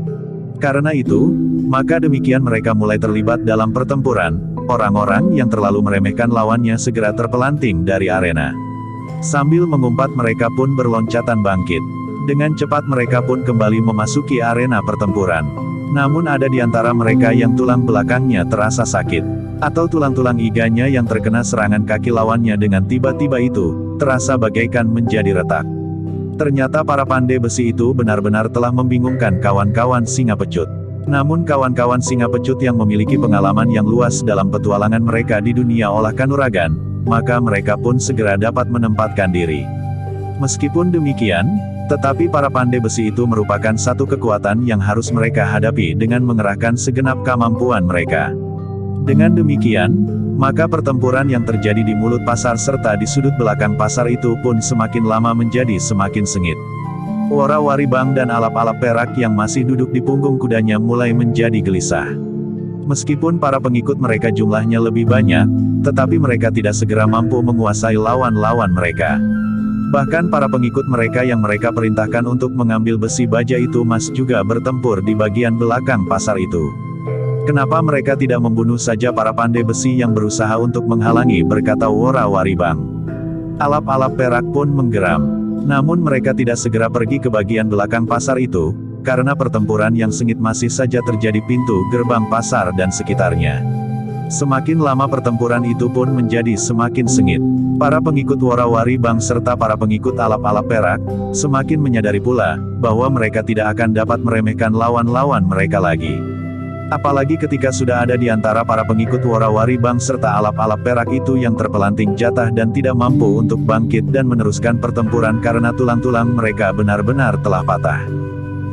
Karena itu, maka demikian mereka mulai terlibat dalam pertempuran. Orang-orang yang terlalu meremehkan lawannya segera terpelanting dari arena. Sambil mengumpat mereka pun berloncatan bangkit. Dengan cepat mereka pun kembali memasuki arena pertempuran. Namun ada di antara mereka yang tulang belakangnya terasa sakit. Atau tulang-tulang iganya yang terkena serangan kaki lawannya dengan tiba-tiba itu, terasa bagaikan menjadi retak. Ternyata para pandai besi itu benar-benar telah membingungkan kawan-kawan singa pecut. Namun kawan-kawan singa pecut yang memiliki pengalaman yang luas dalam petualangan mereka di dunia olah kanuragan, maka mereka pun segera dapat menempatkan diri. Meskipun demikian, tetapi para pandai besi itu merupakan satu kekuatan yang harus mereka hadapi dengan mengerahkan segenap kemampuan mereka. Dengan demikian, maka pertempuran yang terjadi di mulut pasar serta di sudut belakang pasar itu pun semakin lama menjadi semakin sengit. Wara Waribang dan alap-alap perak yang masih duduk di punggung kudanya mulai menjadi gelisah. Meskipun para pengikut mereka jumlahnya lebih banyak, tetapi mereka tidak segera mampu menguasai lawan-lawan mereka. Bahkan para pengikut mereka yang mereka perintahkan untuk mengambil besi baja itu masih juga bertempur di bagian belakang pasar itu. Kenapa mereka tidak membunuh saja para pandai besi yang berusaha untuk menghalangi, berkata Wara Waribang. Alap-alap perak pun menggeram. Namun mereka tidak segera pergi ke bagian belakang pasar itu, karena pertempuran yang sengit masih saja terjadi pintu gerbang pasar dan sekitarnya. Semakin lama pertempuran itu pun menjadi semakin sengit. Para pengikut Warawaribang serta para pengikut alap-alap perak, semakin menyadari pula, bahwa mereka tidak akan dapat meremehkan lawan-lawan mereka lagi. Apalagi ketika sudah ada di antara para pengikut Warawaribang serta alap-alap perak itu yang terpelanting jatah dan tidak mampu untuk bangkit dan meneruskan pertempuran karena tulang-tulang mereka benar-benar telah patah.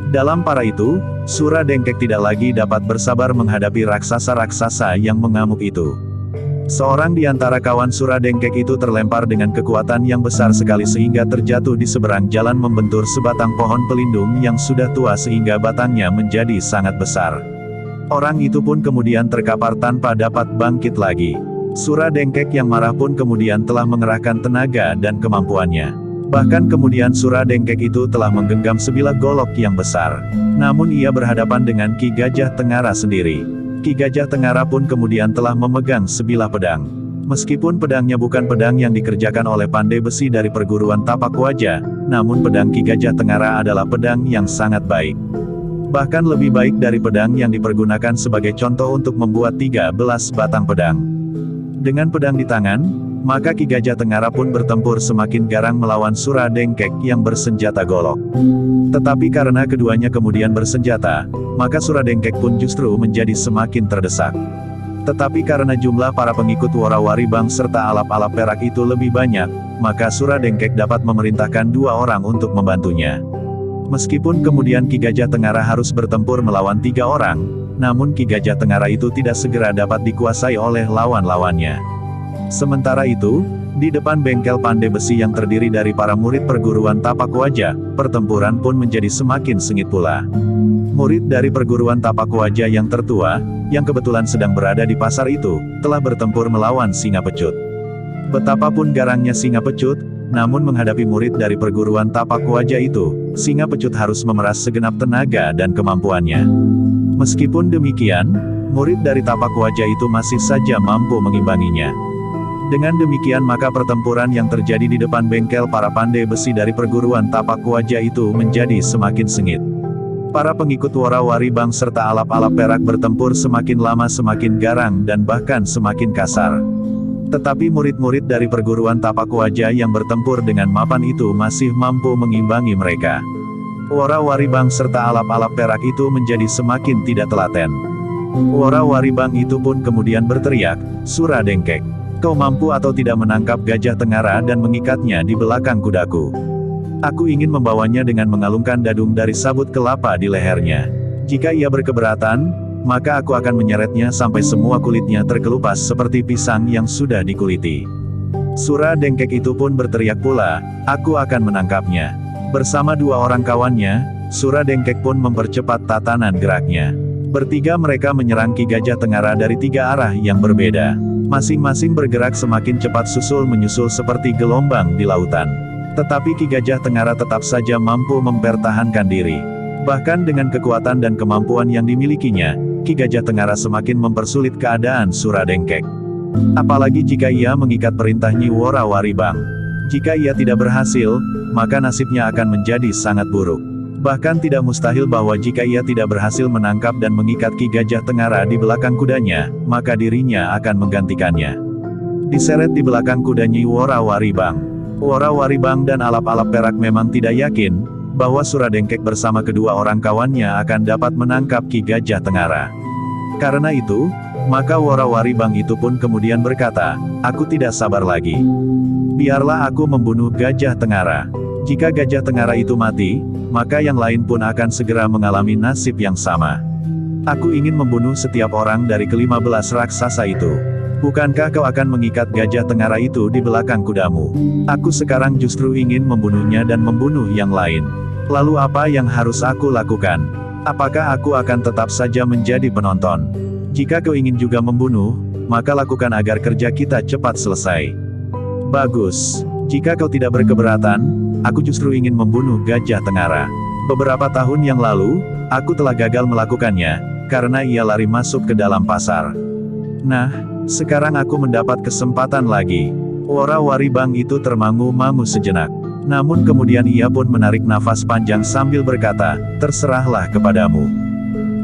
Dalam para itu, Sura Dengkek tidak lagi dapat bersabar menghadapi raksasa-raksasa yang mengamuk itu. Seorang di antara kawan Sura Dengkek itu terlempar dengan kekuatan yang besar sekali sehingga terjatuh di seberang jalan membentur sebatang pohon pelindung yang sudah tua sehingga batangnya menjadi sangat besar. Orang itu pun kemudian terkapar tanpa dapat bangkit lagi. Sura Dengkek yang marah pun kemudian telah mengerahkan tenaga dan kemampuannya. Bahkan kemudian Sura Dengkek itu telah menggenggam sebilah golok yang besar. Namun ia berhadapan dengan Ki Gajah Tengara sendiri. Ki Gajah Tengara pun kemudian telah memegang sebilah pedang. Meskipun pedangnya bukan pedang yang dikerjakan oleh pandai besi dari perguruan Tapak Wajah, namun pedang Ki Gajah Tengara adalah pedang yang sangat baik. Bahkan lebih baik dari pedang yang dipergunakan sebagai contoh untuk membuat 13 batang pedang. Dengan pedang di tangan, maka Ki Gajah Tengara pun bertempur semakin garang melawan Sura Dengkek yang bersenjata golok. Tetapi karena keduanya kemudian bersenjata, maka Sura Dengkek pun justru menjadi semakin terdesak. Tetapi karena jumlah para pengikut Warawaribang serta alap-alap perak itu lebih banyak, maka Sura Dengkek dapat memerintahkan 2 orang untuk membantunya. Meskipun kemudian Ki Gajah Tengara harus bertempur melawan 3 orang, namun Ki Gajah Tengara itu tidak segera dapat dikuasai oleh lawan-lawannya. Sementara itu, di depan bengkel pandai besi yang terdiri dari para murid perguruan Tapak Wajah, pertempuran pun menjadi semakin sengit pula. Murid dari perguruan Tapak Wajah yang tertua, yang kebetulan sedang berada di pasar itu, telah bertempur melawan Singa Pecut. Betapapun garangnya Singa Pecut, namun menghadapi murid dari perguruan Tapak Wajah itu, Singa Pecut harus memeras segenap tenaga dan kemampuannya. Meskipun demikian, murid dari Tapak Wajah itu masih saja mampu mengimbanginya. Dengan demikian maka pertempuran yang terjadi di depan bengkel para pandai besi dari perguruan Tapak Wajah itu menjadi semakin sengit. Para pengikut Warawaribang serta alap-alap perak bertempur semakin lama semakin garang dan bahkan semakin kasar. Tetapi murid-murid dari perguruan Tapak Wajah yang bertempur dengan mapan itu masih mampu mengimbangi mereka. Warawaribang serta alap-alap perak itu menjadi semakin tidak telaten. Warawaribang itu pun kemudian berteriak, "Sura Dengkek, kau mampu atau tidak menangkap Gajah Tengara dan mengikatnya di belakang kudaku? Aku ingin membawanya dengan mengalungkan dadung dari sabut kelapa di lehernya. Jika ia berkeberatan, maka aku akan menyeretnya sampai semua kulitnya terkelupas seperti pisang yang sudah dikuliti." Sura Dengkek itu pun berteriak pula, "Aku akan menangkapnya." Bersama 2 orang kawannya, Sura Dengkek pun mempercepat tatanan geraknya. Bertiga mereka menyerang Ki Gajah Tengara dari 3 arah yang berbeda. Masing-masing bergerak semakin cepat susul-menyusul seperti gelombang di lautan. Tetapi Ki Gajah Tengara tetap saja mampu mempertahankan diri. Bahkan dengan kekuatan dan kemampuan yang dimilikinya, Ki Gajah Tengara semakin mempersulit keadaan Sura Dengkek. Apalagi jika ia mengikat perintah Nyi Warawaribang. Jika ia tidak berhasil, maka nasibnya akan menjadi sangat buruk. Bahkan tidak mustahil bahwa jika ia tidak berhasil menangkap dan mengikat Ki Gajah Tengara di belakang kudanya, maka dirinya akan menggantikannya. Diseret di belakang kuda Nyi Warawaribang. Warawaribang dan alap-alap perak memang tidak yakin, bahwa Sura Dengkek bersama kedua orang kawannya akan dapat menangkap Ki Gajah Tengara. Karena itu, maka Warawaribang itu pun kemudian berkata, "Aku tidak sabar lagi. Biarlah aku membunuh Gajah Tengara. Jika Gajah Tengara itu mati, maka yang lain pun akan segera mengalami nasib yang sama. Aku ingin membunuh setiap orang dari ke-15 raksasa itu. Bukankah kau akan mengikat Gajah Tengara itu di belakang kudamu? Aku sekarang justru ingin membunuhnya dan membunuh yang lain. Lalu apa yang harus aku lakukan? Apakah aku akan tetap saja menjadi penonton? Jika kau ingin juga membunuh, maka lakukan agar kerja kita cepat selesai." "Bagus. Jika kau tidak berkeberatan, aku justru ingin membunuh Gajah Tengara. Beberapa tahun yang lalu, aku telah gagal melakukannya, karena ia lari masuk ke dalam pasar. Nah, sekarang aku mendapat kesempatan lagi." Warawaribang itu termangu-mangu sejenak. Namun kemudian ia pun menarik nafas panjang sambil berkata, "Terserahlah kepadamu.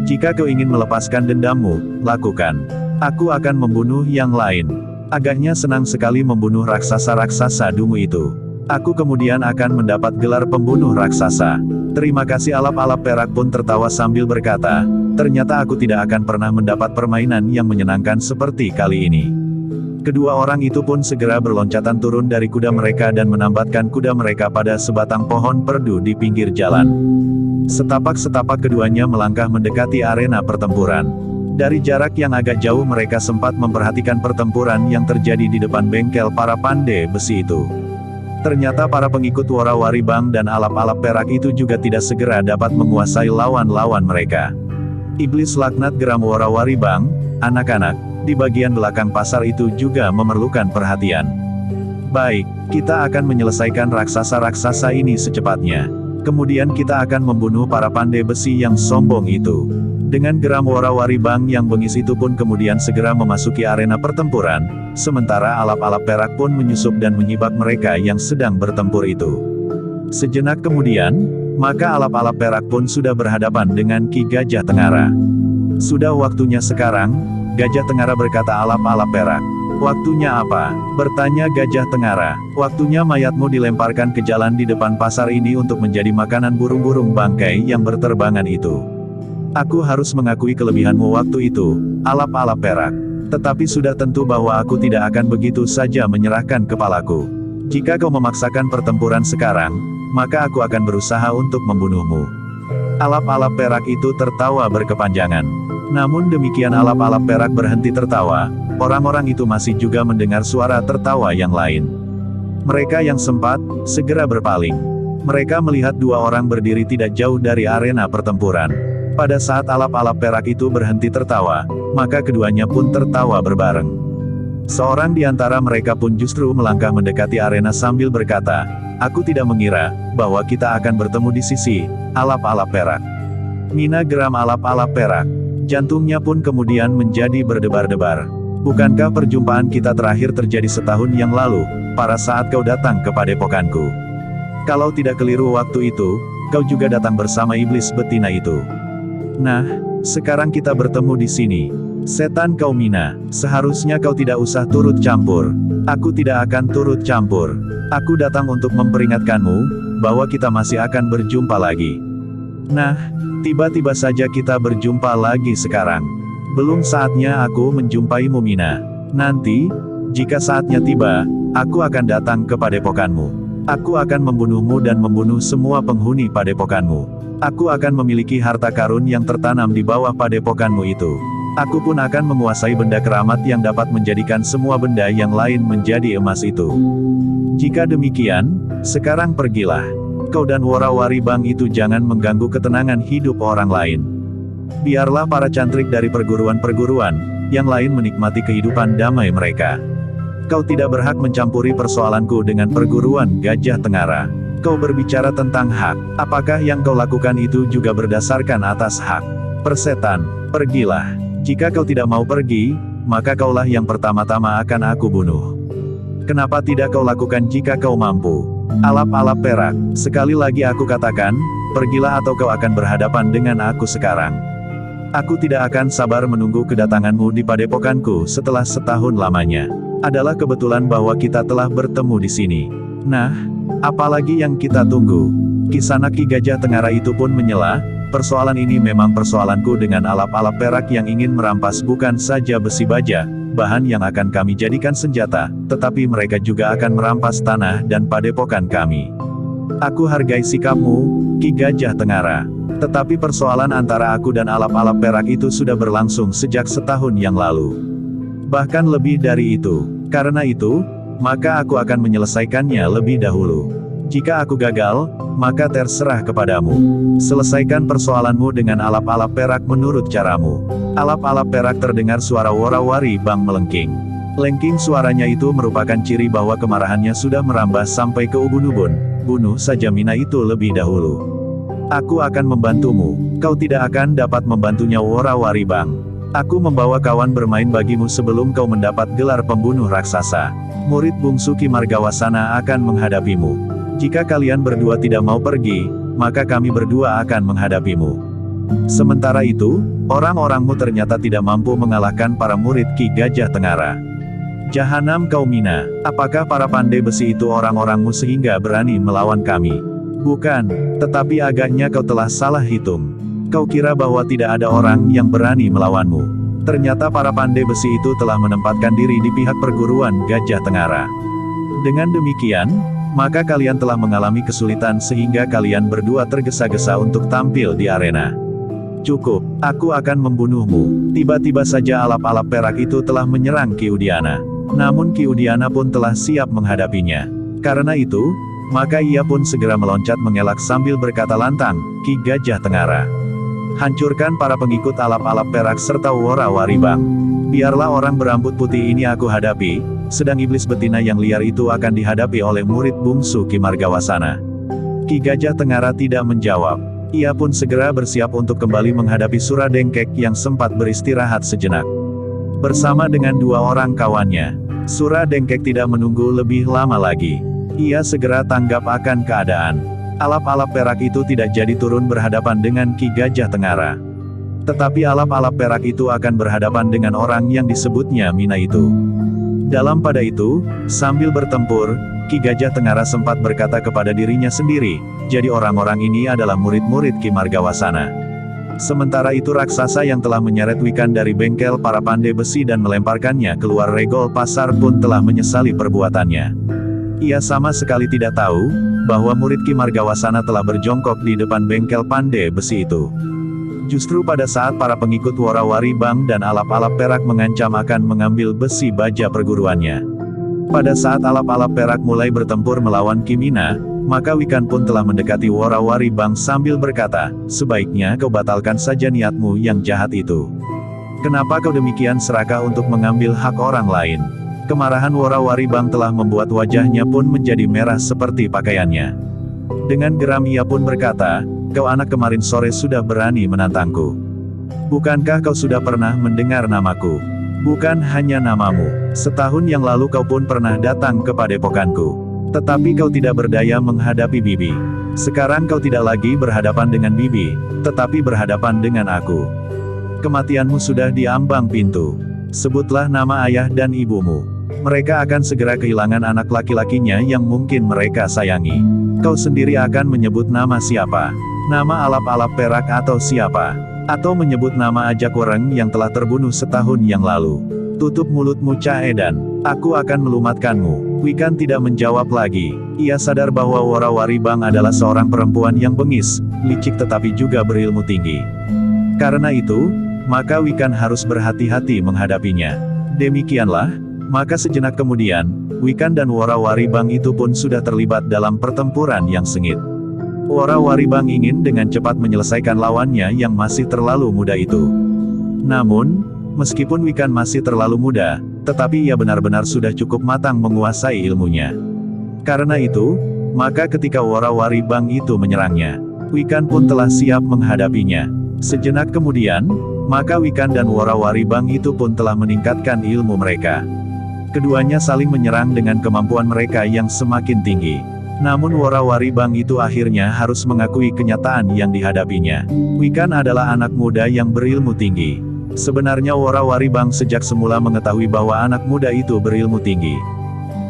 Jika kau ingin melepaskan dendammu, lakukan. Aku akan membunuh yang lain. Agaknya senang sekali membunuh raksasa-raksasa dungu itu. Aku kemudian akan mendapat gelar pembunuh raksasa. Terima kasih. Alap-alap perak pun tertawa sambil berkata, ternyata aku tidak akan pernah mendapat permainan yang menyenangkan seperti kali ini. Kedua orang itu pun segera berloncatan turun dari kuda mereka dan menambatkan kuda mereka pada sebatang pohon perdu di pinggir jalan. Setapak-setapak keduanya melangkah mendekati arena pertempuran. Dari jarak yang agak jauh mereka sempat memperhatikan pertempuran yang terjadi di depan bengkel para pandai besi itu. Ternyata para pengikut Warawaribang dan alap-alap perak itu juga tidak segera dapat menguasai lawan-lawan mereka. Iblis laknat geram Warawaribang, anak-anak, di bagian belakang pasar itu juga memerlukan perhatian. Baik, kita akan menyelesaikan raksasa-raksasa ini secepatnya. Kemudian kita akan membunuh para pandai besi yang sombong itu. Dengan geram Warawaribang yang bengis itu pun kemudian segera memasuki arena pertempuran, sementara alap-alap perak pun menyusup dan menyibak mereka yang sedang bertempur itu. Sejenak kemudian, maka alap-alap perak pun sudah berhadapan dengan Ki Gajah Tengara. Sudah waktunya sekarang, Gajah Tengara berkata. Alap-alap perak. Waktunya apa? Bertanya Gajah Tengara. Waktunya mayatmu dilemparkan ke jalan di depan pasar ini untuk menjadi makanan burung-burung bangkai yang berterbangan itu. Aku harus mengakui kelebihanmu waktu itu, alap-alap perak. Tetapi sudah tentu bahwa aku tidak akan begitu saja menyerahkan kepalaku. Jika kau memaksakan pertempuran sekarang, maka aku akan berusaha untuk membunuhmu. Alap-alap perak itu tertawa berkepanjangan. Namun demikian alap-alap perak berhenti tertawa, orang-orang itu masih juga mendengar suara tertawa yang lain. Mereka yang sempat, segera berpaling. Mereka melihat dua orang berdiri tidak jauh dari arena pertempuran. Pada saat alap-alap perak itu berhenti tertawa, maka keduanya pun tertawa berbareng. Seorang di antara mereka pun justru melangkah mendekati arena sambil berkata, aku tidak mengira bahwa kita akan bertemu di sisi alap-alap perak. Mina geram alap-alap perak. Jantungnya pun kemudian menjadi berdebar-debar. Bukankah perjumpaan kita terakhir terjadi setahun yang lalu, pada saat kau datang ke padepokanku? Kalau tidak keliru waktu itu, kau juga datang bersama iblis betina itu. Nah, sekarang kita bertemu di sini. Setan kau Mina, seharusnya kau tidak usah turut campur. Aku tidak akan turut campur. Aku datang untuk memperingatkanmu, bahwa kita masih akan berjumpa lagi. Nah, tiba-tiba saja kita berjumpa lagi sekarang. Belum saatnya aku menjumpaimu Mina. Nanti, jika saatnya tiba, aku akan datang ke padepokanmu. Aku akan membunuhmu dan membunuh semua penghuni padepokanmu. Aku akan memiliki harta karun yang tertanam di bawah padepokanmu itu. Aku pun akan menguasai benda keramat yang dapat menjadikan semua benda yang lain menjadi emas itu. Jika demikian, sekarang pergilah. Kau dan Warawaribang itu jangan mengganggu ketenangan hidup orang lain. Biarlah para cantrik dari perguruan-perguruan yang lain menikmati kehidupan damai mereka. Kau tidak berhak mencampuri persoalanku dengan perguruan Gajah Tengara. Kau berbicara tentang hak, apakah yang kau lakukan itu juga berdasarkan atas hak? Persetan, pergilah. Jika kau tidak mau pergi, maka kaulah yang pertama-tama akan aku bunuh. Kenapa tidak kau lakukan jika kau mampu? Alap-alap perak, sekali lagi aku katakan, pergilah atau kau akan berhadapan dengan aku sekarang. Aku tidak akan sabar menunggu kedatanganmu di padepokanku setelah setahun lamanya. Adalah kebetulan bahwa kita telah bertemu di sini. Nah, apalagi yang kita tunggu? Kisana Ki Gajah Tengara itu pun menyela, persoalan ini memang persoalanku dengan alap-alap perak yang ingin merampas bukan saja besi baja, bahan yang akan kami jadikan senjata, tetapi mereka juga akan merampas tanah dan padepokan kami. Aku hargai sikapmu, Ki Gajah Tengara. Tetapi persoalan antara aku dan alap-alap perak itu sudah berlangsung sejak setahun yang lalu. Bahkan lebih dari itu. Karena itu, maka aku akan menyelesaikannya lebih dahulu. Jika aku gagal, maka terserah kepadamu. Selesaikan persoalanmu dengan alap-alap perak menurut caramu. Alap-alap perak terdengar suara Warawaribang melengking. Lengking suaranya itu merupakan ciri bahwa kemarahannya sudah merambah sampai ke ubun-ubun. Bunuh saja Mina itu lebih dahulu. Aku akan membantumu. Kau tidak akan dapat membantunya Warawaribang. Aku membawa kawan bermain bagimu sebelum kau mendapat gelar pembunuh raksasa. Murid bungsu Ki Margawasana akan menghadapimu. Jika kalian berdua tidak mau pergi, maka kami berdua akan menghadapimu. Sementara itu, orang-orangmu ternyata tidak mampu mengalahkan para murid Ki Gajah Tengara. Jahanam kau Mina, apakah para pandai besi itu orang-orangmu sehingga berani melawan kami? Bukan, tetapi agaknya kau telah salah hitung. Kau kira bahwa tidak ada orang yang berani melawanmu. Ternyata para pandai besi itu telah menempatkan diri di pihak perguruan Gajah Tengara. Dengan demikian, maka kalian telah mengalami kesulitan sehingga kalian berdua tergesa-gesa untuk tampil di arena. Cukup, aku akan membunuhmu. Tiba-tiba saja alap-alap perak itu telah menyerang Ki Udiana. Namun Ki Udiana pun telah siap menghadapinya. Karena itu, maka ia pun segera meloncat mengelak sambil berkata lantang, Ki Gajah Tengara. Hancurkan para pengikut alap-alap perak serta Wora Waribang. Biarlah orang berambut putih ini aku hadapi, sedang iblis betina yang liar itu akan dihadapi oleh murid bungsu Ki Margawasana. Ki Gajah Tengara tidak menjawab. Ia pun segera bersiap untuk kembali menghadapi Suradengkek yang sempat beristirahat sejenak. Bersama dengan dua orang kawannya, Suradengkek tidak menunggu lebih lama lagi. Ia segera tanggap akan keadaan. Alap-alap perak itu tidak jadi turun berhadapan dengan Ki Gajah Tengara. Tetapi alap-alap perak itu akan berhadapan dengan orang yang disebutnya Mina itu. Dalam pada itu, sambil bertempur, Ki Gajah Tengara sempat berkata kepada dirinya sendiri, jadi orang-orang ini adalah murid-murid Ki Margawasana. Sementara itu raksasa yang telah menyeret Wikan dari bengkel para pandai besi dan melemparkannya keluar regol pasar pun telah menyesali perbuatannya. Ia sama sekali tidak tahu, bahwa murid Ki Margawasana telah berjongkok di depan bengkel pandai besi itu. Justru pada saat para pengikut Wora Waribang dan alap-alap perak mengancam akan mengambil besi baja perguruannya. Pada saat alap-alap perak mulai bertempur melawan Ki Mina, maka Wikan pun telah mendekati Wora Waribang sambil berkata, sebaiknya kau batalkan saja niatmu yang jahat itu. Kenapa kau demikian serakah untuk mengambil hak orang lain? Kemarahan Wora Waribang telah membuat wajahnya pun menjadi merah seperti pakaiannya. Dengan geram ia pun berkata, kau anak kemarin sore sudah berani menantangku. Bukankah kau sudah pernah mendengar namaku? Bukan hanya namamu, setahun yang lalu kau pun pernah datang ke padepokanku. Tetapi kau tidak berdaya menghadapi Bibi. Sekarang kau tidak lagi berhadapan dengan Bibi, tetapi berhadapan dengan aku. Kematianmu sudah di ambang pintu. Sebutlah nama ayah dan ibumu. Mereka akan segera kehilangan anak laki-lakinya yang mungkin mereka sayangi. Kau sendiri akan menyebut nama siapa? Nama alap-alap perak atau siapa? Atau menyebut nama Ajak Wereng yang telah terbunuh setahun yang lalu? Tutup mulutmu Cah Edan, aku akan melumatkanmu. Wikan tidak menjawab lagi. Ia sadar bahwa Wora Waribang adalah seorang perempuan yang bengis, licik tetapi juga berilmu tinggi. Karena itu, maka Wikan harus berhati-hati menghadapinya. Demikianlah, maka sejenak kemudian, Wikan dan Wora Waribang itu pun sudah terlibat dalam pertempuran yang sengit. Wora Waribang ingin dengan cepat menyelesaikan lawannya yang masih terlalu muda itu. Namun, meskipun Wikan masih terlalu muda, tetapi ia benar-benar sudah cukup matang menguasai ilmunya. Karena itu, maka ketika Wora Waribang itu menyerangnya, Wikan pun telah siap menghadapinya. Sejenak kemudian, maka Wikan dan Wora Waribang itu pun telah meningkatkan ilmu mereka. Keduanya saling menyerang dengan kemampuan mereka yang semakin tinggi. Namun Wora Waribang itu akhirnya harus mengakui kenyataan yang dihadapinya. Wikan adalah anak muda yang berilmu tinggi. Sebenarnya Wora Waribang sejak semula mengetahui bahwa anak muda itu berilmu tinggi.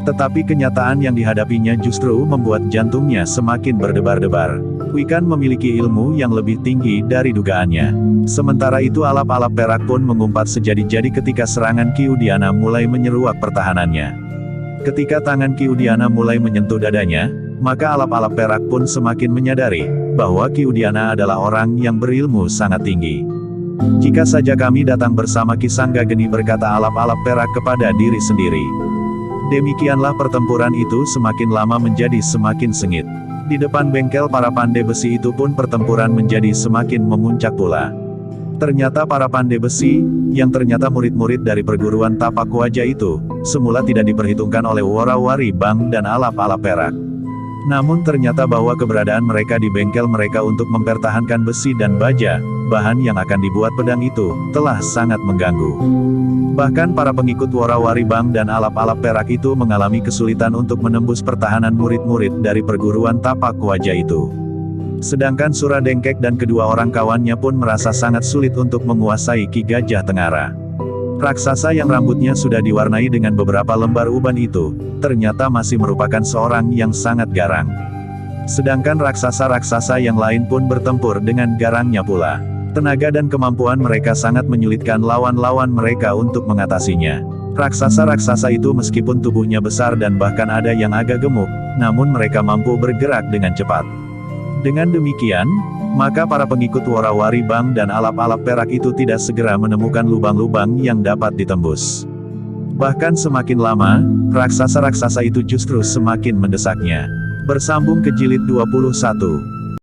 Tetapi kenyataan yang dihadapinya justru membuat jantungnya semakin berdebar-debar. Wikan memiliki ilmu yang lebih tinggi dari dugaannya. Sementara itu alap-alap perak pun mengumpat sejadi-jadi ketika serangan Ki Udiana mulai menyeruak pertahanannya. Ketika tangan Ki Udiana mulai menyentuh dadanya, maka alap-alap perak pun semakin menyadari bahwa Ki Udiana adalah orang yang berilmu sangat tinggi. Jika saja kami datang bersama Ki Sanggageni, berkata alap-alap perak kepada diri sendiri. Demikianlah pertempuran itu semakin lama menjadi semakin sengit. Di depan bengkel para pandai besi itu pun pertempuran menjadi semakin memuncak pula. Ternyata para pandai besi, yang ternyata murid-murid dari perguruan tapak wajah itu, semula tidak diperhitungkan oleh Wora Waribang dan alap-alap perak. Namun ternyata bahwa keberadaan mereka di bengkel mereka untuk mempertahankan besi dan baja, bahan yang akan dibuat pedang itu, telah sangat mengganggu. Bahkan para pengikut Wora Waribang dan alap-alap perak itu mengalami kesulitan untuk menembus pertahanan murid-murid dari perguruan tapak wajah itu. Sedangkan Suradengkek dan kedua orang kawannya pun merasa sangat sulit untuk menguasai Ki Gajah Tengara. Raksasa yang rambutnya sudah diwarnai dengan beberapa lembar uban itu, ternyata masih merupakan seorang yang sangat garang. Sedangkan raksasa-raksasa yang lain pun bertempur dengan garangnya pula. Tenaga dan kemampuan mereka sangat menyulitkan lawan-lawan mereka untuk mengatasinya. Raksasa-raksasa itu meskipun tubuhnya besar dan bahkan ada yang agak gemuk, namun mereka mampu bergerak dengan cepat. Dengan demikian, maka para pengikut Worawari Bang dan alap-alap perak itu tidak segera menemukan lubang-lubang yang dapat ditembus. Bahkan semakin lama, raksasa-raksasa itu justru semakin mendesaknya. Bersambung ke jilid 21.